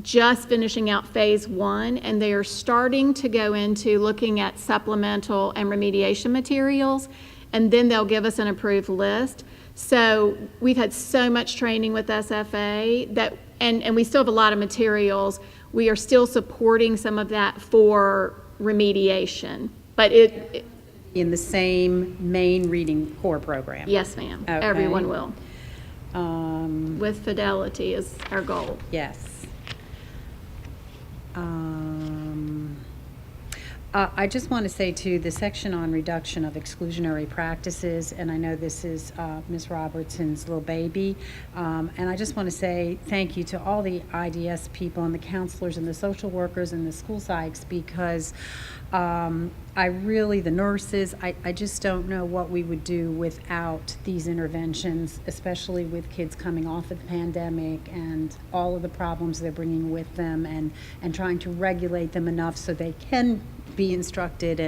just finishing out phase 1, and they are starting to go into looking at supplemental and remediation materials, and then they'll give us an approved list. So we've had so much training with SFA that, and we still have a lot of materials. We are still supporting some of that for remediation, but it in the same main reading core program? Yes, ma'am. Okay. Everyone will. With fidelity is our goal. Yes. I just want to say, too, the section on reduction of exclusionary practices, and I know this is Ms. Robertson's little baby, and I just want to say thank you to all the IDS people and the counselors and the social workers and the school psychs, because the nurses, I just don't know what we would do without these interventions, especially with kids coming off of the pandemic and all of the problems they're bringing with them, and trying to regulate them enough so they can be instructed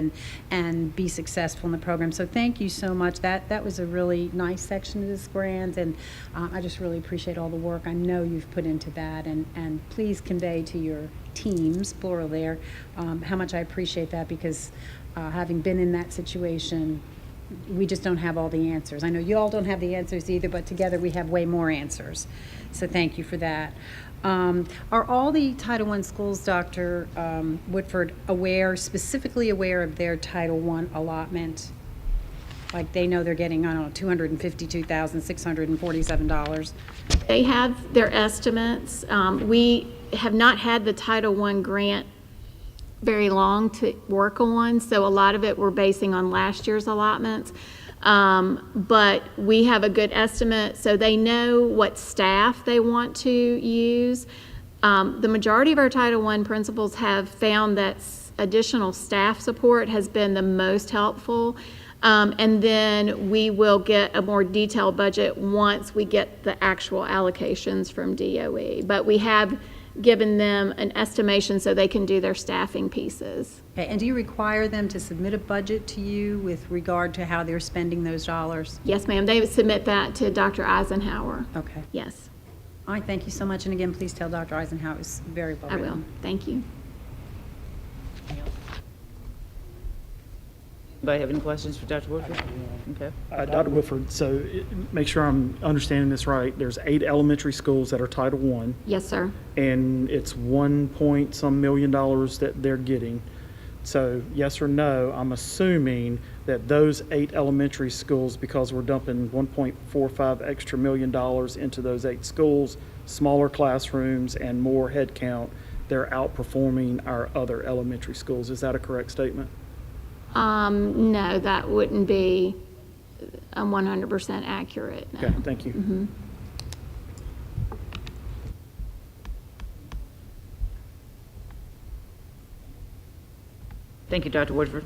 and be successful in the program. So thank you so much. That was a really nice section of this grant, and I just really appreciate all the work I know you've put into that, and please convey to your teams, plural there, how much I appreciate that, because having been in that situation, we just don't have all the answers. I know you all don't have the answers either, but together we have way more answers. So thank you for that. Are all the Title I schools, Dr. Woodford, specifically aware of their Title I allotment? Like they know they're getting, I don't know, $252,647? They have their estimates. We have not had the Title I grant very long to work on, so a lot of it we're basing on last year's allotments. But we have a good estimate, so they know what staff they want to use. The majority of our Title I principals have found that additional staff support has been the most helpful. And then we will get a more detailed budget once we get the actual allocations from DOE. But we have given them an estimation so they can do their staffing pieces. Okay, and do you require them to submit a budget to you with regard to how they're spending those dollars? Yes, ma'am. They submit that to Dr. Eisenhower. Okay. Yes, All right, thank you so much. And again, please tell Dr. Eisenhower it was very well I written. will. Thank you. Anybody have any questions for Dr. Woodford? Okay. Dr. Woodford, so make sure I'm understanding this right. There's 8 elementary schools that are Title I, Yes, sir. and it's 1 point some million dollars that they're getting. So yes or no, I'm assuming that those 8 elementary schools, because we're dumping 1.45 extra million dollars into those 8 schools, smaller classrooms and more head count, they're outperforming our other elementary schools. Is that a correct statement? No, that wouldn't be 100% accurate. No. Okay, thank you. Mhm. Thank you, Dr. Woodford.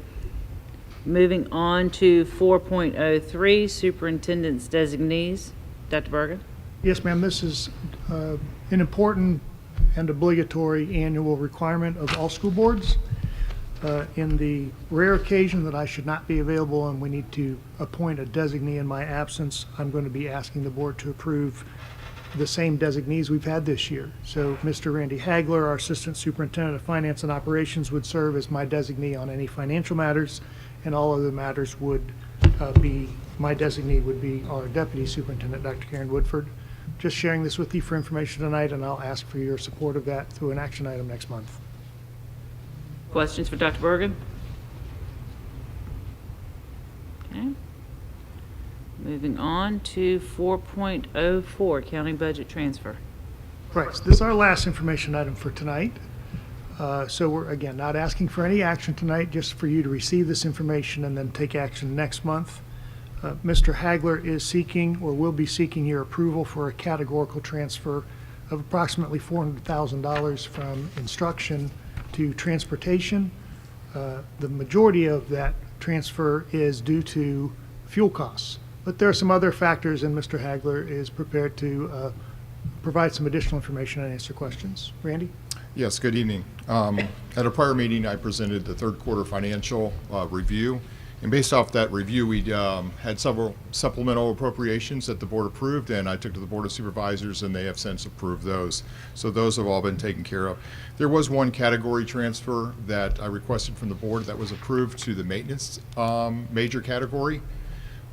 Moving on to 4.03, Superintendent's designees. Dr. Bergen? Yes, ma'am, this is an important and obligatory annual requirement of all school boards. In the rare occasion that I should not be available and we need to appoint a designee in my absence, I'm going to be asking the board to approve the same designees we've had this year. So Mr. Randy Hagler, our Assistant Superintendent of Finance and Operations, would serve as my designee on any financial matters, and all other matters would my designee would be our Deputy Superintendent, Dr. Karen Woodford. Just sharing this with you for information tonight, and I'll ask for your support of that through an action item next month. Questions for Dr. Bergen? Okay. Moving on to 4.04, county budget transfer. Right, so this is our last information item for tonight. So we're, again, not asking for any action tonight, just for you to receive this information and then take action next month. Mr. Hagler is seeking, or will be seeking, your approval for a categorical transfer of approximately $400,000 from instruction to transportation. The majority of that transfer is due to fuel costs. But there are some other factors, and Mr. Hagler is prepared to provide some additional information and answer questions. Randy? Yes, good evening. At a prior meeting, I presented the third quarter financial review. And based off that review, we had several supplemental appropriations that the board approved, and I took to the Board of Supervisors, and they have since approved those. So those have all been taken care of. There was one category transfer that I requested from the board that was approved to the maintenance major category.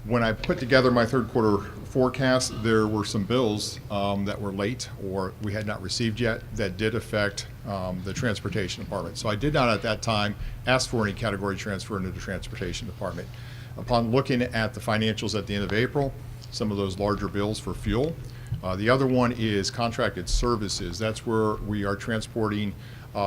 When I put together my third quarter forecast, there were some bills that were late or we had not received yet that did affect the transportation department. So I did not at that time ask for any category transfer into the transportation department. Upon looking at the financials at the end of April, some of those larger bills for fuel. The other one is contracted services. That's where we are transporting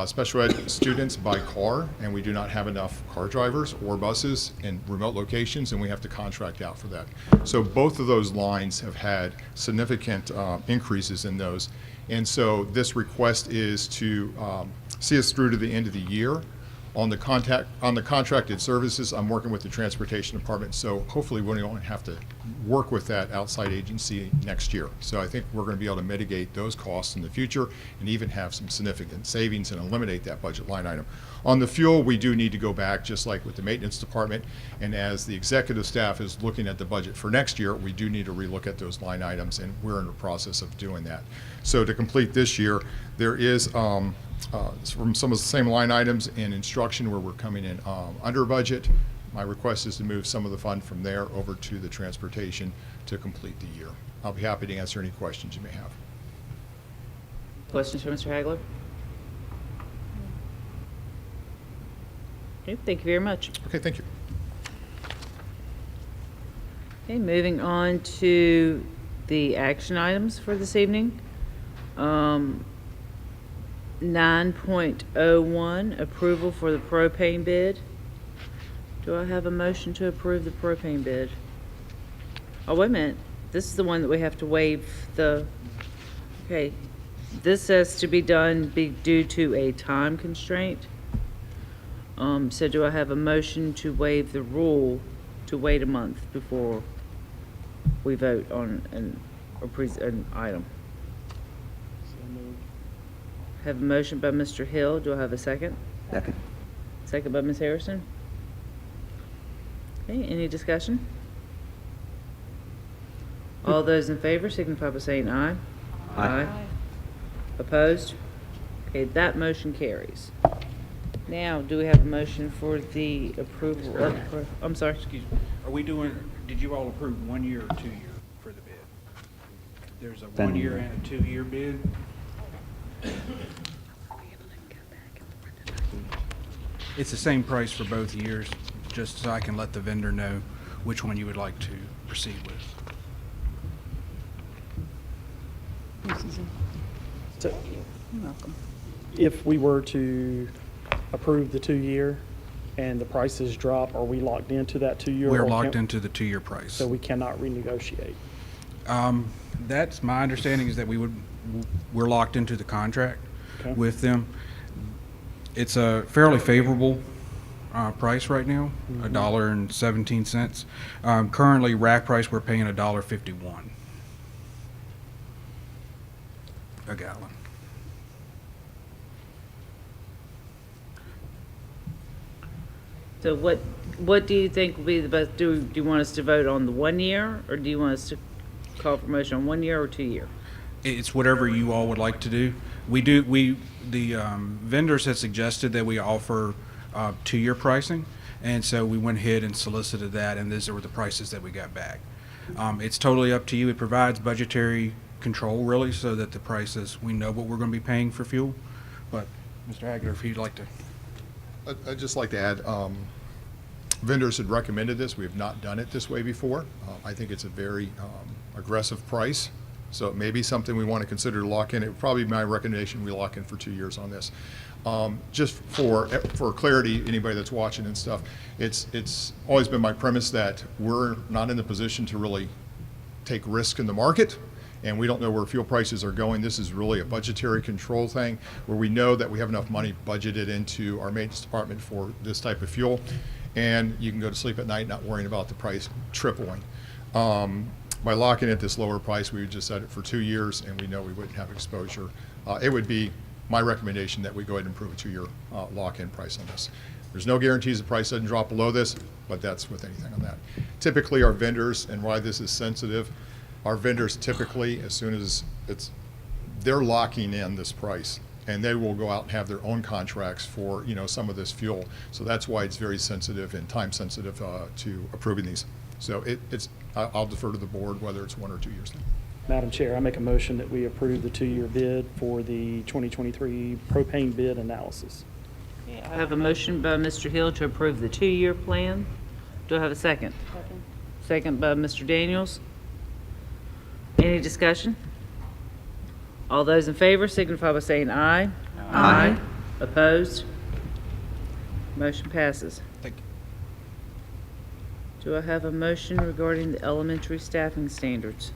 special ed students by car, and we do not have enough car drivers or buses in remote locations, and we have to contract out for that. So both of those lines have had significant increases in those. And so this request is to see us through to the end of the year. On the contracted services, I'm working with the transportation department, so hopefully we won't have to work with that outside agency next year. So I think we're going to be able to mitigate those costs in the future and even have some significant savings and eliminate that budget line item. On the fuel, we do need to go back, just like with the maintenance department, and as the executive staff is looking at the budget for next year, we do need to relook at those line items, and we're in the process of doing that. So to complete this year, there is from some of the same line items in instruction where we're coming in under budget. My request is to move some of the fund from there over to the transportation to complete the year. I'll be happy to answer any questions you may have. Questions for Mr. Hagler? Okay, thank you very much. Okay, thank you. Okay, moving on to the action items for this evening. 9.01, approval for the propane bid. Do I have a motion to approve the propane bid? Oh, wait a minute. This is the one that we have to waive the, okay. This has to be done due to a time constraint. So do I have a motion to waive the rule to wait a month before we vote on an item? Have a motion by Mr. Hill. Do I have a second? Second. Second by Ms. Harrison. Okay, any discussion? All those in favor signify by saying aye. Aye. Opposed? Okay, that motion carries. Now, do we have a motion for the approval of, I'm sorry. Excuse me. Are we doing, did you all approve 1 year or 2 year for the bid? There's a 1 year and a 2 year bid. It's the same price for both years, just so I can let the vendor know which one you would like to proceed with. So, if we were to approve the 2 year and the prices drop, are we locked into that 2 year? We're locked into the 2 year price. So we cannot renegotiate? That's my understanding, is that we're locked into the contract with them. It's a fairly favorable price right now, $1.17. Currently, rack price, we're paying $1.51 a gallon. So what do you think will be the best, do you want us to vote on the 1 year, or do you want us to call for motion on 1 year or 2 year? It's whatever you all would like to do. The vendors had suggested that we offer 2 year pricing, and so we went ahead and solicited that, and these were the prices that we got back. It's totally up to you. It provides budgetary control, really, so that the prices, we know what we're going to be paying for fuel. But Mr. Hagler, if you'd like to. I'd just like to add, vendors had recommended this. We have not done it this way before. I think it's a very aggressive price, so it may be something we want to consider to lock in. It would probably be my recommendation we lock in for 2 years on this. Just for clarity, anybody that's watching and stuff, it's always been my premise that we're not in the position to really take risk in the market, and we don't know where fuel prices are going. This is really a budgetary control thing where we know that we have enough money budgeted into our maintenance department for this type of fuel, and you can go to sleep at night not worrying about the price tripling. By locking at this lower price, we would just set it for 2 years, and we know we wouldn't have exposure. It would be my recommendation that we go ahead and approve a 2 year lock-in price on this. There's no guarantees the price doesn't drop below this, but that's with anything on that. Typically, our vendors, and why this is sensitive, our vendors typically, as soon as they're locking in this price, and they will go out and have their own contracts for, some of this fuel. So that's why it's very sensitive and time sensitive to approving these. So I'll defer to the board whether it's 1 or 2 years. Madam Chair, I make a motion that we approve the 2 year bid for the 2023 propane bid analysis. I have a motion by Mr. Hill to approve the 2 year plan. Do I have a second? Second by Mr. Daniels. Any discussion? All those in favor signify by saying aye. Aye. Opposed? Motion passes. Thank you. Do I have a motion regarding the elementary staffing standards?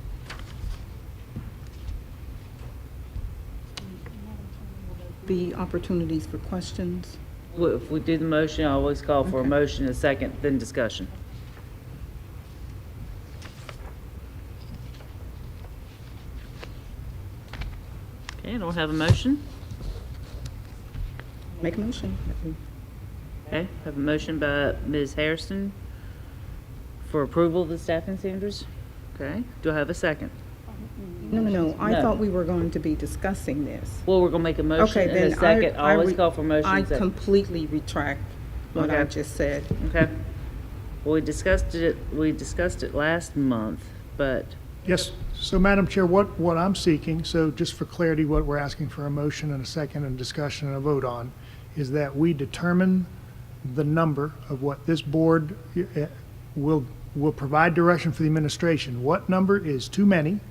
Be opportunities for questions. Well, if we do the motion, I always call for a motion, a second, then discussion. Okay, I don't have a motion. Make a motion. Okay, have a motion by Ms. Harrison for approval of the staffing standards. Okay, do I have a second? No. I No. thought we were going to be discussing this. Well, we're gonna make a motion Okay, and then a second. I always re- call for motion I and second. completely retract what I Okay. just said. Okay. Well, we discussed it last month, but Yes, so Madam Chair, what I'm seeking, so just for clarity, what we're asking for a motion and a second and discussion and a vote on, is that we determine the number of what this board will provide direction for the administration. What number is too many,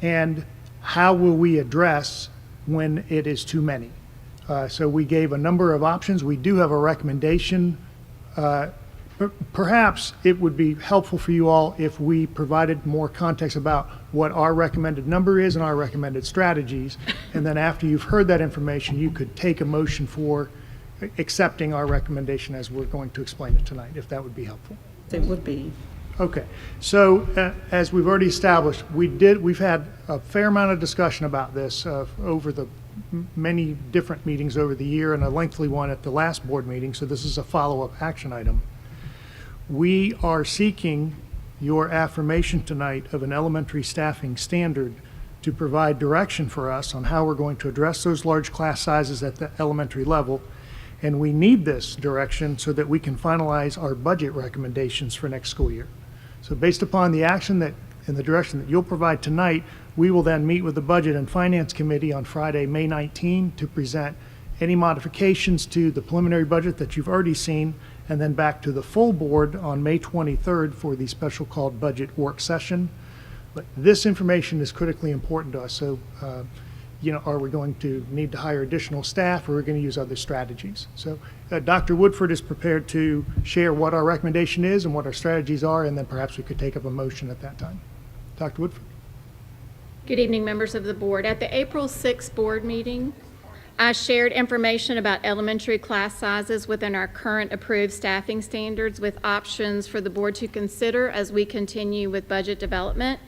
and how will we address when it is too many? So we gave a number of options. We do have a recommendation. Perhaps it would be helpful for you all if we provided more context about what our recommended number is and our recommended strategies. And then after you've heard that information, you could take a motion for accepting our recommendation as we're going to explain it tonight, if that would be helpful. It would be. Okay, so as we've already established, we've had a fair amount of discussion about this over the many different meetings over the year and a lengthy one at the last board meeting, so this is a follow-up action item. We are seeking your affirmation tonight of an elementary staffing standard to provide direction for us on how we're going to address those large class sizes at the elementary level. And we need this direction so that we can finalize our budget recommendations for next school year. So based upon the action that and the direction that you'll provide tonight, we will then meet with the Budget and Finance Committee on Friday, May 19, to present any modifications to the preliminary budget that you've already seen, and then back to the full board on May 23rd for the special called budget work session. But this information is critically important to us. So, are we going to need to hire additional staff, or are we going to use other strategies? So Dr. Woodford is prepared to share what our recommendation is and what our strategies are, and then perhaps we could take up a motion at that time. Dr. Woodford. Good evening, members of the board. At the April 6th board meeting, I shared information about elementary class sizes within our current approved staffing standards with options for the board to consider as we continue with budget development.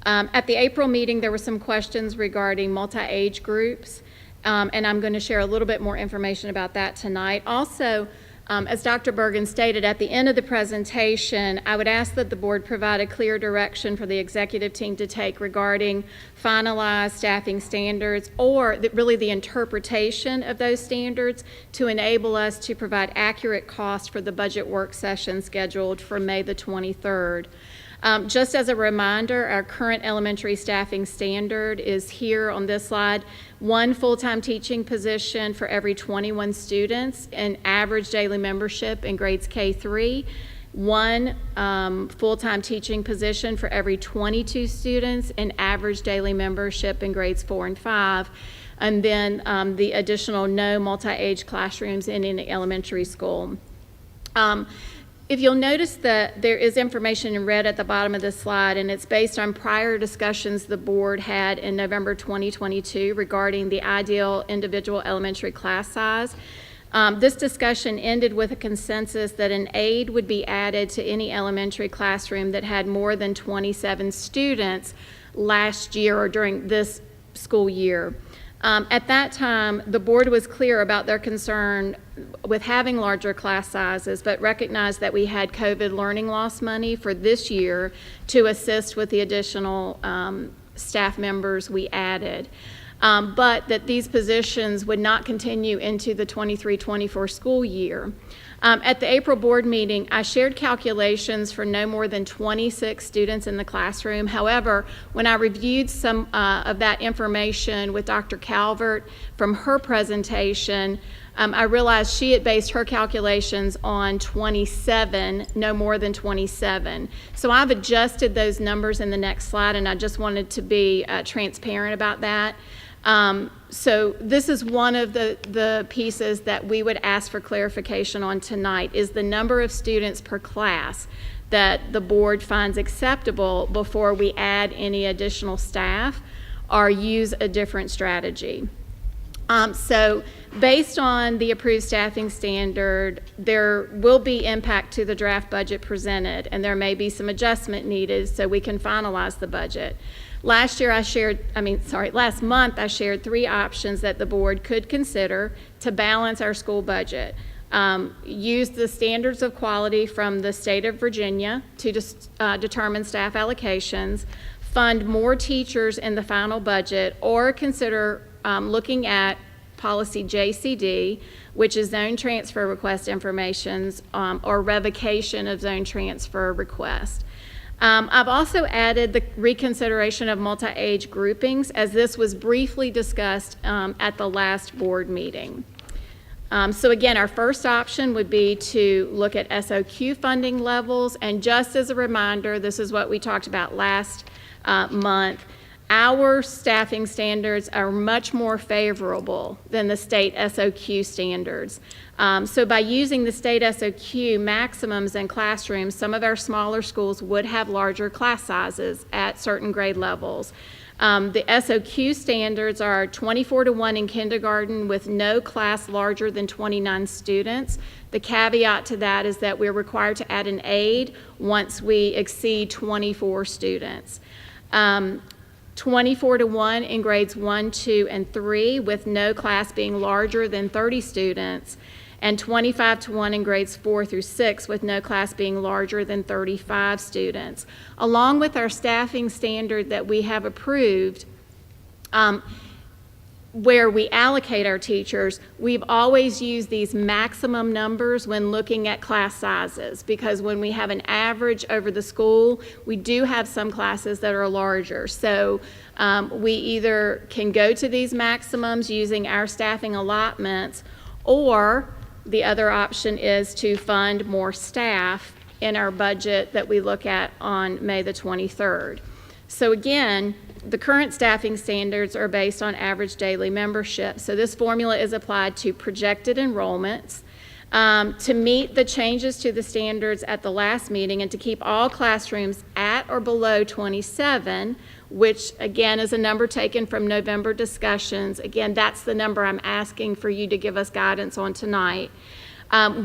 At the April meeting, there were some questions regarding multi-age groups, and I'm going to share a little bit more information about that tonight. Also, as Dr. Bergen stated at the end of the presentation, I would ask that the board provide a clear direction for the executive team to take regarding finalized staffing standards, or really the interpretation of those standards to enable us to provide accurate costs for the budget work session scheduled for May the 23rd. Just as a reminder, our current elementary staffing standard is here on this slide: 1 full-time teaching position for every 21 students in average daily membership in grades K-3, 1 full-time teaching position for every 22 students in average daily membership in grades 4 and 5, and then the additional no multi-age classrooms in any elementary school. If you'll notice that there is information in red at the bottom of this slide, and it's based on prior discussions the board had in November 2022 regarding the ideal individual elementary class size. This discussion ended with a consensus that an aide would be added to any elementary classroom that had more than 27 students last year or during this school year. At that time, the board was clear about their concern with having larger class sizes, but recognized that we had COVID learning loss money for this year to assist with the additional staff members we added. But that these positions would not continue into the 23-24 school year. At the April board meeting, I shared calculations for no more than 26 students in the classroom. However, when I reviewed some of that information with Dr. Calvert from her presentation, I realized she had based her calculations on 27, no more than 27. So I've adjusted those numbers in the next slide, and I just wanted to be transparent about that. So this is one of the pieces that we would ask for clarification on tonight, is the number of students per class that the board finds acceptable before we add any additional staff or use a different strategy. So based on the approved staffing standard, there will be impact to the draft budget presented, and there may be some adjustment needed so we can finalize the budget. Last month I shared 3 options that the board could consider to balance our school budget. Use the standards of quality from the state of Virginia to determine staff allocations, fund more teachers in the final budget, or consider looking at policy JCD, which is zone transfer request informations, or revocation of zone transfer request. I've also added the reconsideration of multi-age groupings, as this was briefly discussed at the last board meeting. So again, our first option would be to look at SOQ funding levels, and just as a reminder, this is what we talked about last month. Our staffing standards are much more favorable than the state SOQ standards. So by using the state SOQ maximums in classrooms, some of our smaller schools would have larger class sizes at certain grade levels. The SOQ standards are 24-1 in kindergarten with no class larger than 29 students. The caveat to that is that we're required to add an aide once we exceed 24 students. 24-1 in grades 1, 2, and 3 with no class being larger than 30 students, and 25-1 in grades 4 through 6 with no class being larger than 35 students. Along with our staffing standard that we have approved, where we allocate our teachers, we've always used these maximum numbers when looking at class sizes, because when we have an average over the school, we do have some classes that are larger. So we either can go to these maximums using our staffing allotments, or the other option is to fund more staff in our budget that we look at on May the 23rd. So again, the current staffing standards are based on average daily membership. So this formula is applied to projected enrollments. To meet the changes to the standards at the last meeting and to keep all classrooms at or below 27, which again is a number taken from November discussions. Again, that's the number I'm asking for you to give us guidance on tonight.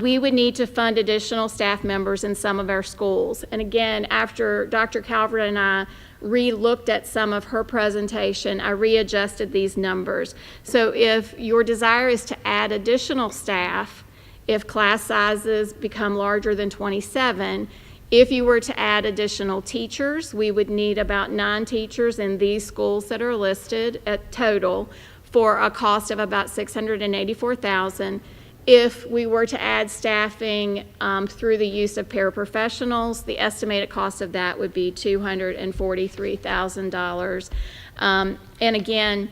We would need to fund additional staff members in some of our schools. And again, after Dr. Calvert and I re-looked at some of her presentation, I readjusted these numbers. So if your desire is to add additional staff, if class sizes become larger than 27, if you were to add additional teachers, we would need about 9 teachers in these schools that are listed at total for a cost of about $684,000. If we were to add staffing through the use of paraprofessionals, the estimated cost of that would be $243,000. And again,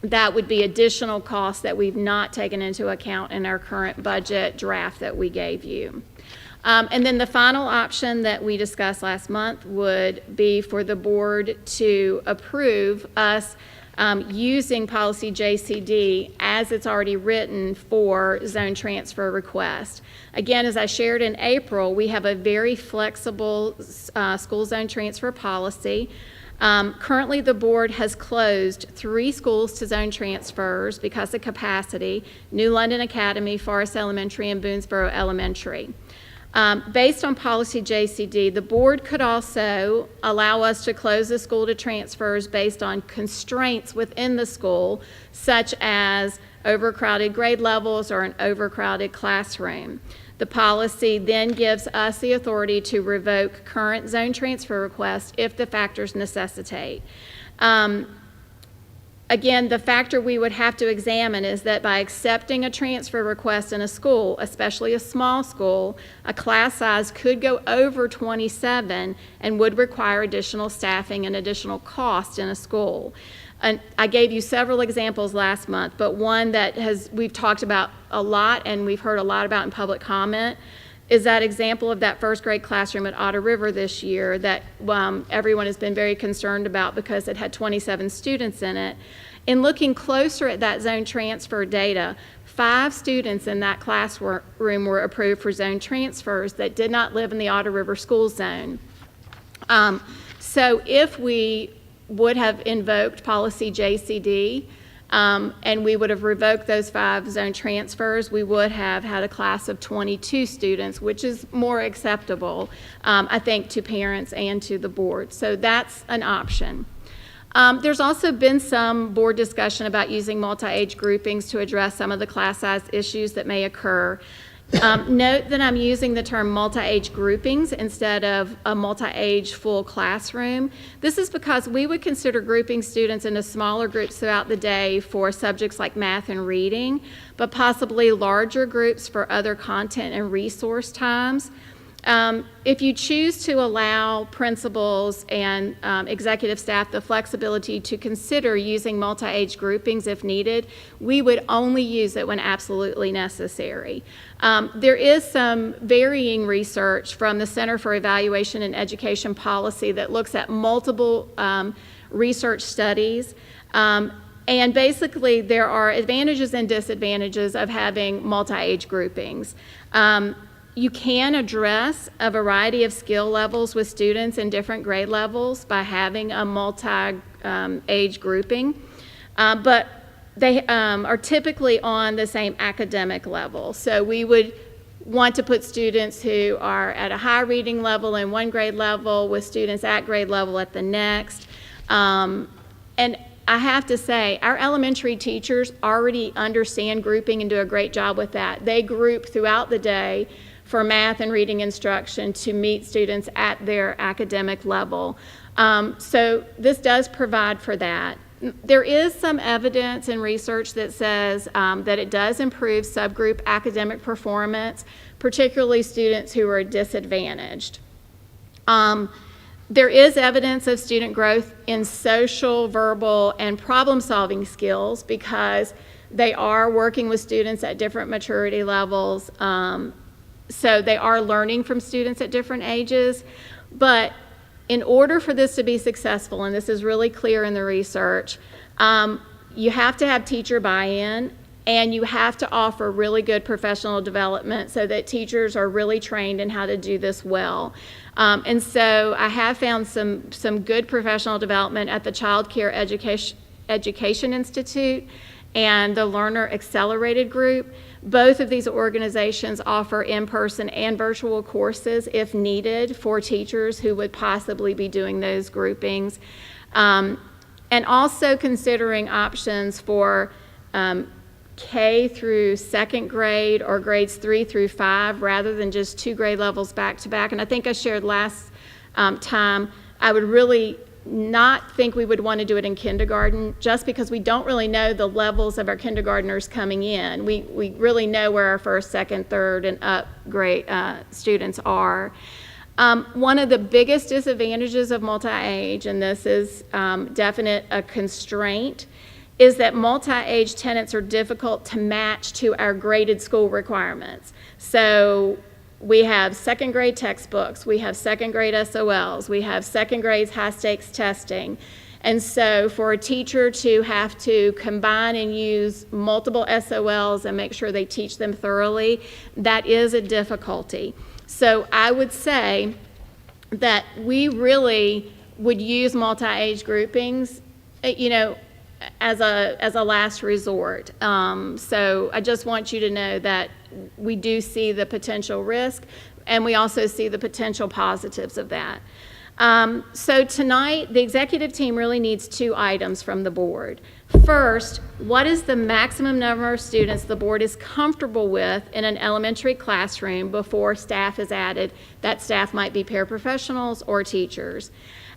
that would be additional costs that we've not taken into account in our current budget draft that we gave you. And then the final option that we discussed last month would be for the board to approve us using policy JCD as it's already written for zone transfer request. Again, as I shared in April, we have a very flexible school zone transfer policy. Currently, the board has closed 3 schools to zone transfers because of capacity: New London Academy, Forest Elementary, and Boonesboro Elementary. Based on policy JCD, the board could also allow us to close the school to transfers based on constraints within the school, such as overcrowded grade levels or an overcrowded classroom. The policy then gives us the authority to revoke current zone transfer requests if the factors necessitate. Again, the factor we would have to examine is that by accepting a transfer request in a school, especially a small school, a class size could go over 27 and would require additional staffing and additional cost in a school. And I gave you several examples last month, but one that we've talked about a lot and we've heard a lot about in public comment is that example of that first grade classroom at Otter River this year that everyone has been very concerned about because it had 27 students in it. In looking closer at that zone transfer data, 5 students in that classroom were approved for zone transfers that did not live in the Otter River school zone. So if we would have invoked policy JCD, and we would have revoked those 5 zone transfers, we would have had a class of 22 students, which is more acceptable, I think, to parents and to the board. So that's an option. There's also been some board discussion about using multi-age groupings to address some of the class size issues that may occur. Note that I'm using the term multi-age groupings instead of a multi-age full classroom. This is because we would consider grouping students into smaller groups throughout the day for subjects like math and reading, but possibly larger groups for other content and resource times. If you choose to allow principals and executive staff the flexibility to consider using multi-age groupings if needed, we would only use it when absolutely necessary. There is some varying research from the Center for Evaluation and Education Policy that looks at multiple research studies. And basically, there are advantages and disadvantages of having multi-age groupings. You can address a variety of skill levels with students in different grade levels by having a age grouping. But they are typically on the same academic level. So we would want to put students who are at a high reading level in one grade level with students at grade level at the next. And I have to say, our elementary teachers already understand grouping and do a great job with that. They group throughout the day for math and reading instruction to meet students at their academic level. So this does provide for that. There is some evidence and research that says that it does improve subgroup academic performance, particularly students who are disadvantaged. There is evidence of student growth in social, verbal, and problem-solving skills because they are working with students at different maturity levels. So they are learning from students at different ages. But in order for this to be successful, and this is really clear in the research, you have to have teacher buy-in, and you have to offer really good professional development so that teachers are really trained in how to do this well. And so I have found some good professional development at the Child Care Education Institute and the Learner Accelerated Group. Both of these organizations offer in-person and virtual courses if needed for teachers who would possibly be doing those groupings. And also considering options for K through second grade or grades 3 through 5 rather than just 2 grade levels back to back. And I think I shared last time, I would really not think we would want to do it in kindergarten just because we don't really know the levels of our kindergartners coming in. We really know where our first, second, third, and up grade students are. One of the biggest disadvantages of multi-age, and this is definite a constraint, is that multi-age tenants are difficult to match to our graded school requirements. So we have second grade textbooks, we have second grade SOLs, we have second grade high stakes testing. And so for a teacher to have to combine and use multiple SOLs and make sure they teach them thoroughly, that is a difficulty. So I would say that we really would use multi-age groupings, as a last resort. So I just want you to know that we do see the potential risk, and we also see the potential positives of that. So tonight, the executive team really needs 2 items from the board. First, what is the maximum number of students the board is comfortable with in an elementary classroom before staff is added? That staff might be paraprofessionals or teachers.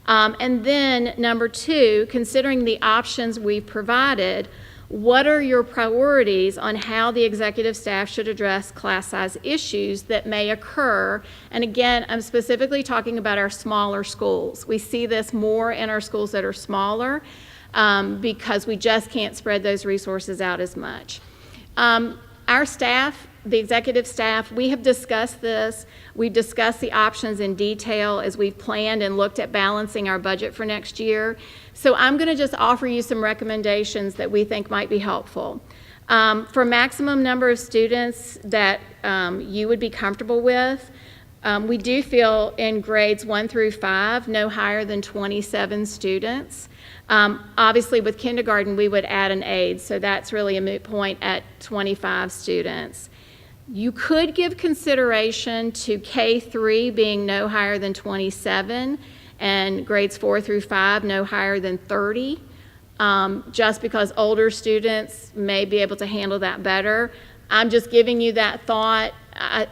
And then number 2, considering the options we've provided, what are your priorities on how the executive staff should address class size issues that may occur? And again, I'm specifically talking about our smaller schools. We see this more in our schools that are smaller because we just can't spread those resources out as much. Our staff, the executive staff, we have discussed this. We've discussed the options in detail as we've planned and looked at balancing our budget for next year. So I'm going to just offer you some recommendations that we think might be helpful. For maximum number of students that you would be comfortable with, we do feel in grades 1 through 5, no higher than 27 students. Obviously, with kindergarten, we would add an aide, so that's really a moot point at 25 students. You could give consideration to K3 being no higher than 27 and grades 4 through 5 no higher than 30, just because older students may be able to handle that better. I'm just giving you that thought.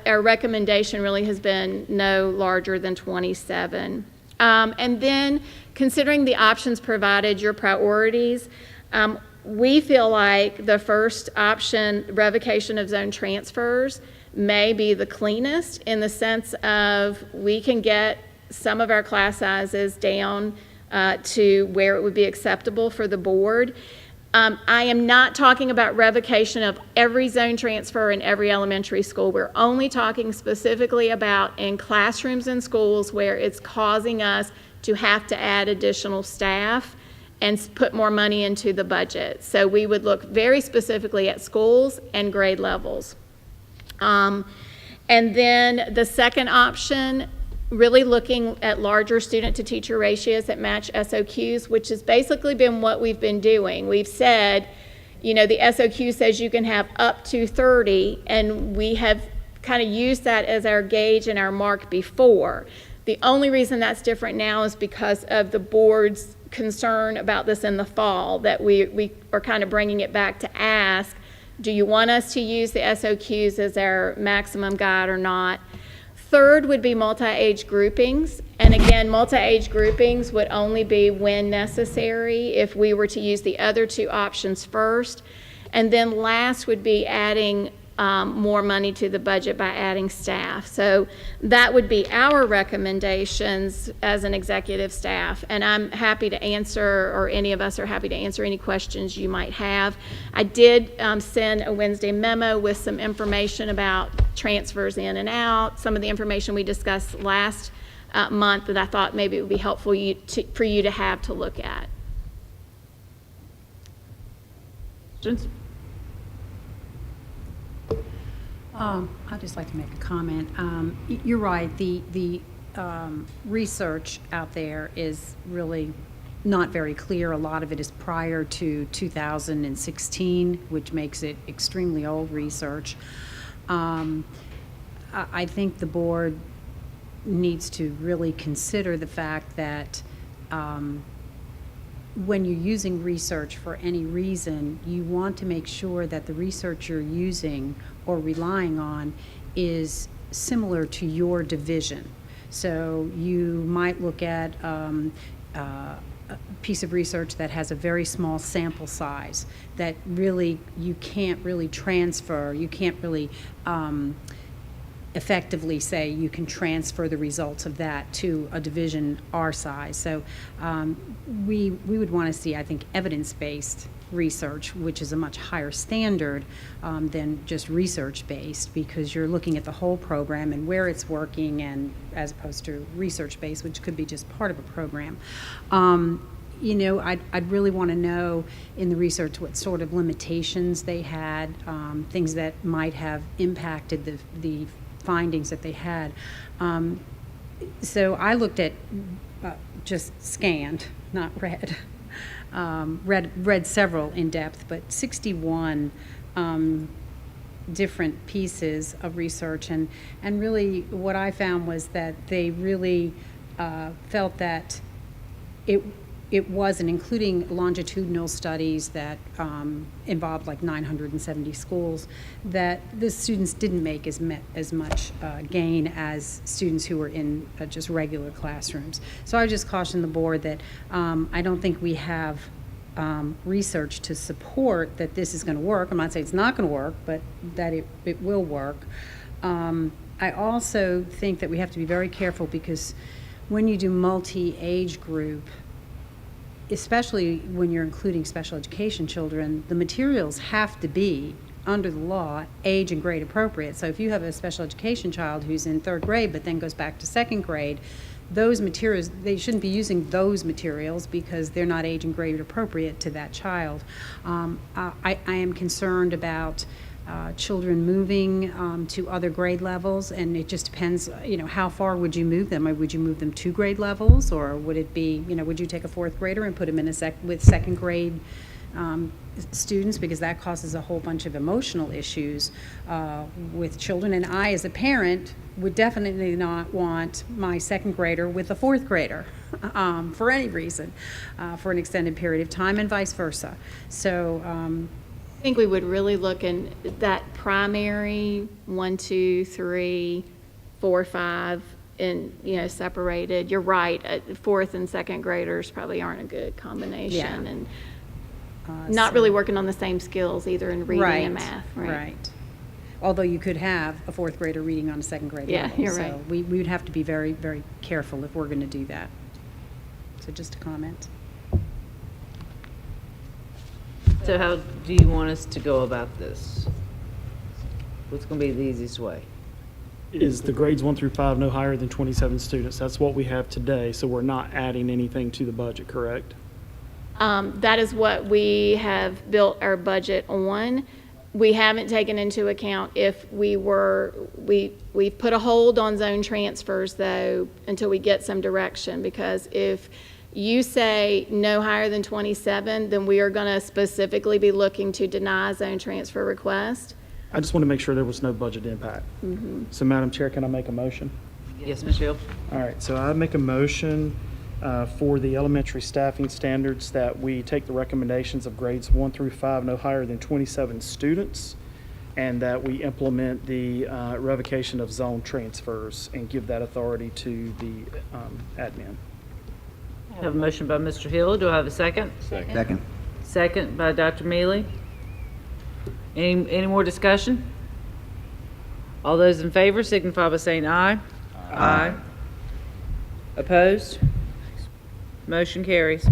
Our recommendation really has been no larger than 27. And then considering the options provided, your priorities, we feel like the first option, revocation of zone transfers, may be the cleanest in the sense of we can get some of our class sizes down to where it would be acceptable for the board. I am not talking about revocation of every zone transfer in every elementary school. We're only talking specifically about in classrooms and schools where it's causing us to have to add additional staff and put more money into the budget. So we would look very specifically at schools and grade levels. And then the second option really looking at larger student-to-teacher ratios that match SOQs, which has basically been what we've been doing. We've said, you know, the SOQ says you can have up to 30, and we have kind of used that as our gauge and our mark before. The only reason that's different now is because of the board's concern about this in the fall, that we are kind of bringing it back to ask, do you want us to use the SOQs as our maximum guide or not? Third would be multi-age groupings. And again, multi-age groupings would only be when necessary if we were to use the other two options first. And then last would be adding more money to the budget by adding staff. So that would be our recommendations as an executive staff. And I'm happy to answer, or any of us are happy to answer any questions you might have. I did send a Wednesday memo with some information about transfers in and out, some of the information we discussed last month that I thought maybe it would be helpful for you to have to look at. I'd just like to make a comment. You're right, the research out there is really not very clear. A lot of it is prior to 2016, which makes it extremely old research. I think the board needs to really consider the fact that when you're using research for any reason, you want to make sure that the research you're using or relying on is similar to your division. So you might look at a piece of research that has a very small sample size that really you can't really transfer, you can't really effectively say you can transfer the results of that to a division our size. So we would want to see, I think, evidence-based research, which is a much higher standard than just research-based, because you're looking at the whole program and where it's working, and as opposed to research-based, which could be just part of a program. You know, I'd really want to know in the research what sort of limitations they had, things that might have impacted the findings that they had. So I looked at, just scanned, not read. Read several in depth, but 61 different pieces of research, and really what I found was that they really felt that it wasn't, including longitudinal studies that involved like 970 schools, that the students didn't make as much gain as students who were in just regular classrooms. So I just caution the board that I don't think we have research to support that this is going to work. I'm not saying it's not going to work, but that it will work. I also think that we have to be very careful, because when you do multi-age group, especially when you're including special education children, the materials have to be, under the law, age and grade appropriate. So if you have a special education child who's in 3rd grade but then goes back to 2nd grade, those materials, they shouldn't be using those materials because they're not age and grade appropriate to that child. I am concerned about children moving to other grade levels, and it just depends, you know, how far would you move them? Or would you move them 2 grade levels, or would it be, you know, would you take a 4th grader and put him in with 2nd grade students, because that causes a whole bunch of emotional issues with children. And I, as a parent, would definitely not want my 2nd grader with a 4th grader for any reason, for an extended period of time, and vice versa. So I think we would really look in that primary 1, 2, 3, 4, 5, and, you know, separated. You're right. 4th and 2nd graders probably aren't a good combination, and not really working on the same skills either in reading and math. Right. Although you could have a 4th grader reading on a 2nd grade level. Yeah, you're right. So we would have to be very, very careful if we're going to do that. So just a comment. So how do you want us to go about this? What's going to be the easiest way? Is the grades 1 through 5 no higher than 27 students? That's what we have today, so we're not adding anything to the budget, correct? That is what we have built our budget on. We haven't taken into account if we've put a hold on zone transfers, though, until we get some direction, because if you say no higher than 27, then we are going to specifically be looking to deny zone transfer request. I just want to make sure there was no budget impact. So, Madam Chair, can I make a motion? Yes, Ms. Hill? All right, so I make a motion for the elementary staffing standards that we take the recommendations of grades 1 through 5, no higher than 27 students, and that we implement the revocation of zone transfers and give that authority to the admin. I have a motion by Mr. Hill. Do I have a second? Second. Second by Dr. Mealy. Any more discussion? All those in favor signify by saying aye. Aye. Opposed? Motion carries.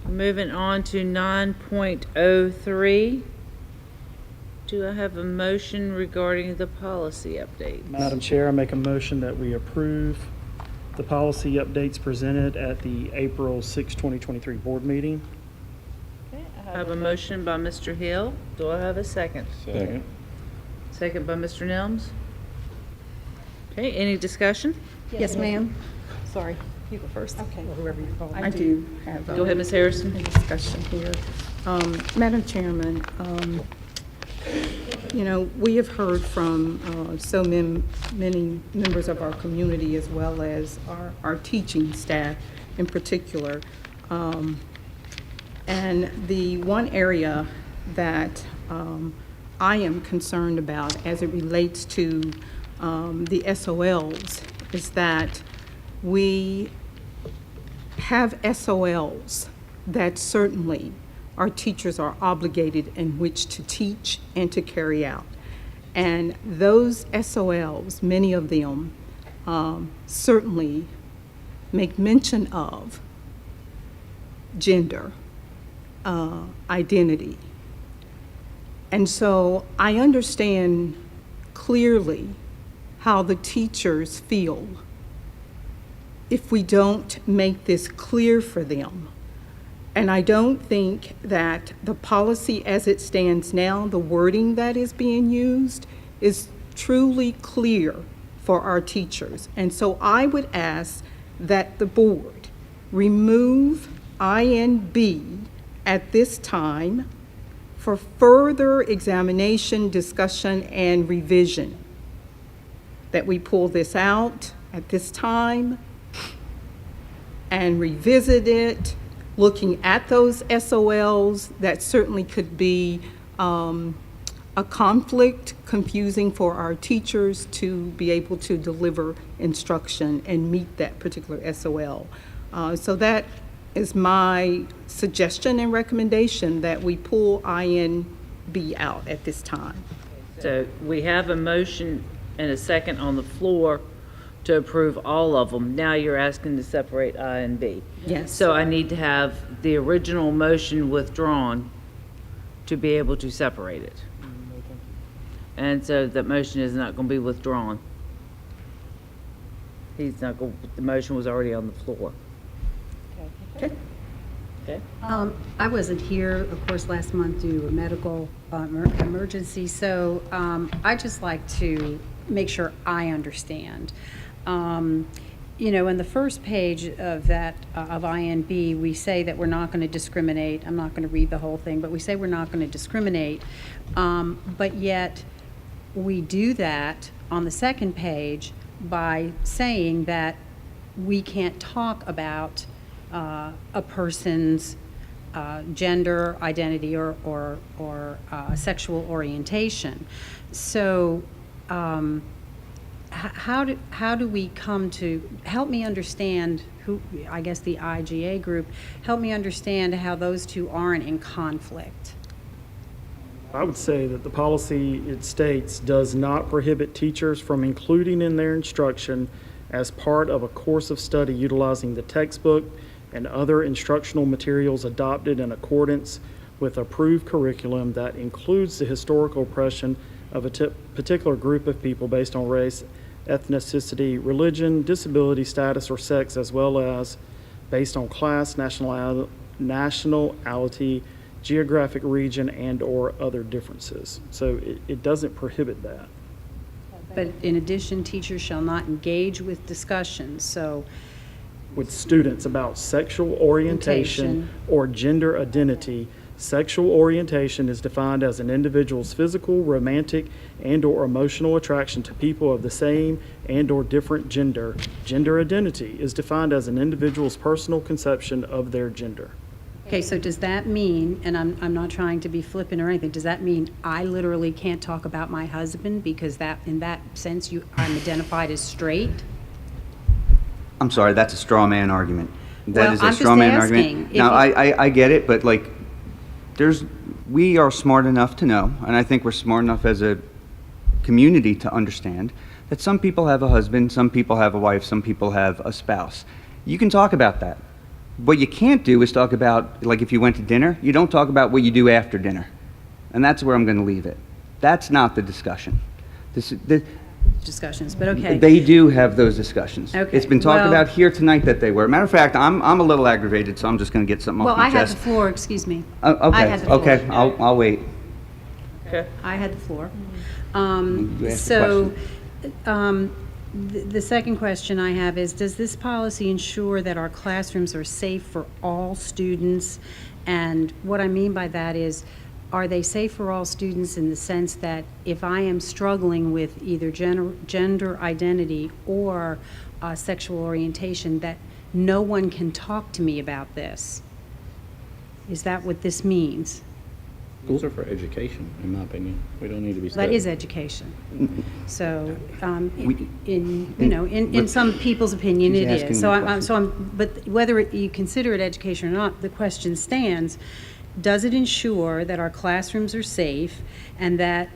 Moving on to 9.03. Do I have a motion regarding the policy update? Madam Chair, I make a motion that we approve the policy updates presented at the April 6, 2023 board meeting. I have a motion by Mr. Hill. Do I have a second? Second. Second by Mr. Nelms. Okay, any discussion? Yes, ma'am. Sorry, you go first. Okay. Or whoever you call. I do have. Go ahead, Ms. Harrison. A discussion here. Madam Chairman, you know, we have heard from so many members of our community, as well as our teaching staff in particular. And the one area that I am concerned about as it relates to the SOLs is that we have SOLs that certainly our teachers are obligated in which to teach and to carry out. And those SOLs, many of them, certainly make mention of gender, identity. And so I understand clearly how the teachers feel if we don't make this clear for them. And I don't think that the policy as it stands now, the wording that is being used, is truly clear for our teachers. And so I would ask that the board remove INB at this time for further examination, discussion, and revision. That we pull this out at this time and revisit it, looking at those SOLs that certainly could be a conflict, confusing for our teachers to be able to deliver instruction and meet that particular SOL. So that is my suggestion and recommendation, that we pull INB out at this time. So we have a motion and a second on the floor to approve all of them. Now you're asking to separate I and B. Yes. So I need to have the original motion withdrawn to be able to separate it. And so that motion is not going to be withdrawn. He's not going, the motion was already on the floor. Okay. Okay. I wasn't here, of course, last month due to a medical emergency, so I'd just like to make sure I understand. You know, in the first page of that, of INB, we say that we're not going to discriminate. I'm not going to read the whole thing, but we say we're not going to discriminate. But yet, we do that on the second page by saying that we can't talk about a person's gender, identity, or sexual orientation. So, how do we come to, help me understand who, I guess the IGA group, help me understand how those two aren't in conflict? I would say that the policy, it states, does not prohibit teachers from including in their instruction as part of a course of study utilizing the textbook and other instructional materials adopted in accordance with approved curriculum that includes the historical oppression of a particular group of people based on race, ethnicity, religion, disability status, or sex, as well as based on class, nationality, geographic region and/or other differences. So it doesn't prohibit that. But in addition, teachers shall not engage with discussions, so With students about sexual orientation or gender identity. Sexual orientation is defined as an individual's physical, romantic, and/or emotional attraction to people of the same and/or different gender. Gender identity is defined as an individual's personal conception of their gender. okay, so does that mean, and I'm not trying to be flippant or anything, does that mean I literally can't talk about my husband because that, in that sense, I'm identified as straight? I'm sorry, that's a straw man argument. That Well, is a I'm straw just man asking argument. if Now, you- I get it, but like, we are smart enough to know, and I think we're smart enough as a community to understand that some people have a husband, some people have a wife, some people have a spouse. You can talk about that. What you can't do is talk about, like if you went to dinner, you don't talk about what you do after dinner. And that's where I'm going to leave it. That's not the discussion. Discussions, but okay. They do have those discussions. Okay, It's been talked well- about here tonight that they were. Matter of fact, I'm a little aggravated, so I'm just going to get something Well, off my I had chest. the floor, excuse me. Okay, I had the floor. okay, I'll wait. I had the floor. You asked the So, the second question I have is, does this policy ensure that our classrooms are safe for all students? And what I mean by that is, are they safe for all students in the sense that if I am struggling with either gender identity or sexual orientation, that no one can talk to me about this? Is that what this means? Schools are for education, in my opinion. We don't need to be That studying. is education. So, in some people's opinion, She's it asking is. the But whether you consider it education or not, the question stands, does it ensure that our classrooms are safe and that,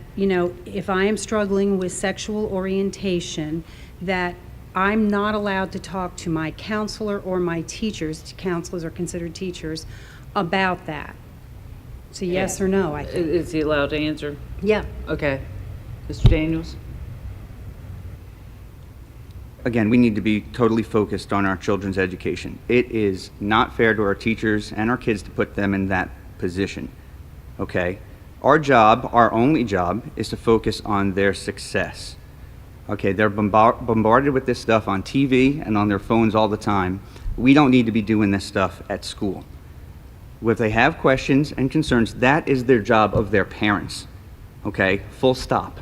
if I am struggling with sexual orientation, that I'm not allowed to talk to my counselor or my teachers, counselors are considered teachers, about that? So yes or no, I think. Is he allowed to answer? Yeah. Okay. Mr. Daniels? Again, we need to be totally focused on our children's education. It is not fair to our teachers and our kids to put them in that position, okay? Our job, our only job, is to focus on their success. Okay, they're bombarded with this stuff on TV and on their phones all the time. We don't need to be doing this stuff at school. If they have questions and concerns, that is their job of their parents, okay? Full stop.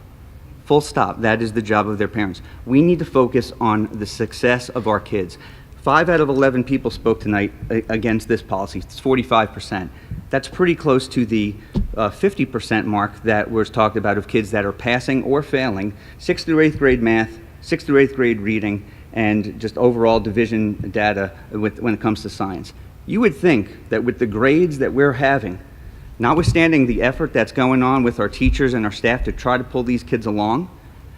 Full stop. That is the job of their parents. We need to focus on the success of our kids. 5 out of 11 people spoke tonight against this policy. It's 45%. That's pretty close to the 50% mark that was talked about of kids that are passing or failing 6th through 8th grade math, 6th through 8th grade reading, and just overall division data when it comes to science. You would think that with the grades that we're having, notwithstanding the effort that's going on with our teachers and our staff to try to pull these kids along,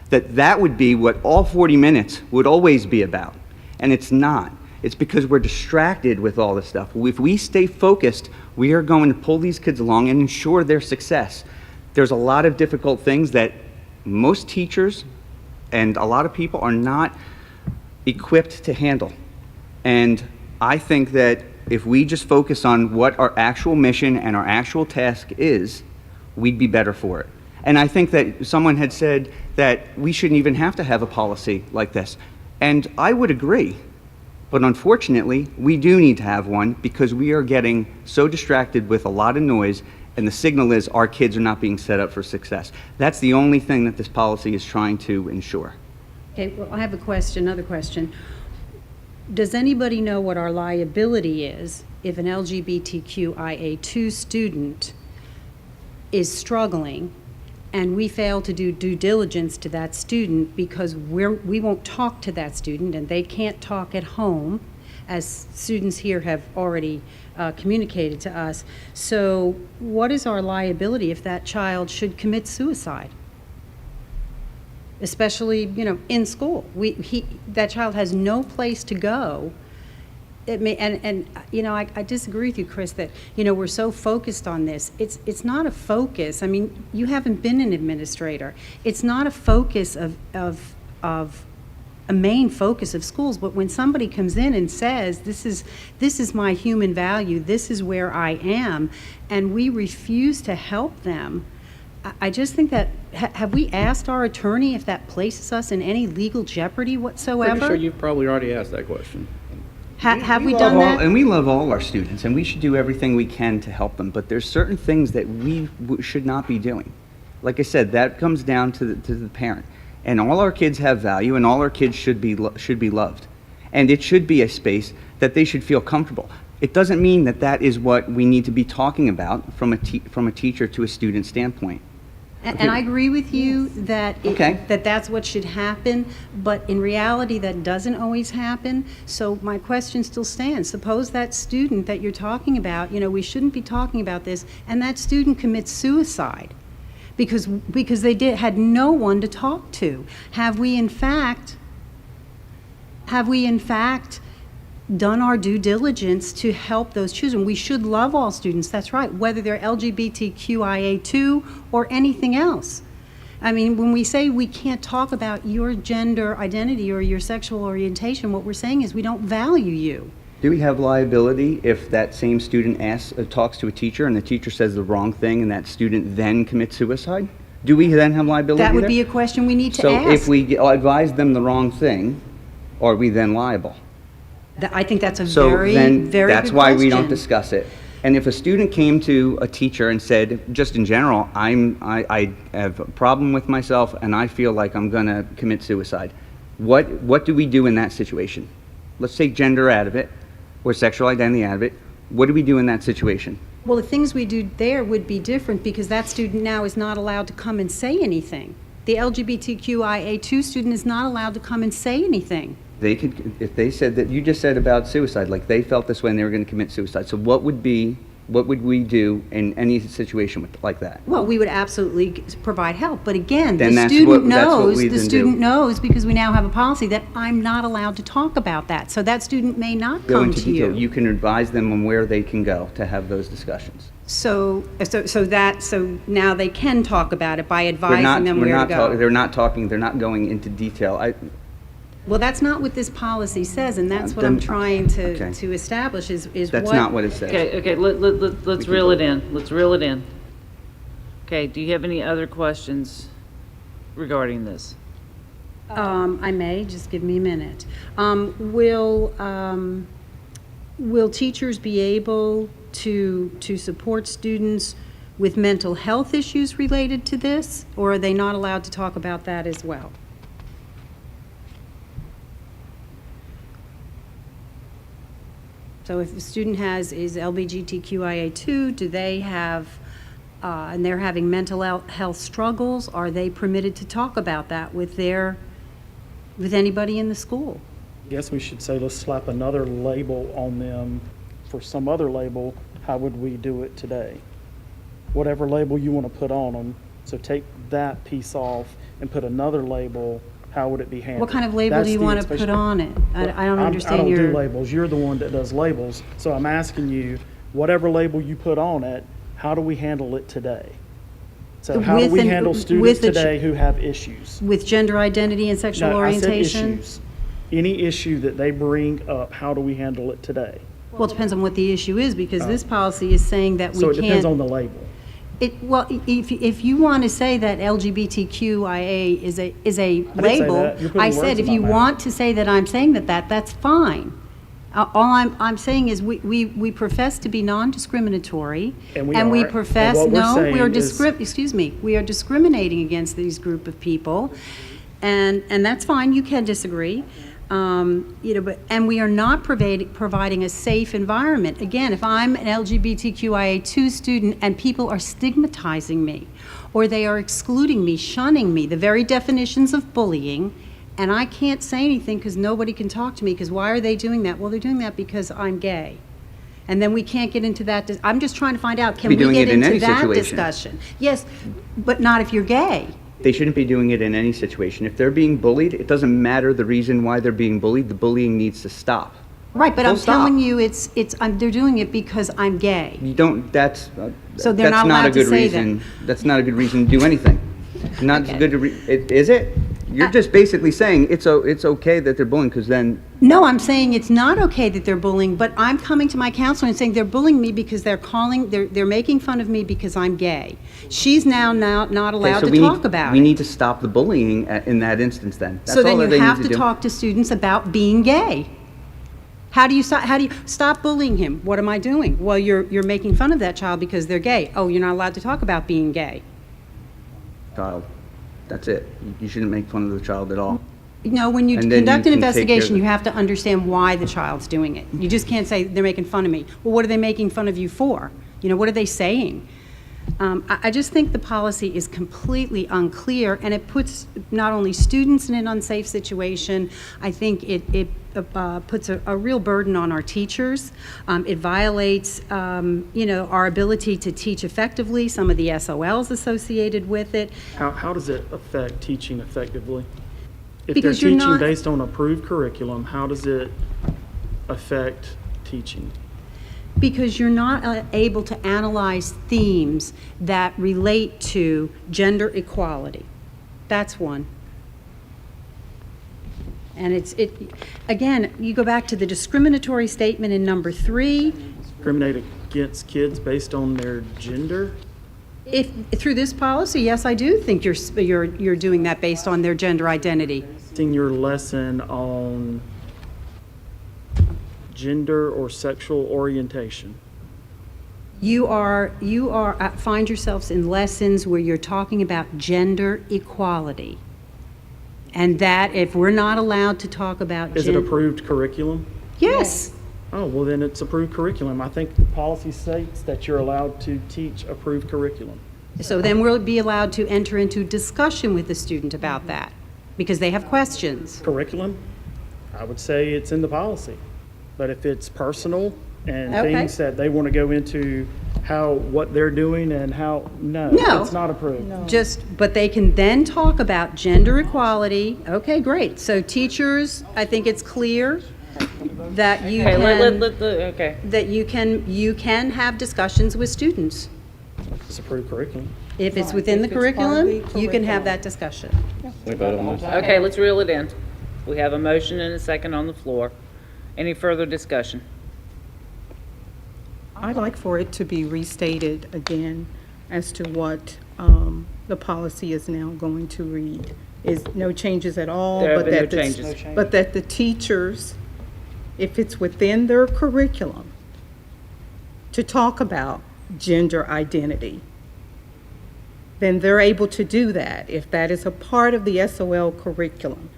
that would be what all 40 minutes would always be about. And it's not. It's because we're distracted with all this stuff. If we stay focused, we are going to pull these kids along and ensure their success. There's a lot of difficult things that most teachers and a lot of people are not equipped to handle. And I think that if we just focus on what our actual mission and our actual task is, we'd be better for it. And I think that someone had said that we shouldn't even have to have a policy like this. And I would agree. But unfortunately, we do need to have one because we are getting so distracted with a lot of noise, and the signal is our kids are not being set up for success. That's the only thing that this policy is trying to ensure. Okay, well, I have a question, another question. Does anybody know what our liability is if an LGBTQIA2 student is struggling and we fail to do due diligence to that student because we won't talk to that student and they can't talk at home, as students here have already communicated to us? So what is our liability if that child should commit suicide? Especially, in school. That child has no place to go. I disagree with you, Chris, that, we're so focused on this. It's not a focus. I mean, you haven't been an administrator. It's not a focus of a main focus of schools, but when somebody comes in and says, this is my human value, this is where I am, and we refuse to help them, I just think that, have we asked our attorney if that places us in any legal jeopardy whatsoever? Pretty sure you've probably already asked that question. Have we done that? And we love all our students, and we should do everything we can to help them, but there's certain things that we should not be doing. Like I said, that comes down to the parent. And all our kids have value, and all our kids should be loved. And it should be a space that they should feel comfortable. It doesn't mean that that is what we need to be talking about from a teacher to a student standpoint. And I agree with you that Okay. that's what should happen, but in reality, that doesn't always happen. So my question still stands. Suppose that student that you're talking about, we shouldn't be talking about this, and that student commits suicide because they had no one to talk to. Have we in fact done our due diligence to help those children? We should love all students, that's right, whether they're LGBTQIA2 or anything else. I mean, when we say we can't talk about your gender identity or your sexual orientation, what we're saying is we don't value you. Do we have liability if that same student talks to a teacher and the teacher says the wrong thing and that student then commits suicide? Do we then have liability That would there? be a question we need to ask. So if we advise them the wrong thing, are we then liable? I think that's a So very, then very that's good why we don't question. discuss it. And if a student came to a teacher and said, just in general, I have a problem with myself and I feel like I'm going to commit suicide, what do we do in that situation? Let's take gender out of it or sexual identity out of it. What do we do in that situation? Well, the things we do there would be different because that student now is not allowed to come and say anything. The LGBTQIA2 student is not allowed to come and say anything. They could, if they said that you just said about suicide, like they felt this way and they were going to commit suicide. So what would we do in any situation like that? Well, we would absolutely provide help, but again, Then the that's student what knows, we the then student do. knows because we now have a policy that I'm not allowed to talk about that. So that student may not Go come into to detail. you. You can advise them on where they can go to have those discussions. So now they can talk about it by advising them where to go. They're not going into detail. Well, that's not what this policy says, and that's what I'm trying to establish is That's what. not what it says. Okay, let's reel it in. Let's reel it in. Okay, do you have any other questions regarding this? I may, just give me a minute. Will teachers be able to support students with mental health issues related to this, or are they not allowed to talk about that as well? So if the student is LGBTQIA2, do they have, and they're having mental health struggles, are they permitted to talk about that with anybody in the school? I guess we should say, let's slap another label on them for some other label. How would we do it today? Whatever label you want to put on them. So take that piece off and put another label. How would it be handled? What kind of label That's do you the want to put inspection. on it? I don't understand I your. don't do labels. You're the one that does labels. So I'm asking you, whatever label you put on it, how do we handle it today? So how do we handle students today who have issues? With gender identity and sexual No, I said orientation? issues. Any issue that they bring up, how do we handle it today? Well, it depends on what the issue is, because this policy is saying that we So can't. it depends on the label. Well, if you want to say that LGBTQIA is a say label, that. You're putting I words said in if my you mouth. want to say that I'm saying that's fine. All I'm saying is we profess to be non-discriminatory. And we we are. profess, And what we're no, we are saying we are discriminating against these group of people. And that's fine, you can disagree. And we are not providing a safe environment. Again, if I'm an LGBTQIA2 student and people are stigmatizing me, or they are excluding me, shunning me, the very definitions of bullying, and I can't say anything because nobody can talk to me, because why are they doing that? Well, they're doing that because I'm gay. And then we can't get into that. I'm just trying to find out, can we doing get it in into any that situation. discussion? Yes, but not if you're gay. They shouldn't be doing it in any situation. If they're being bullied, it doesn't matter the reason why they're being bullied. The bullying needs to stop. Right, but Full I'm stop. telling you, they're doing it because I'm gay. You don't. That's So they're that's not not allowed a to good say that. reason. That's not a good reason to do anything. Not Okay. good to. Is it? You're just basically saying it's okay that they're bullying because then, No, I'm saying it's not okay that they're bullying, but I'm coming to my counselor and saying they're bullying me because they're making fun of me because I'm gay. She's now not okay, allowed so to we talk need, about we it. need to stop the bullying in that instance then. That's So then all that you they need have to do. talk to students about being gay. How do you stop bullying him? What am I doing? Well, you're making fun of that child because they're gay. Oh, you're not allowed to talk about being gay. Child. That's it. You shouldn't make fun of the child at all. No, when you And then conduct you an can take care of investigation, it. you have to understand why the child's doing it. You just can't say, they're making fun of me. Well, what are they making fun of you for? You know, what are they saying? I just think the policy is completely unclear, and it puts not only students in an unsafe situation, I think it puts a real burden on our teachers. It violates, our ability to teach effectively, some of the SOLs associated with it. How does it affect teaching effectively? If Because they're you're teaching not- based on approved curriculum, how does it affect teaching? Because you're not able to analyze themes that relate to gender equality. That's one. And again, you go back to the discriminatory statement in number 3. Discriminate against kids based on their gender? If, through this policy, yes, I do think you're doing that based on their gender identity. Basing your lesson on gender or sexual orientation. You find yourselves in lessons where you're talking about gender equality. And that if we're not allowed to talk about Is it approved curriculum? Yes. Oh, well, then it's approved curriculum. I think the policy states that you're allowed to teach approved curriculum. So then we'll be allowed to enter into discussion with the student about that, because they have questions. Curriculum, I would say it's in the policy. But if it's personal and Okay. things that they want to go into what they're doing and how, no, No. it's not approved. But they can then talk about gender equality. Okay, great. So teachers, I think it's clear that you Okay, that you can have discussions with students. It's approved curriculum. If it's within the curriculum, you can have that discussion. We vote on this? Okay, let's reel it in. We have a motion and a second on the floor. Any further discussion? I'd like for it to be restated again as to what the policy is now going to read. Is no changes at all. There have but been that no the- changes. But that the teachers, if it's within their curriculum, to talk about gender identity, then they're able to do that if that is a part of the SOL curriculum.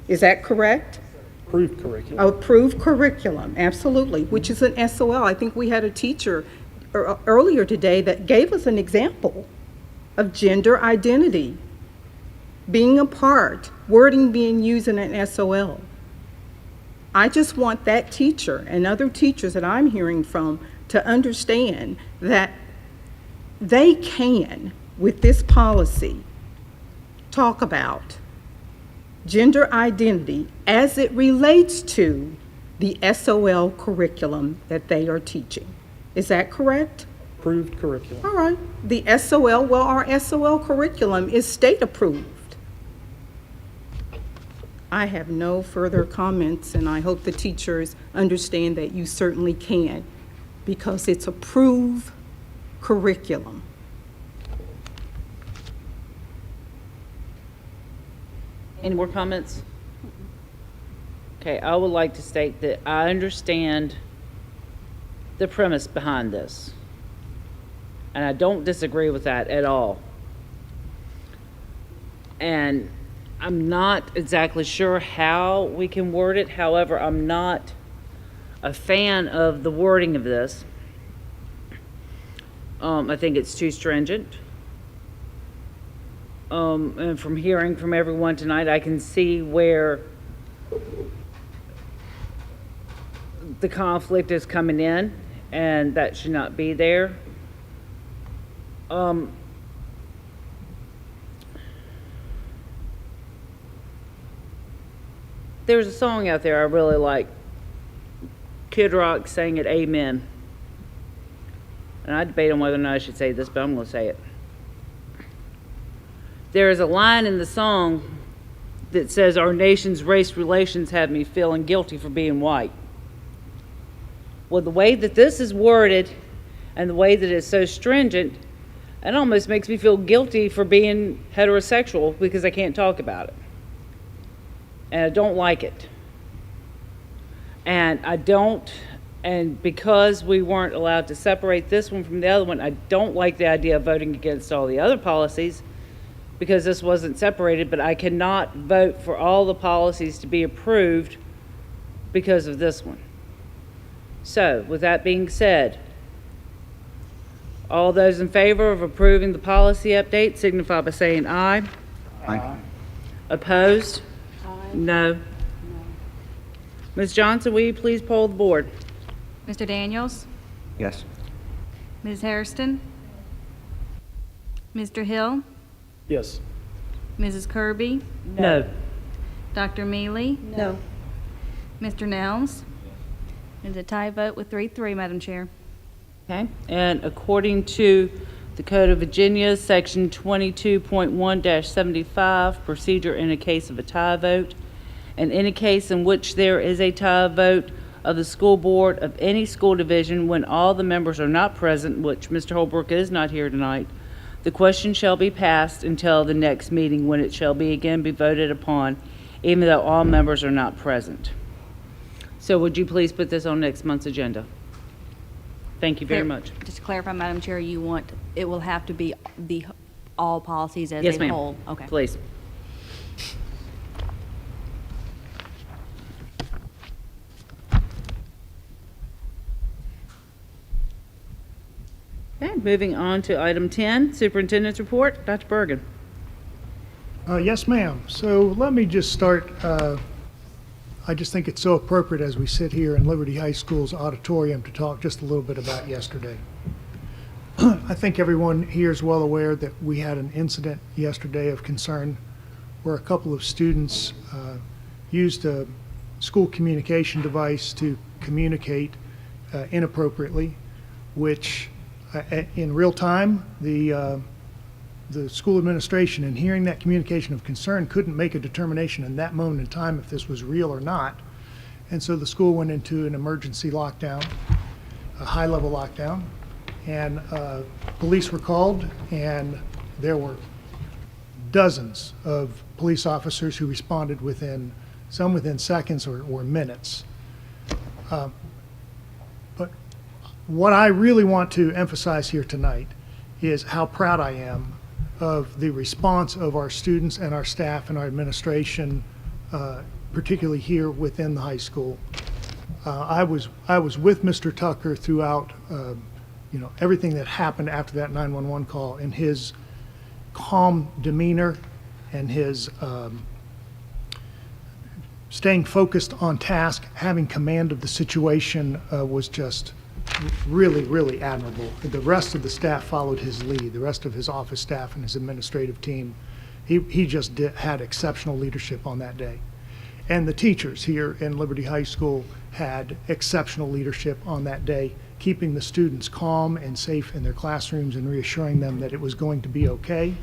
Is that correct? Approved curriculum. Approved curriculum, absolutely, which is an SOL. I think we had a teacher earlier today that gave us an example of gender identity being a part, wording being used in an SOL. I just want that teacher and other teachers that I'm hearing from to understand that they can, with this policy, talk about gender identity as it relates to the SOL curriculum that they are teaching. Is that correct? Approved curriculum. All right. The SOL, well, our SOL curriculum is state approved. I have no further comments, and I hope the teachers understand that you certainly can, because it's approved curriculum. Any more comments? Okay, I would like to state that I understand the premise behind this, and I don't disagree with that at all. And I'm not exactly sure how we can word it. However, I'm not a fan of the wording of this. I think it's too stringent. And from hearing from everyone tonight, I can see where the conflict is coming in, and that should not be there. There's a song out there I really like. Kid Rock sang it, Amen. And I debate on whether or not I should say this, but I'm going to say it. There is a line in the song that says our nation's race relations have me feeling guilty for being white. Well, the way that this is worded and the way that it's so stringent, it almost makes me feel guilty for being heterosexual because I can't talk about it. And I don't like it. And because we weren't allowed to separate this one from the other one, I don't like the idea of voting against all the other policies because this wasn't separated, but I cannot vote for all the policies to be approved because of this one. So, with that being said, all those in favor of approving the policy update signify by saying aye. Aye. Opposed? No. Ms. Johnson, will you please poll the board? Mr. Daniels? Yes. Ms. Hairston? Mr. Hill? Yes. Mrs. Kirby? No. Dr. Mealy? No. Mr. Nels? It's a tie vote with 3-3, Madam Chair. Okay, and according to the Code of Virginia, Section 22.1-75, procedure in a case of a tie vote, and in a case in which there is a tie vote of the school board of any school division when all the members are not present, which Mr. Holbrook is not here tonight, the question shall be passed until the next meeting when it shall be again be voted upon, even though all members are not present. So would you please put this on next month's agenda? Thank you very much. Just to clarify, Madam Chair, it will have to be all policies as Yes, a ma'am. whole? Okay. Please. Okay, moving on to item 10, Superintendent's Report. Dr. Bergen. Yes, ma'am. So let me just start. I just think it's so appropriate as we sit here in Liberty High School's auditorium to talk just a little bit about yesterday. I think everyone here is well aware that we had an incident yesterday of concern where a couple of students used a school communication device to communicate inappropriately, which in real time, the school administration, in hearing that communication of concern, couldn't make a determination in that moment in time if this was real or not. And so the school went into an emergency lockdown, a high-level lockdown, and police were called, and there were dozens of police officers who responded some within seconds or minutes. But what I really want to emphasize here tonight is how proud I am of the response of our students and our staff and our administration, particularly here within the high school. I was with Mr. Tucker throughout, everything that happened after that 911 call, and his calm demeanor and his staying focused on task, having command of the situation was just really, really admirable. The rest of the staff followed his lead, the rest of his office staff and his administrative team. He just had exceptional leadership on that day. And the teachers here in Liberty High School had exceptional leadership on that day, keeping the students calm and safe in their classrooms and reassuring them that it was going to be okay.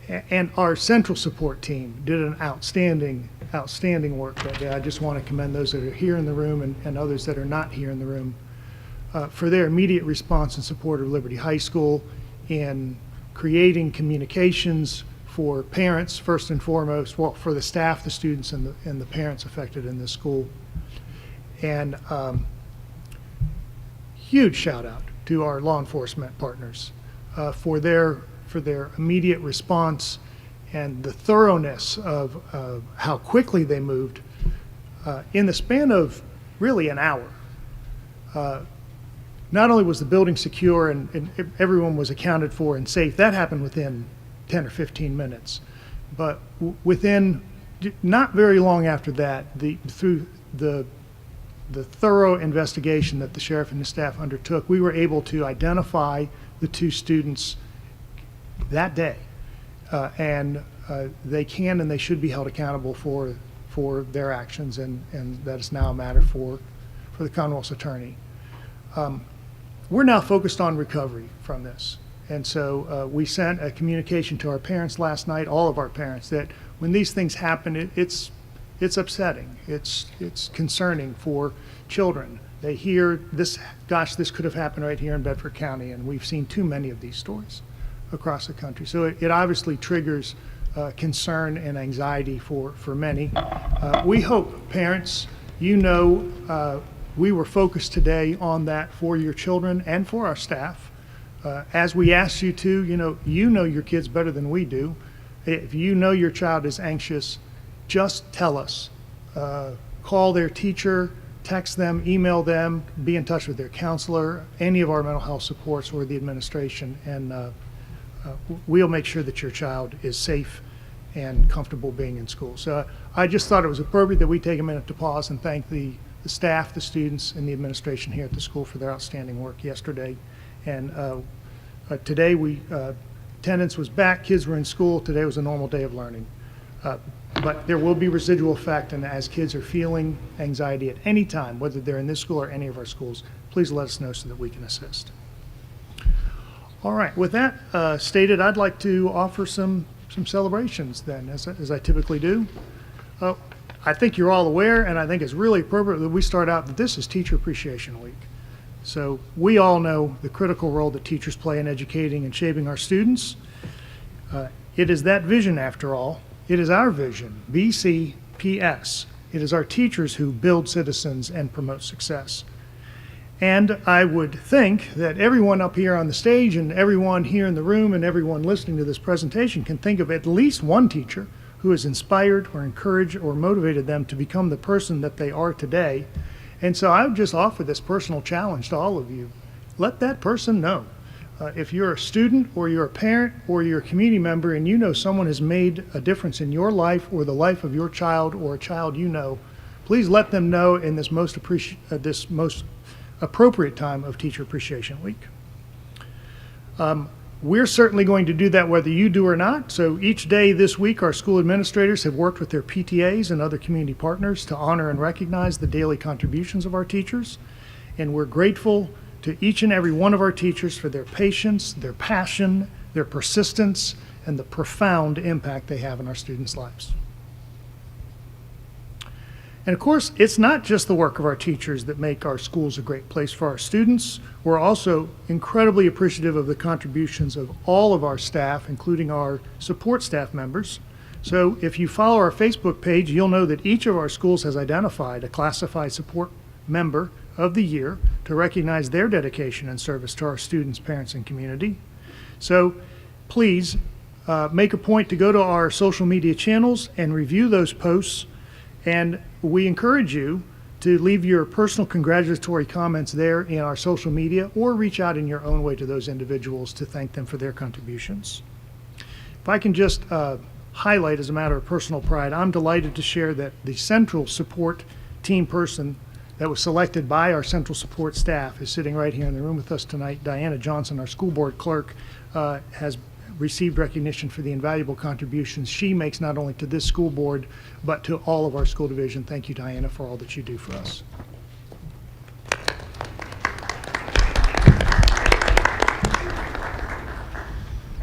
And our central support team did an outstanding work that day. I just want to commend those that are here in the room and others that are not here in the room for their immediate response and support of Liberty High School in creating communications for parents, first and foremost, well, for the staff, the students, and the parents affected in this school. And huge shout out to our law enforcement partners for their immediate response and the thoroughness of how quickly they moved in the span of really an hour. Not only was the building secure and everyone was accounted for and safe, that happened within 10 or 15 minutes. But within not very long after that, through the thorough investigation that the sheriff and his staff undertook, we were able to identify the two students that day, and they can and they should be held accountable for their actions, and that is now a matter for the Commonwealth's attorney. We're now focused on recovery from this, And so we sent a communication to our parents last night, all of our parents, that when these things happen, it's upsetting. It's concerning for children. They hear this, gosh, this could have happened right here in Bedford County, and we've seen too many of these stories across the country. So it obviously triggers concern and anxiety for many. We hope, parents, we were focused today on that for your children and for our staff. As we asked you to, you know your kids better than we do. If you know your child is anxious, just tell us. Call their teacher, text them, email them, be in touch with their counselor, any of our mental health supports or the administration, and we'll make sure that your child is safe and comfortable being in school. So I just thought it was appropriate that we take a minute to pause and thank the staff, the students, and the administration here at the school for their outstanding work yesterday. And today attendance was back, kids were in school. Today was a normal day of learning. But there will be residual effect, and as kids are feeling anxiety at any time, whether they're in this school or any of our schools, please let us know so that we can assist. All right, with that stated, I'd like to offer some celebrations then, as I typically do. I think you're all aware, and I think it's really appropriate that we start out that this is Teacher Appreciation Week. So we all know the critical role that teachers play in educating and shaping our students. It is that vision, after all. It is our vision, BCPS. It is our teachers who build citizens and promote success. And I would think that everyone up here on the stage and everyone here in the room and everyone listening to this presentation can think of at least one teacher who has inspired or encouraged or motivated them to become the person that they are today. And so I would just offer this personal challenge to all of you. Let that person know. If you're a student or you're a parent or you're a community member and you know someone has made a difference in your life or the life of your child or a child you know, please let them know in this most appropriate time of Teacher Appreciation Week. We're certainly going to do that whether you do or not. So each day this week, our school administrators have worked with their PTAs and other community partners to honor and recognize the daily contributions of our teachers. And we're grateful to each and every one of our teachers for their patience, their passion, their persistence, and the profound impact they have in our students' lives. And of course, it's not just the work of our teachers that make our schools a great place for our students. We're also incredibly appreciative of the contributions of all of our staff, including our support staff members. So if you follow our Facebook page, you'll know that each of our schools has identified a classified support member of the year to recognize their dedication and service to our students, parents, and community. So please make a point to go to our social media channels and review those posts. And we encourage you to leave your personal congratulatory comments there in our social media or reach out in your own way to those individuals to thank them for their contributions. If I can just highlight as a matter of personal pride, I'm delighted to share that the central support team person that was selected by our central support staff is sitting right here in the room with us tonight. Diana Johnson, our school board clerk, has received recognition for the invaluable contributions she makes not only to this school board, but to all of our school division. Thank you, Diana, for all that you do for us.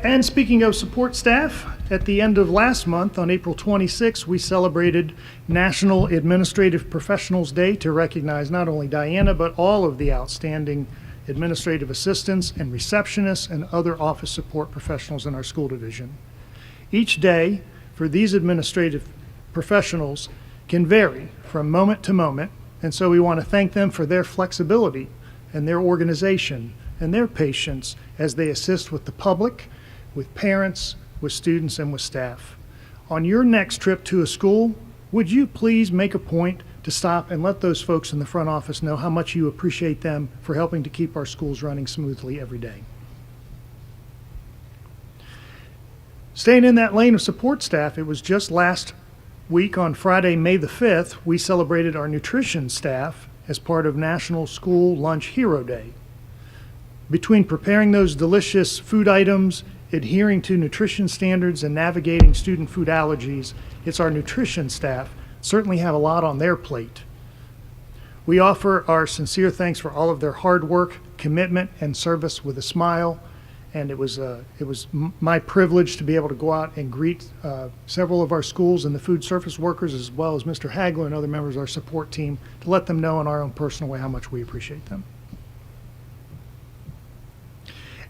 And speaking of support staff, at the end of last month, on April 26, we celebrated National Administrative Professionals Day to recognize not only Diana, but all of the outstanding administrative assistants and receptionists and other office support professionals in our school division. Each day for these administrative professionals can vary from moment to moment, and so we want to thank them for their flexibility and their organization and their patience as they assist with the public, with parents, with students, and with staff. On your next trip to a school, would you please make a point to stop and let those folks in the front office know how much you appreciate them for helping to keep our schools running smoothly every day. Staying in that lane of support staff, it was just last week on Friday, May the 5th, we celebrated our nutrition staff as part of National School Lunch Hero Day. Between preparing those delicious food items, adhering to nutrition standards, and navigating student food allergies, it's our nutrition staff certainly have a lot on their plate. We offer our sincere thanks for all of their hard work, commitment, and service with a smile, And it was my privilege to be able to go out and greet several of our schools and the food service workers, as well as Mr. Hagler and other members of our support team, to let them know in our own personal way how much we appreciate them.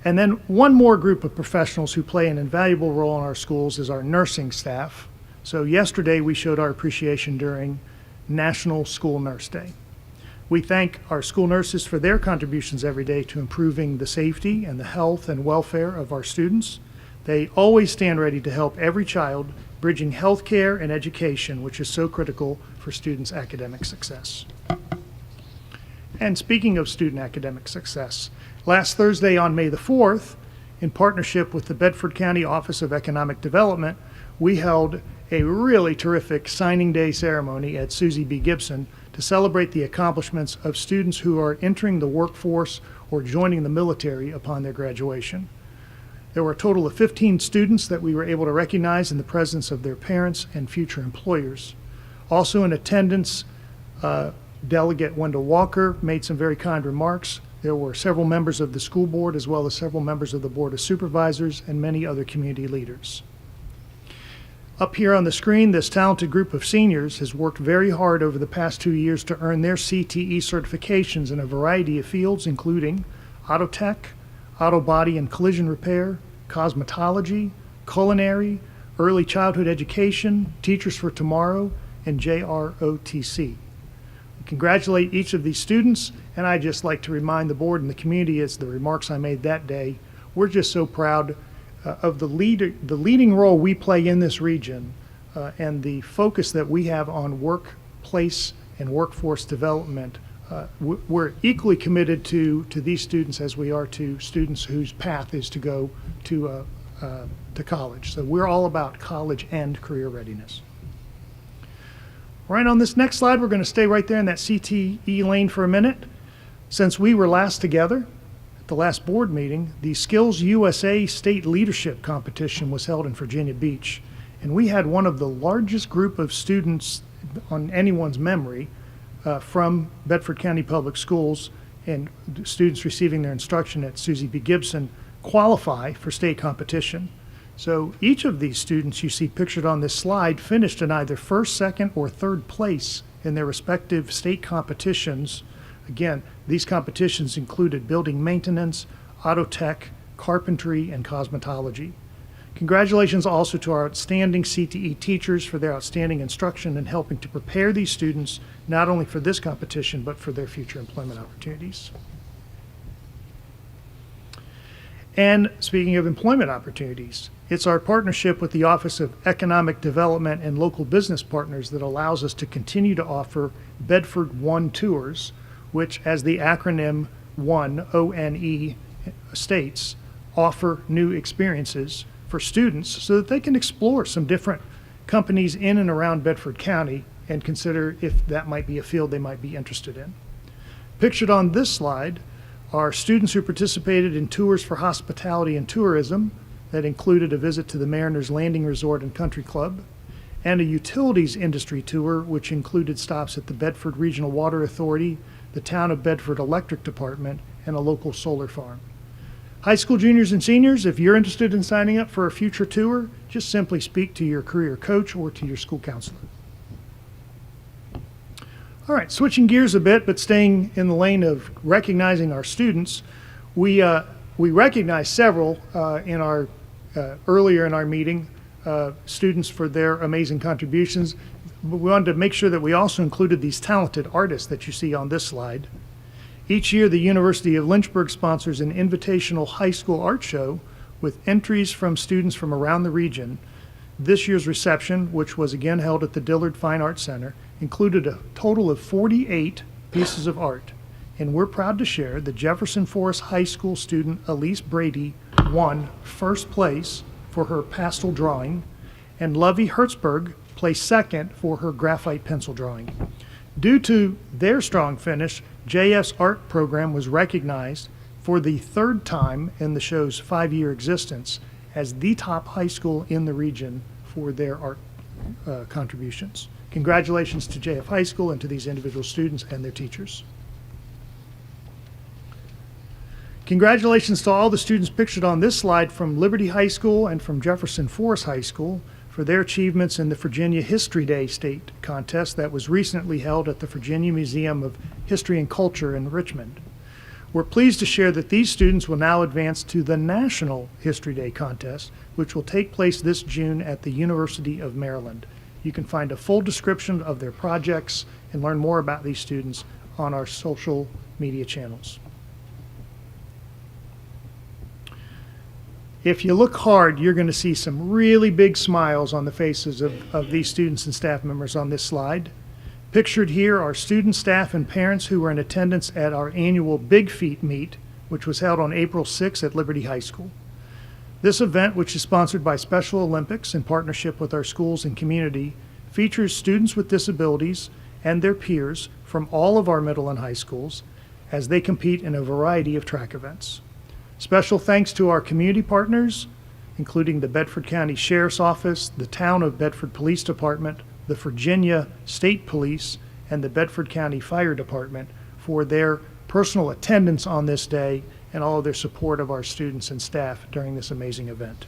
And then one more group of professionals who play an invaluable role in our schools is our nursing staff. So yesterday we showed our appreciation during National School Nurse Day. We thank our school nurses for their contributions every day to improving the safety and the health and welfare of our students. They always stand ready to help every child, bridging health care and education, which is so critical for students' academic success. And speaking of student academic success, last Thursday on May the 4th, in partnership with the Bedford County Office of Economic Development, we held a really terrific signing day ceremony at Susie B. Gibson to celebrate the accomplishments of students who are entering the workforce or joining the military upon their graduation. There were a total of 15 students that we were able to recognize in the presence of their parents and future employers. Also in attendance, Delegate Wendell Walker made some very kind remarks. There were several members of the school board, as well as several members of the Board of Supervisors and many other community leaders. Up here on the screen, this talented group of seniors has worked very hard over the past 2 years to earn their CTE certifications in a variety of fields, including auto tech, auto body and collision repair, cosmetology, culinary, early childhood education, Teachers for Tomorrow, and JROTC. We congratulate each of these students, and I'd just like to remind the board and the community, as the remarks I made that day, we're just so proud of the leading role we play in this region and the focus that we have on workplace and workforce development. We're equally committed to these students as we are to students whose path is to go to college. So we're all about college and career readiness. Right on this next slide, we're going to stay right there in that CTE lane for a minute. Since we were last together, the last board meeting, the Skills USA State Leadership Competition was held in Virginia Beach, and we had one of the largest group of students on anyone's memory from Bedford County Public Schools, and students receiving their instruction at Susie B. Gibson qualify for state competition. So each of these students you see pictured on this slide finished in either first, second, or third place in their respective state competitions. Again, these competitions included building maintenance, auto tech, carpentry, and cosmetology. Congratulations also to our outstanding CTE teachers for their outstanding instruction in helping to prepare these students not only for this competition, but for their future employment opportunities. And speaking of employment opportunities, it's our partnership with the Office of Economic Development and local business partners that allows us to continue to offer Bedford One Tours, which, as the acronym ONE, O-N-E, states, offer new experiences for students so that they can explore some different companies in and around Bedford County and consider if that might be a field they might be interested in. Pictured on this slide are students who participated in tours for hospitality and tourism that included a visit to the Mariners Landing Resort and Country Club, and a utilities industry tour which included stops at the Bedford Regional Water Authority, the Town of Bedford Electric Department, and a local solar farm. High school juniors and seniors, if you're interested in signing up for a future tour, just simply speak to your career coach or to your school counselor. All right, switching gears a bit, but staying in the lane of recognizing our students, we recognized several in our earlier in our meeting, students for their amazing contributions. But we wanted to make sure that we also included these talented artists that you see on this slide. Each year, the University of Lynchburg sponsors an invitational high school art show with entries from students from around the region. This year's reception, which was again held at the Dillard Fine Arts Center, included a total of 48 pieces of art. And we're proud to share that Jefferson Forest High School student Elise Brady won first place for her pastel drawing, and Lovey Hertzberg placed second for her graphite pencil drawing. Due to their strong finish, JF's art program was recognized for the third time in the show's 5-year existence as the top high school in the region for their art contributions. Congratulations to JF High School and to these individual students and their teachers. Congratulations to all the students pictured on this slide from Liberty High School and from Jefferson Forest High School for their achievements in the Virginia History Day State Contest that was recently held at the Virginia Museum of History and Culture in Richmond. We're pleased to share that these students will now advance to the National History Day Contest, which will take place this June at the University of Maryland. You can find a full description of their projects and learn more about these students on our social media channels. If you look hard, you're going to see some really big smiles on the faces of these students and staff members on this slide. Pictured here are students, staff, and parents who were in attendance at our annual Big Feet Meet, which was held on April 6 at Liberty High School. This event, which is sponsored by Special Olympics in partnership with our schools and community, features students with disabilities and their peers from all of our middle and high schools as they compete in a variety of track events. Special thanks to our community partners, including the Bedford County Sheriff's Office, the Town of Bedford Police Department, the Virginia State Police, and the Bedford County Fire Department for their personal attendance on this day and all of their support of our students and staff during this amazing event.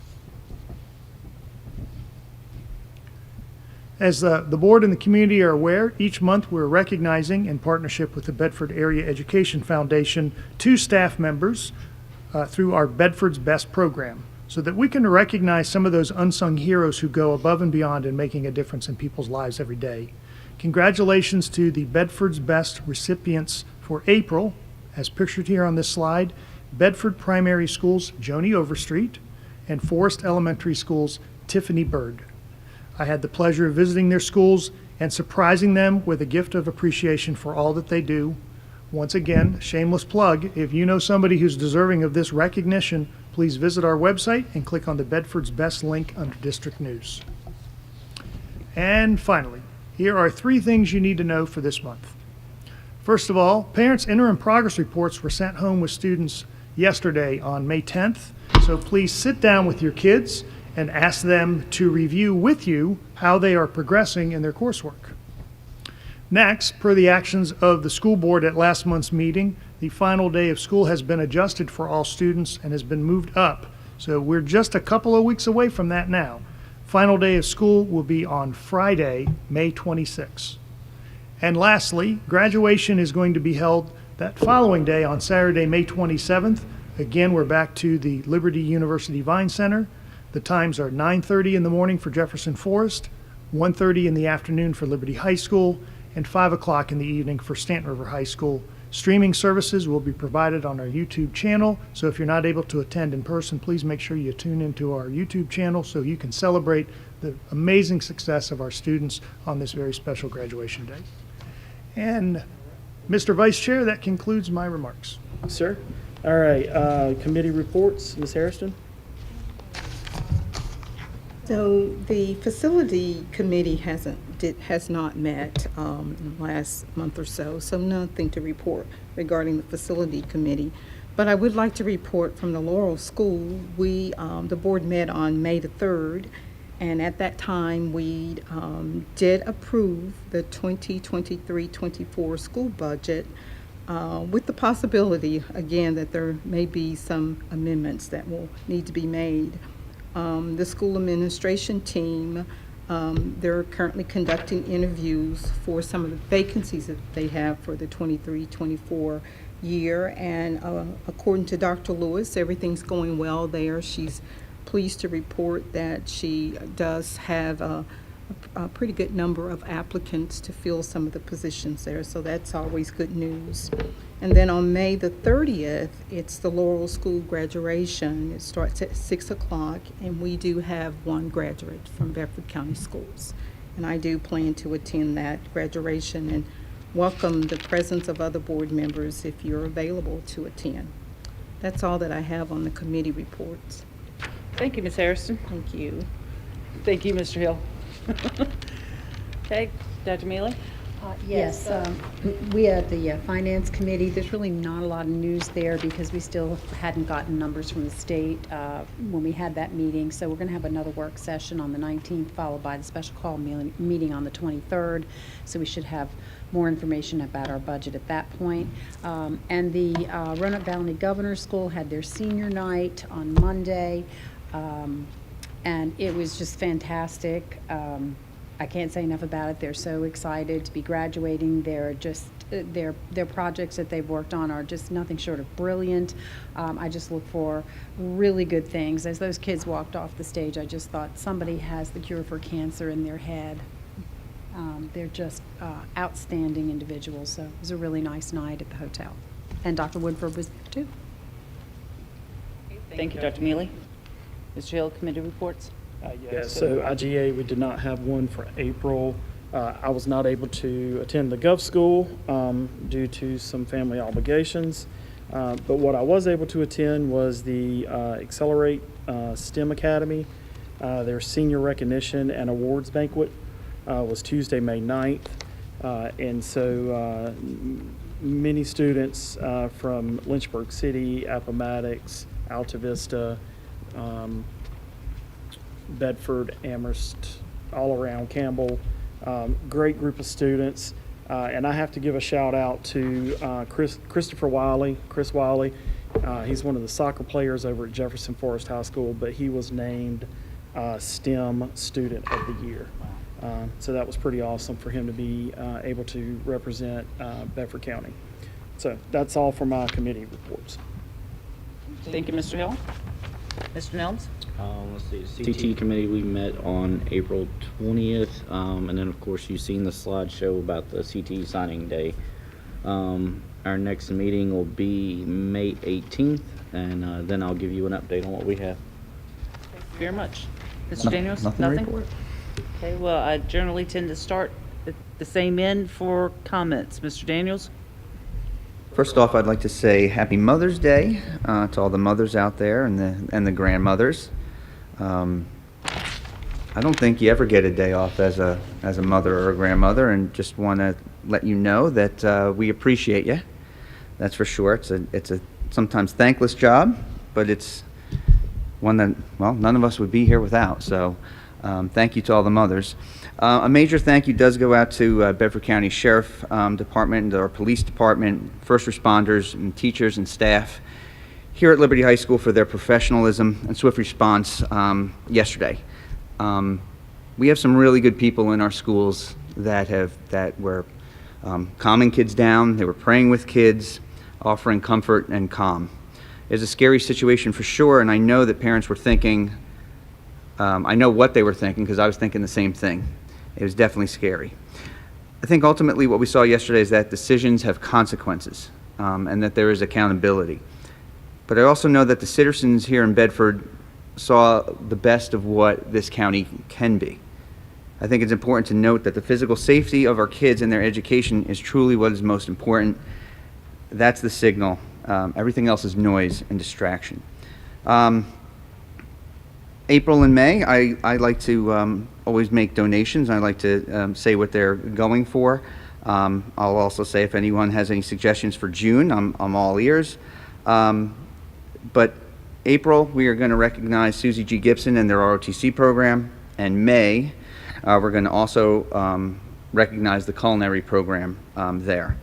As the board and the community are aware, each month we're recognizing, in partnership with the Bedford Area Education Foundation, 2 staff members through our Bedford's Best program, so that we can recognize some of those unsung heroes who go above and beyond in making a difference in people's lives every day. Congratulations to the Bedford's Best recipients for April, as pictured here on this slide: Bedford Primary School's Joni Overstreet and Forest Elementary School's Tiffany Bird. I had the pleasure of visiting their schools and surprising them with a gift of appreciation for all that they do. Once again, shameless plug, if you know somebody who's deserving of this recognition, please visit our website and click on the Bedford's Best link under District News. And finally, here are 3 things you need to know for this month. First of all, parents' interim progress reports were sent home with students yesterday on May 10th, so please sit down with your kids and ask them to review with you how they are progressing in their coursework. Next, per the actions of the school board at last month's meeting, the final day of school has been adjusted for all students and has been moved up. So we're just a couple of weeks away from that now. Final day of school will be on Friday, May 26. And lastly, graduation is going to be held that following day on Saturday, May 27th. Again, we're back to the Liberty University Vine Center. The times are 9:30 in the morning for Jefferson Forest, 1:30 in the afternoon for Liberty High School, and 5 o'clock in the evening for Stanton River High School. Streaming services will be provided on our YouTube channel, so if you're not able to attend in person, please make sure you tune into our YouTube channel so you can celebrate the amazing success of our students on this very special graduation day. And Mr. Vice Chair, that concludes my remarks. Sir? All right, committee reports, Ms. Hairston? So the facility committee has not met in the last month or so, so nothing to report regarding the facility committee. But I would like to report from the Laurel School. The board met on May the 3rd, and at that time we did approve the 2023-24 school budget with the possibility, again, that there may be some amendments that will need to be made. The school administration team, they're currently conducting interviews for some of the vacancies that they have for the 23-24 year. And according to Dr. Lewis, everything's going well there. She's pleased to report that she does have a pretty good number of applicants to fill some of the positions there, so that's always good news. And then on May the 30th, it's the Laurel School graduation. It starts at 6 o'clock, and we do have 1 graduate from Bedford County Schools. And I do plan to attend that graduation and welcome the presence of other board members if you're available to attend. That's all that I have on the committee reports. Thank you, Ms. Hairston. Thank you. Thank you, Mr. Hill. Okay, Dr. Mealy? Yes, we at the Finance Committee, there's really not a lot of news there because we still hadn't gotten numbers from the state when we had that meeting. So we're going to have another work session on the 19th, followed by the special call meeting on the 23rd. So we should have more information about our budget at that point. And the Roanoke Valley Governor's School had their senior night on Monday, and it was just fantastic. I can't say enough about it. They're so excited to be graduating. They're just their projects that they've worked on are just nothing short of brilliant. I just look for really good things. As those kids walked off the stage, I just thought somebody has the cure for cancer in their head. They're just outstanding individuals. So it was a really nice night at the hotel. And Dr. Woodford was there too. Thank you, Dr. Mealy. Mr. Hill, committee reports? Yes, so IGA, we did not have one for April. I was not able to attend the Gov School due to some family obligations. But what I was able to attend was the Accelerate STEM Academy. Their senior recognition and awards banquet was Tuesday, May 9th. And so many students from Lynchburg City, Appomattox, Alta Vista, Bedford, Amherst, all around Campbell. Great group of students. And I have to give a shout out to Christopher Wiley, Chris Wiley. He's one of the soccer players over at Jefferson Forest High School, but he was named STEM Student of the Year. So that was pretty awesome for him to be able to represent Bedford County. So that's all for my committee reports. Thank you, Mr. Hill. Mr. Nelms? Let's see, CT committee, we met on April 20th, and then of course you've seen the slideshow about the CT signing day. Our next meeting will be May 18th, and then I'll give you an update on what we have. Thank you very much. Mr. Daniels? Nothing to report. Okay, well, I generally tend to start at the same end for comments. Mr. Daniels? First off, I'd like to say Happy Mother's Day to all the mothers out there and the grandmothers. I don't think you ever get a day off as a mother or a grandmother, and just want to let you know that we appreciate you. That's for sure. It's a sometimes thankless job, but it's one that, well, none of us would be here without. So thank you to all the mothers. A major thank you does go out to Bedford County Sheriff Department, our police department, first responders, and teachers and staff here at Liberty High School for their professionalism and swift response yesterday. We have some really good people in our schools that were calming kids down. They were praying with kids, offering comfort and calm. It's a scary situation for sure, and I know that parents were thinking, I know what they were thinking because I was thinking the same thing. It was definitely scary. I think ultimately what we saw yesterday is that decisions have consequences and that there is accountability. But I also know that the citizens here in Bedford saw the best of what this county can be. I think it's important to note that the physical safety of our kids and their education is truly what is most important. That's the signal. Everything else is noise and distraction. April and May, I like to always make donations. I like to say what they're going for. I'll also say if anyone has any suggestions for June, I'm all ears. But April, we are going to recognize Susie G. Gibson and their ROTC program. And May, we're going to also recognize the culinary program there.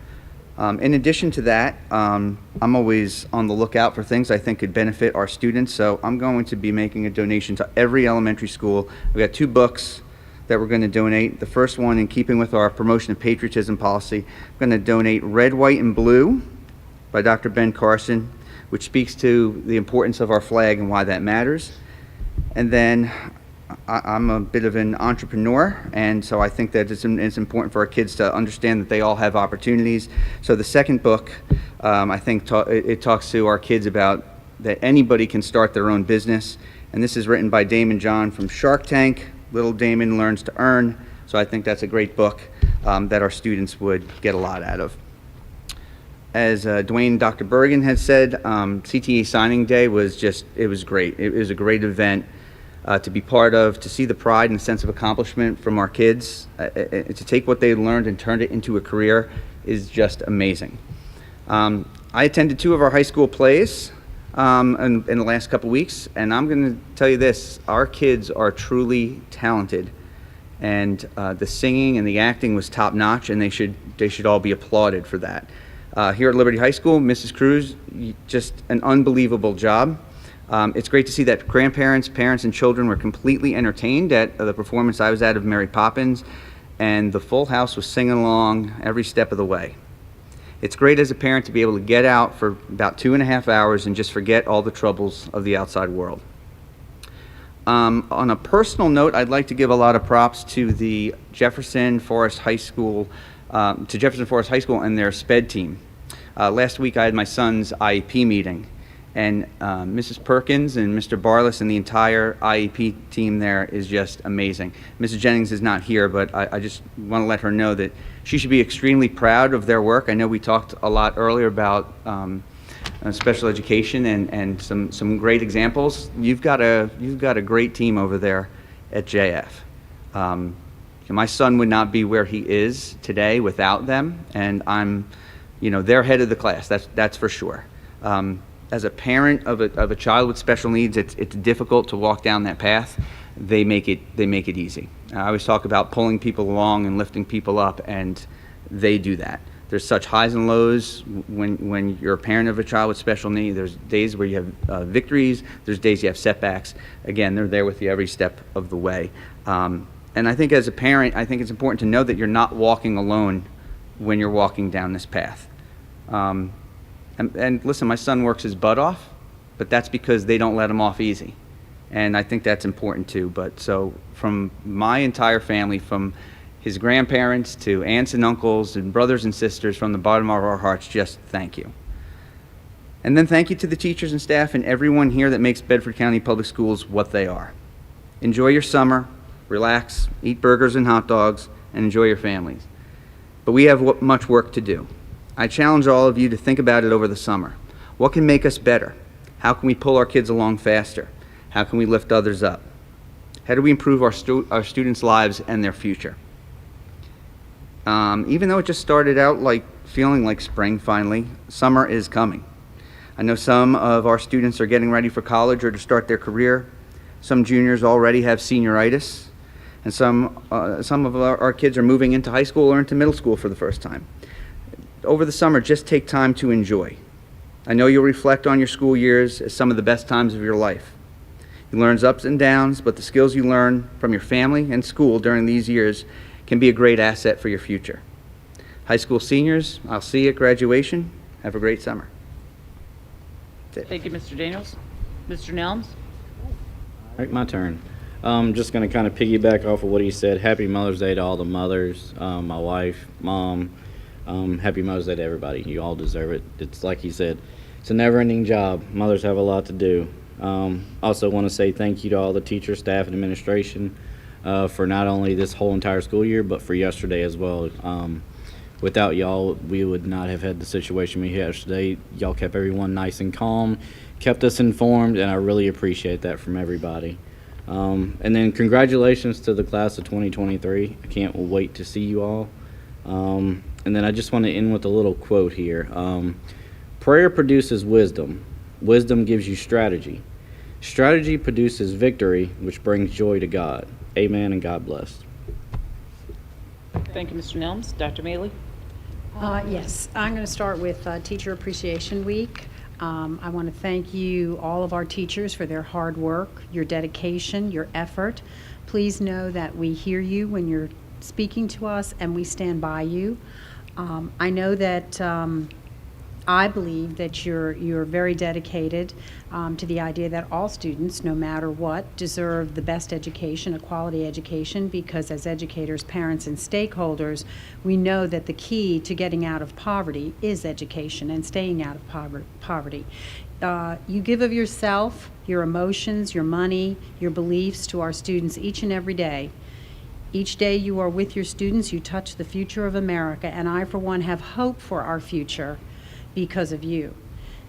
In addition to that, I'm always on the lookout for things I think could benefit our students, so I'm going to be making a donation to every elementary school. We've got 2 books that we're going to donate. The first one, in keeping with our promotion of patriotism policy, I'm going to donate Red, White, and Blue by Dr. Ben Carson, which speaks to the importance of our flag and why that matters. And then I'm a bit of an entrepreneur, and so I think that it's important for our kids to understand that they all have opportunities. So the second book, I think it talks to our kids about that anybody can start their own business. And this is written by Damon John from Shark Tank, Little Damon Learns to Earn. So I think that's a great book that our students would get a lot out of. As Dwayne and Dr. Bergen had said, CTA signing day was it was great. It was a great event. to be part of, to see the pride and sense of accomplishment from our kids, to take what they learned and turn it into a career is just amazing. I attended 2 of our high school plays in the last couple weeks, and I'm going to tell you this, our kids are truly talented, and the singing and the acting was top-notch, and they should all be applauded for that. Here at Liberty High School, Mrs. Cruz, just an unbelievable job. It's great to see that grandparents, parents, and children were completely entertained at the performance I was at of Mary Poppins, and the full house was singing along every step of the way. It's great as a parent to be able to get out for about 2.5 hours and just forget all the troubles of the outside world. On a personal note, I'd like to give a lot of props to the Jefferson Forest High School, and their SPED team. Last week I had my son's IEP meeting, and Mrs. Perkins and Mr. Barless and the entire IEP team there is just amazing. Mrs. Jennings is not here, but I just want to let her know that she should be extremely proud of their work. I know we talked a lot earlier about special education and some great examples. You've got a great team over there at JF. My son would not be where he is today without them, and they're head of the class. That's for sure. As a parent of a child with special needs, it's difficult to walk down that path. They make it easy. I always talk about pulling people along and lifting people up, and they do that. There's such highs and lows when you're a parent of a child with special needs. There's days where you have victories. There's days you have setbacks. Again, they're there with you every step of the way. And I think as a parent, I think it's important to know that you're not walking alone when you're walking down this path. And listen, my son works his butt off, but that's because they don't let him off easy. And I think that's important too. But so from my entire family, from his grandparents to aunts and uncles and brothers and sisters, from the bottom of our hearts, just thank you. And then thank you to the teachers and staff and everyone here that makes Bedford County Public Schools what they are. Enjoy your summer, relax, eat burgers and hot dogs, and enjoy your families. But we have much work to do. I challenge all of you to think about it over the summer. What can make us better? How can we pull our kids along faster? How can we lift others up? How do we improve our students' lives and their future? Even though it just started out feeling like spring finally, summer is coming. I know some of our students are getting ready for college or to start their career. Some juniors already have senioritis, and some of our kids are moving into high school or into middle school for the first time. Over the summer, just take time to enjoy. I know you'll reflect on your school years as some of the best times of your life. You learn ups and downs, but the skills you learn from your family and school during these years can be a great asset for your future. High school seniors, I'll see you at graduation. Have a great summer. Thank you, Mr. Daniels. Mr. Nelms? All right, my turn. Just going to kind of piggyback off of what he said. Happy Mother's Day to all the mothers, my wife, mom. Happy Mother's Day to everybody. You all deserve it. It's like he said, it's a never-ending job. Mothers have a lot to do. Also want to say thank you to all the teachers, staff, and administration for not only this whole entire school year, but for yesterday as well. Without y'all, we would not have had the situation we had yesterday. Y'all kept everyone nice and calm, kept us informed, and I really appreciate that from everybody. And then congratulations to the class of 2023. I can't wait to see you all. And then I just want to end with a little quote here. Prayer produces wisdom. Wisdom gives you strategy. Strategy produces victory, which brings joy to God. Amen, and God bless. Thank you, Mr. Nelms. Dr. Mealy? Yes, I'm going to start with Teacher Appreciation Week. I want to thank you, all of our teachers, for their hard work, your dedication, your effort. Please know that we hear you when you're speaking to us, and we stand by you. I know that I believe that you're very dedicated to the idea that all students, no matter what, deserve the best education, a quality education, because as educators, parents, and stakeholders, we know that the key to getting out of poverty is education and staying out of poverty. You give of yourself, your emotions, your money, your beliefs to our students each and every day. Each day you are with your students, you touch the future of America, and I, for one, have hope for our future because of you.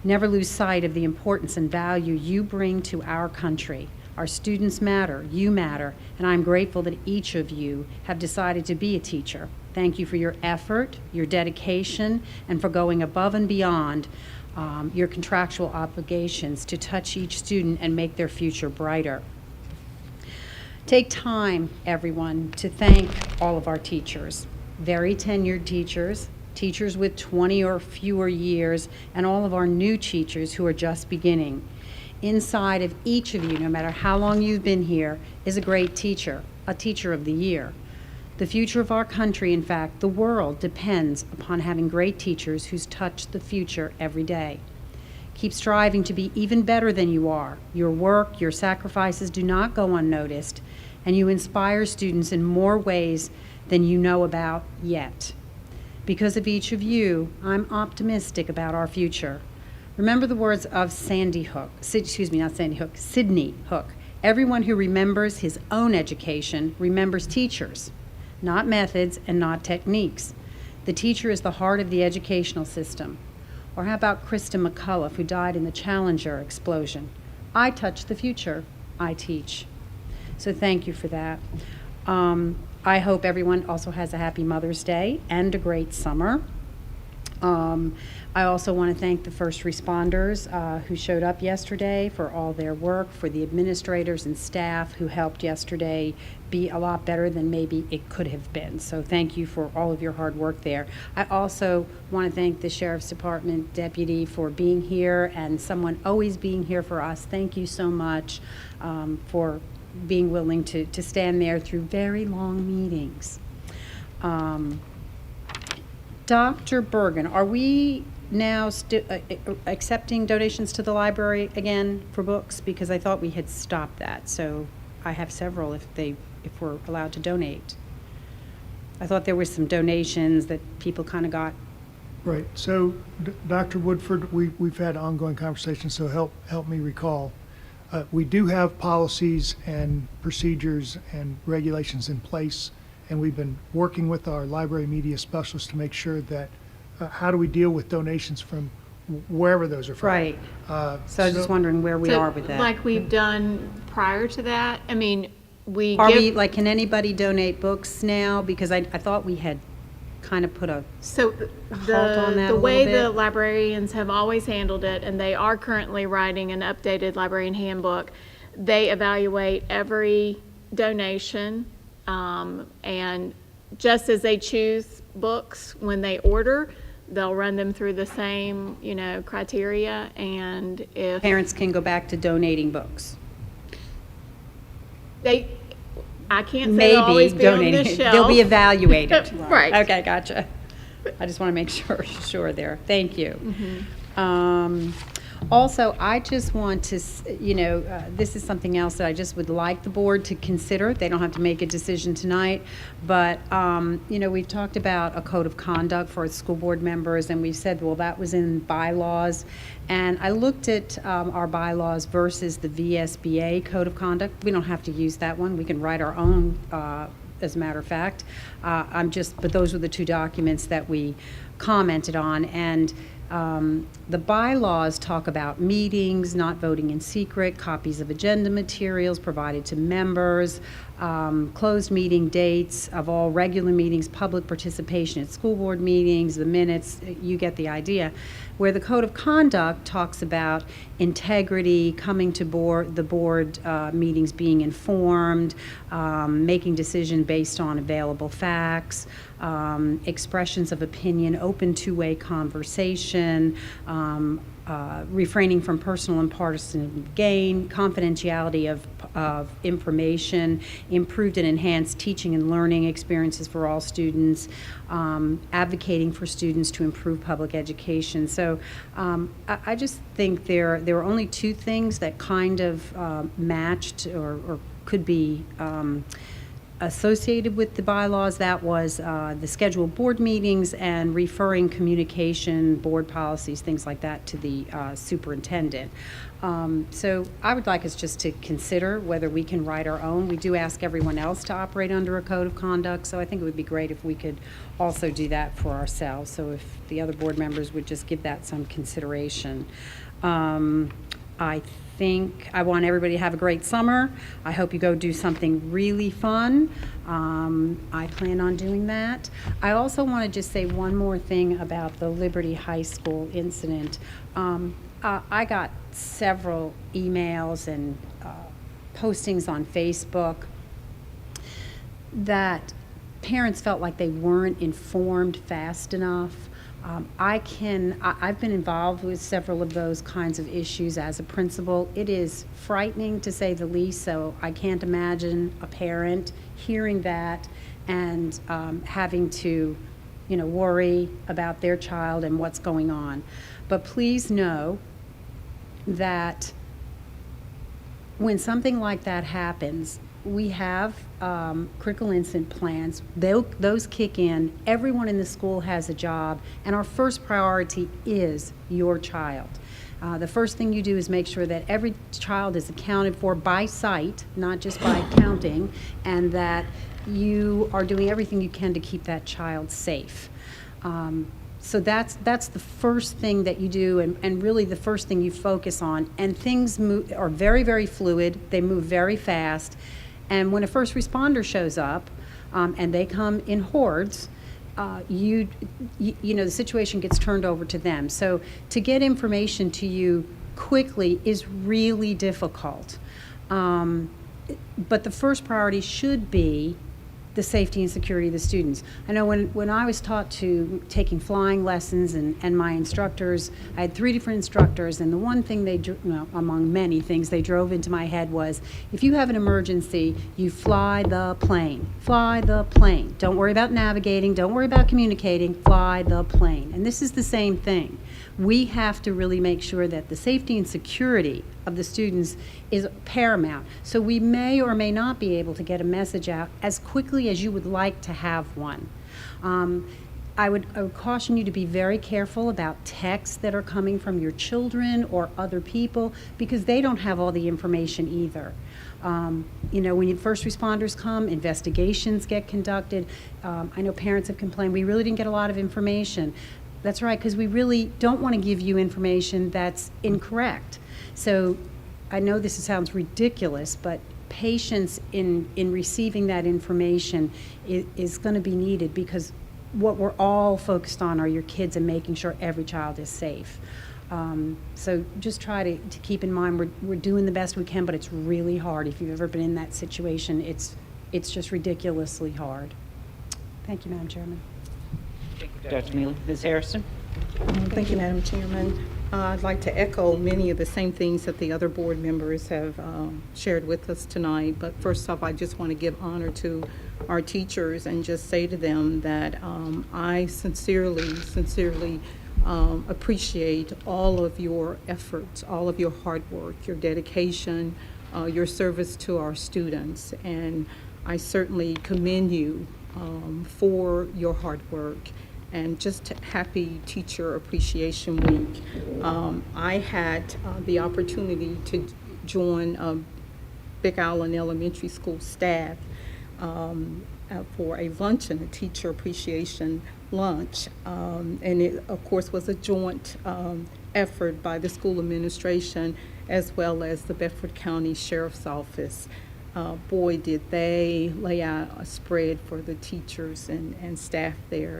Never lose sight of the importance and value you bring to our country. Our students matter, you matter, and I'm grateful that each of you have decided to be a teacher. Thank you for your effort, your dedication, and for going above and beyond your contractual obligations to touch each student and make their future brighter. Take time, everyone, to thank all of our teachers, very tenured teachers, teachers with 20 or fewer years, and all of our new teachers who are just beginning. Inside of each of you, no matter how long you've been here, is a great teacher, a teacher of the year. The future of our country, in fact, the world, depends upon having great teachers who's touched the future every day. Keep striving to be even better than you are. Your work, your sacrifices do not go unnoticed, and you inspire students in more ways than you know about yet. Because of each of you, I'm optimistic about our future. Remember the words of Sydney Hook. Everyone who remembers his own education remembers teachers, not methods and not techniques. The teacher is the heart of the educational system. Or how about Krista McCullough, who died in the Challenger explosion? I touch the future, I teach. So thank you for that. I hope everyone also has a happy Mother's Day and a great summer. I also want to thank the first responders who showed up yesterday for all their work, for the administrators and staff who helped yesterday be a lot better than maybe it could have been. So thank you for all of your hard work there. I also want to thank the Sheriff's Department deputy for being here and someone always being here for us. Thank you so much for being willing to stand there through very long meetings. Dr. Bergen, are we now accepting donations to the library again for books? Because I thought we had stopped that. So I have several if we're allowed to donate. I thought there were some donations that people kind of got. Right. So, Dr. Woodford, we've had ongoing conversations, so help me recall. We do have policies and procedures and regulations in place, and we've been working with our library media specialists to make sure that how do we deal with donations from wherever those are from. Right. So I was just wondering where we are with that. Like we've done prior to that? I mean, can anybody donate books now? Because I thought we had kind of put a halt on that the a way little the bit. librarians have always handled it, and they are currently writing an updated librarian handbook, they evaluate every donation, and just as they choose books when they order, they'll run them through the same, criteria, and if Parents can go back to donating books. I can't say they'll always be on the donating. shelf. They'll be evaluated. Right. Okay, gotcha. I just want to make sure there. Thank you. Also, I just want to, this is something else that I just would like the board to consider. They don't have to make a decision tonight, but, we've talked about a code of conduct for school board members, and we've said, well, that was in bylaws. And I looked at our bylaws versus the VSBA code of conduct. We don't have to use that one. We can write our own, as a matter of fact. But those were the two documents that we commented on. And the bylaws talk about meetings, not voting in secret, copies of agenda materials provided to members, closed meeting dates of all regular meetings, public participation at school board meetings, the minutes, you get the idea. Where the code of conduct talks about integrity, coming to the board meetings, being informed, making decision based on available facts, expressions of opinion, open two-way conversation, refraining from personal and partisan gain, confidentiality of information, improved and enhanced teaching and learning experiences for all students, advocating for students to improve public education. So I just think there were only two things that kind of matched or could be associated with the bylaws. That was the scheduled board meetings and referring communication, board policies, things like that to the superintendent. So I would like us just to consider whether we can write our own. We do ask everyone else to operate under a code of conduct, so I think it would be great if we could also do that for ourselves. So if the other board members would just give that some consideration. I I want everybody to have a great summer. I hope you go do something really fun. I plan on doing that. I also want to just say one more thing about the Liberty High School incident. I got several emails and postings on Facebook that parents felt like they weren't informed fast enough. I've been involved with several of those kinds of issues as a principal. It is frightening to say the least, so I can't imagine a parent hearing that and having to, worry about their child and what's going on. But please know that when something like that happens, we have critical incident plans. Those kick in. Everyone in the school has a job, and our first priority is your child. The first thing you do is make sure that every child is accounted for by sight, not just by counting, and that you are doing everything you can to keep that child safe. So that's the first thing that you do, and really the first thing you focus on. And things are very, very fluid. They move very fast. And when a first responder shows up, and they come in hordes, the situation gets turned over to them. So to get information to you quickly is really difficult. But the first priority should be the safety and security of the students. I know when I was taking flying lessons and my instructors, I had 3 different instructors, and the one thing among many things they drove into my head was, if you have an emergency, you fly the plane. Fly the plane. Don't worry about navigating, don't worry about communicating, fly the plane. And this is the same thing. We have to really make sure that the safety and security of the students is paramount. So we may or may not be able to get a message out as quickly as you would like to have one. I would caution you to be very careful about texts that are coming from your children or other people, because they don't have all the information either. When first responders come, investigations get conducted. I know parents have complained, we really didn't get a lot of information. That's right, because we really don't want to give you information that's incorrect. So I know this sounds ridiculous, but patience in receiving that information is going to be needed, because what we're all focused on are your kids and making sure every child is safe. So just try to keep in mind we're doing the best we can, but it's really hard. If you've ever been in that situation, it's just ridiculously hard. Thank you, Madam Chairman. Dr. Neely. Ms. Harrison? Thank you, Madam Chairman. I'd like to echo many of the same things that the other board members have shared with us tonight. But first off, I just want to give honor to our teachers and just say to them that I sincerely appreciate all of your efforts, all of your hard work, your dedication, your service to our students. And I certainly commend you for your hard work. And just happy Teacher Appreciation Week. I had the opportunity to join Big Island Elementary School staff for a luncheon, a Teacher Appreciation lunch. And it, of course, was a joint effort by the school administration as well as the Bedford County Sheriff's Office. Boy, did they lay out a spread for the teachers and staff there.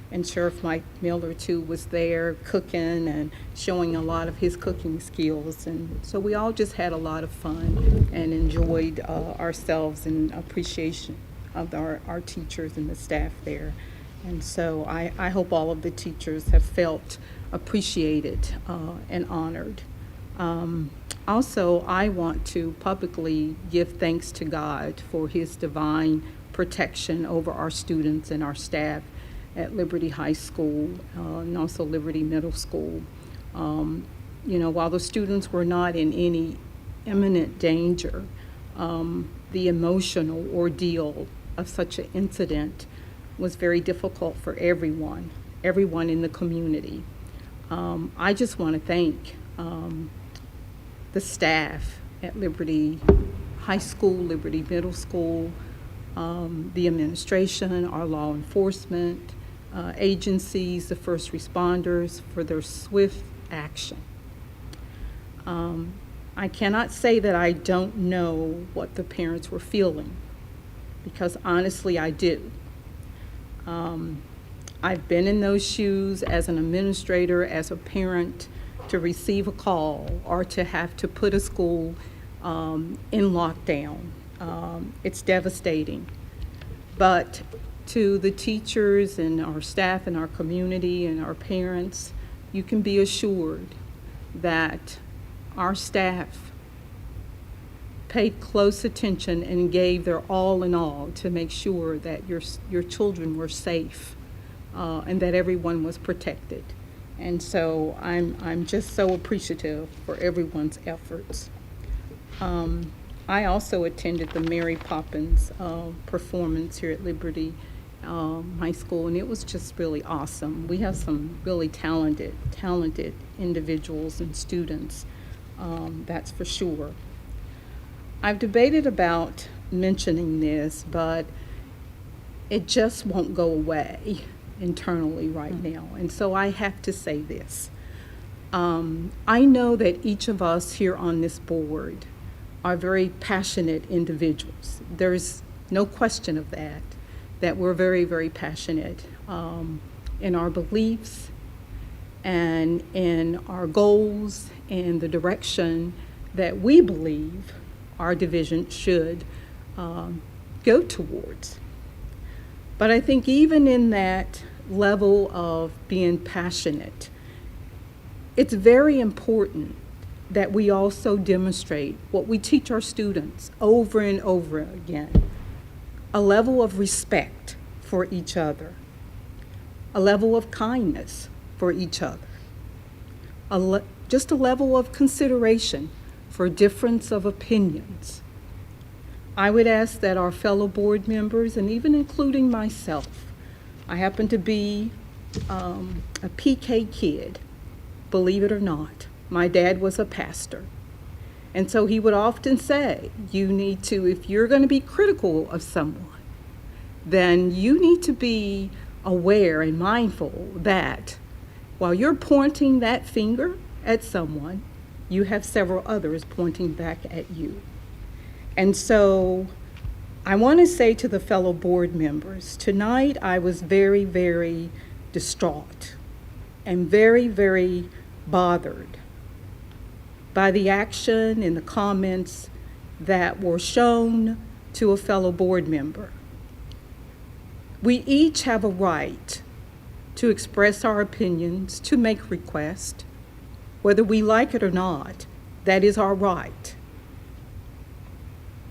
And Sheriff Mike Miller, too, was there cooking and showing a lot of his cooking skills. And so we all just had a lot of fun and enjoyed ourselves in appreciation of our teachers and the staff there. And so I hope all of the teachers have felt appreciated and honored. Also, I want to publicly give thanks to God for His divine protection over our students and our staff at Liberty High School and also Liberty Middle School. While the students were not in any imminent danger, the emotional ordeal of such an incident was very difficult for everyone in the community. I just want to thank the staff at Liberty High School, Liberty Middle School, the administration, our law enforcement agencies, the first responders for their swift action. I cannot say that I don't know what the parents were feeling, because honestly, I do. I've been in those shoes as an administrator, as a parent, to receive a call or to have to put a school in lockdown. It's devastating. But to the teachers and our staff and our community and our parents, you can be assured that our staff paid close attention and gave their all in all to make sure that your children were safe and that everyone was protected. And so I'm just so appreciative for everyone's efforts. I also attended the Mary Poppins performance here at Liberty High School, and it was just really awesome. We have some really talented individuals and students, that's for sure. I've debated about mentioning this, but it just won't go away internally right now. And so I have to say this. I know that each of us here on this board are very passionate individuals. There's no question of that we're very, very passionate in our beliefs and in our goals and the direction that we believe our division should go towards. But I think even in that level of being passionate, it's very important that we also demonstrate what we teach our students over and over again, a level of respect for each other, a level of kindness for each other, just a level of consideration for difference of opinions. I would ask that our fellow board members, and even including myself, I happen to be a PK kid, believe it or not. My dad was a pastor. And so he would often say, you need to, if you're going to be critical of someone, then you need to be aware and mindful that while you're pointing that finger at someone, you have several others pointing back at you. And so I want to say to the fellow board members, tonight I was very, very distraught and very, very bothered by the action and the comments that were shown to a fellow board member. We each have a right to express our opinions, to make requests. Whether we like it or not, that is our right.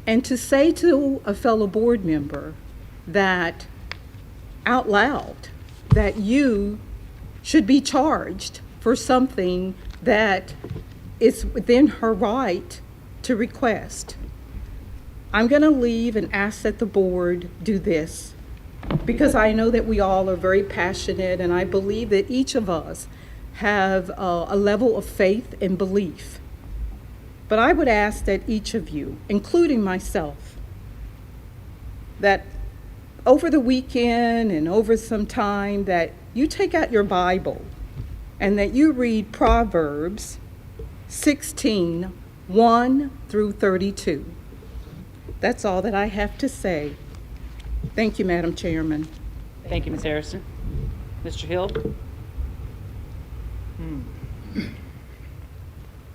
And to say to a fellow board member that out loud that you should be charged for something that is within her right to request. I'm going to leave and ask that the board do this, because I know that we all are very passionate, and I believe that each of us have a level of faith and belief. But I would ask that each of you, including myself, that over the weekend and over some time that you take out your Bible and that you read Proverbs 16, 1 through 32. That's all that I have to say. Thank you, Madam Chairman. Thank you, Ms. Harrison. Mr. Hill?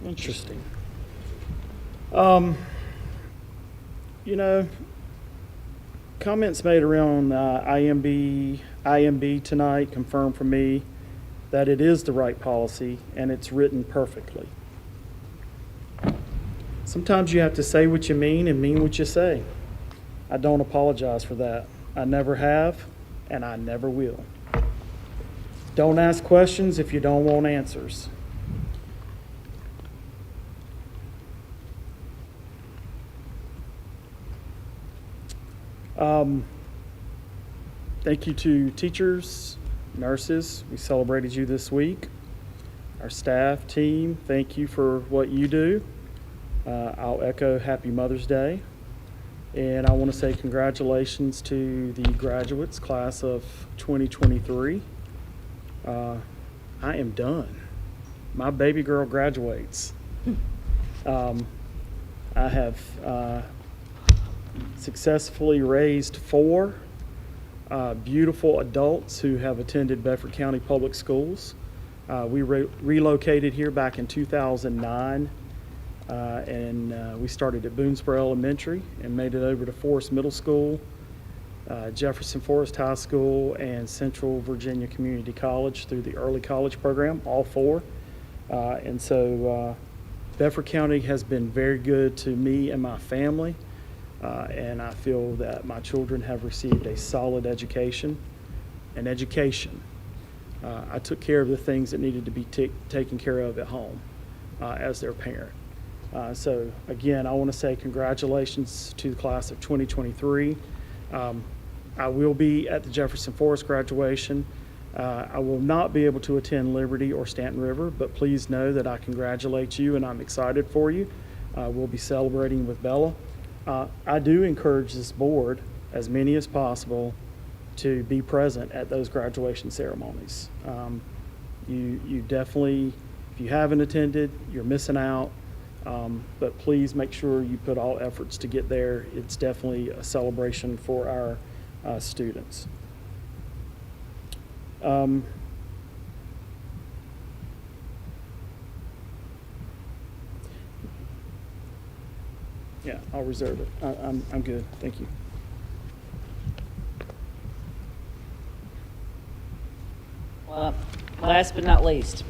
Interesting. You know, comments made around IMB tonight confirmed for me that it is the right policy and it's written perfectly. Sometimes you have to say what you mean and mean what you say. I don't apologize for that. I never have, and I never will. Don't ask questions if you don't want answers. Thank you to teachers, nurses. We celebrated you this week. Our staff, team, thank you for what you do. I'll echo Happy Mother's Day. And I want to say congratulations to the graduates, class of 2023. I am done. My baby girl graduates. I have successfully raised 4 beautiful adults who have attended Bedford County Public Schools. We relocated here back in 2009, and we started at Boonesboro Elementary and made it over to Forest Middle School, Jefferson Forest High School, and Central Virginia Community College through the early college program, all 4. And so Bedford County has been very good to me and my family, and I feel that my children have received a solid education. I took care of the things that needed to be taken care of at home as their parent. So again, I want to say congratulations to the class of 2023. I will be at the Jefferson Forest graduation. I will not be able to attend Liberty or Stanton River, but please know that I congratulate you and I'm excited for you. We'll be celebrating with Bella. I do encourage this board, as many as possible, to be present at those graduation ceremonies. You definitely, if you haven't attended, you're missing out. But please make sure you put all efforts to get there. It's definitely a celebration for our students. Yeah, I'll reserve it. I'm good. Thank you. Well, last but not least,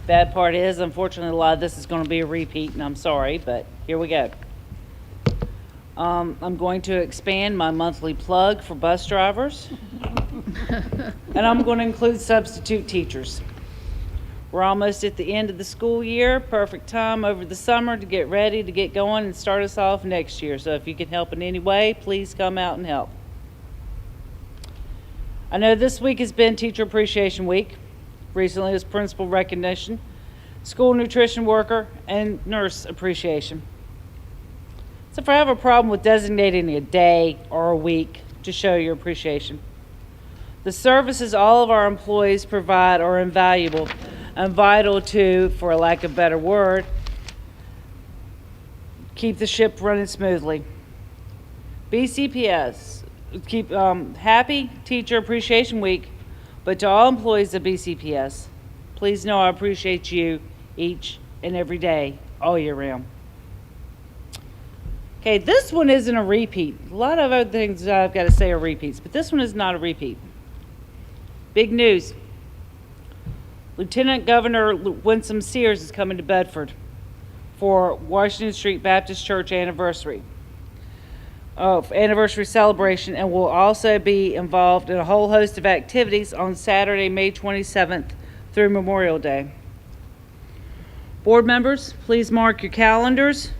bad part is, unfortunately, a lot of this is going to be a repeat, and I'm sorry, but here we go. I'm going to expand my monthly plug for bus drivers, and I'm going to include substitute teachers. We're almost at the end of the school year, perfect time over the summer to get ready to get going and start us off next year. So if you can help in any way, please come out and help. I know this week has been Teacher Appreciation Week. Recently was Principal Recognition, School Nutrition Worker, and Nurse Appreciation. So if I have a problem with designating a day or a week to show your appreciation, the services all of our employees provide are invaluable and vital to, for lack of a better word, keep the ship running smoothly. BCPS, keep happy Teacher Appreciation Week, but to all employees of BCPS, please know I appreciate you each and every day, all year round. Okay, this one isn't a repeat. A lot of other things that I've got to say are repeats, but this one is not a repeat. Big news. Lieutenant Governor Winsome Sears is coming to Bedford for Washington Street Baptist Church anniversary celebration, and will also be involved in a whole host of activities on Saturday, May 27th through Memorial Day. Board members, please mark your calendars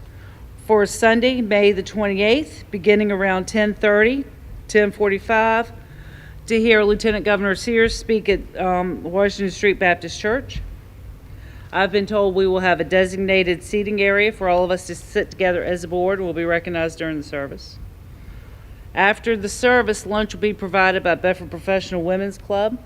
for Sunday, May the 28th, beginning around 10:30, 10:45, to hear Lieutenant Governor Sears speak at Washington Street Baptist Church. I've been told we will have a designated seating area for all of us to sit together as a board. We'll be recognized during the service. After the service, lunch will be provided by Bedford Professional Women's Club.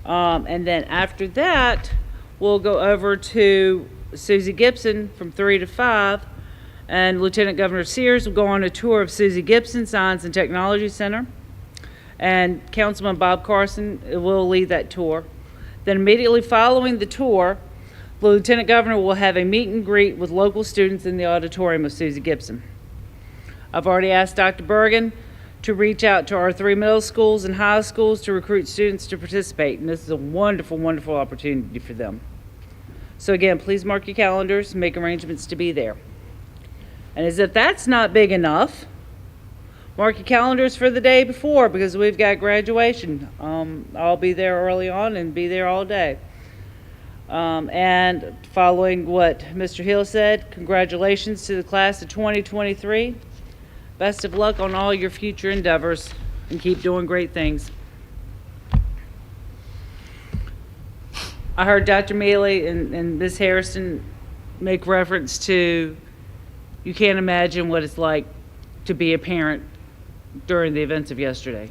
And then after that, we'll go over to Susie Gibson from 3 to 5, and Lieutenant Governor Sears will go on a tour of Susie Gibson Science and Technology Center, and Councilman Bob Carson will lead that tour. Then immediately following the tour, the Lieutenant Governor will have a meet and greet with local students in the auditorium of Susie Gibson. I've already asked Dr. Bergen to reach out to our 3 middle schools and high schools to recruit students to participate, and this is a wonderful, wonderful opportunity for them. So again, please mark your calendars and make arrangements to be there. And as if that's not big enough, mark your calendars for the day before, because we've got graduation. I'll be there early on and be there all day. And following what Mr. Hill said, congratulations to the class of 2023. Best of luck on all your future endeavors, and keep doing great things. I heard Dr. Mealy and Ms. Harrison make reference to, you can't imagine what it's like to be a parent during the events of yesterday.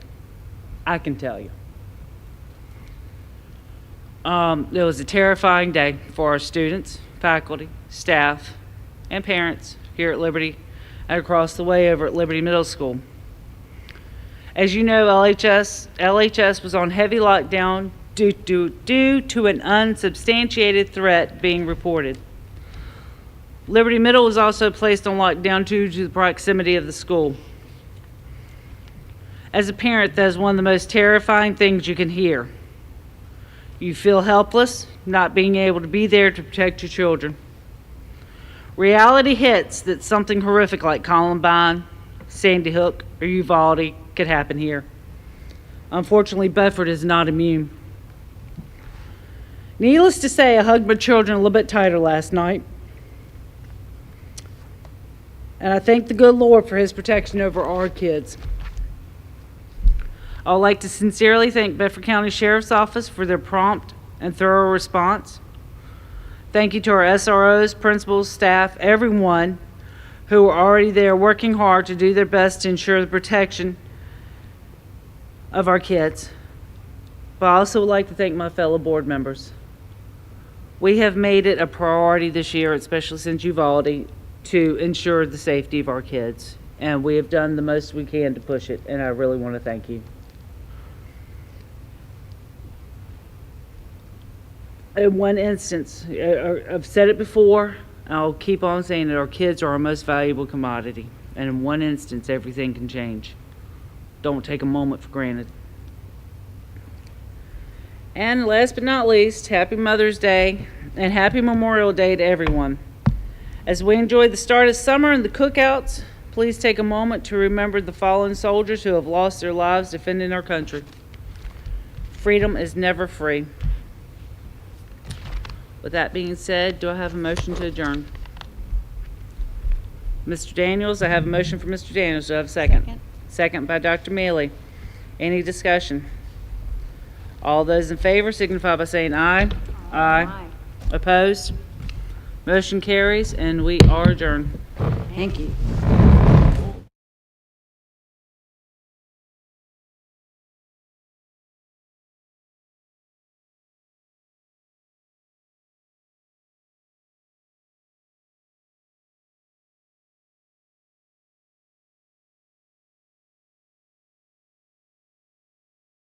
I can tell you. It was a terrifying day for our students, faculty, staff, and parents here at Liberty and across the way over at Liberty Middle School. As you know, LHS was on heavy lockdown due to an unsubstantiated threat being reported. Liberty Middle was also placed on lockdown due to the proximity of the school. As a parent, that is one of the most terrifying things you can hear. You feel helpless, not being able to be there to protect your children. Reality hits that something horrific like Columbine, Sandy Hook, or Uvalde could happen here. Unfortunately, Bedford is not immune. Needless to say, I hugged my children a little bit tighter last night. And I thank the good Lord for his protection over our kids. I would like to sincerely thank Bedford County Sheriff's Office for their prompt and thorough response. Thank you to our SROs, principals, staff, everyone who are already there working hard to do their best to ensure the protection of our kids. But I also would like to thank my fellow board members. We have made it a priority this year, especially since Uvalde, to ensure the safety of our kids. And we have done the most we can to push it, and I really want to thank you. In one instance, I've said it before, I'll keep on saying it, our kids are our most valuable commodity. And in one instance, everything can change. Don't take a moment for granted. And last but not least, happy Mother's Day and happy Memorial Day to everyone. As we enjoy the start of summer and the cookouts, please take a moment to remember the fallen soldiers who have lost their lives defending our country. Freedom is never free. With that being said, do I have a motion to adjourn? Mr. Daniels, I have a motion for Mr. Daniels. Do I have a second? Second by Dr. Mealy. Any discussion? All those in favor signify by saying aye. Aye. Opposed? Motion carries, and we are adjourned. Thank you.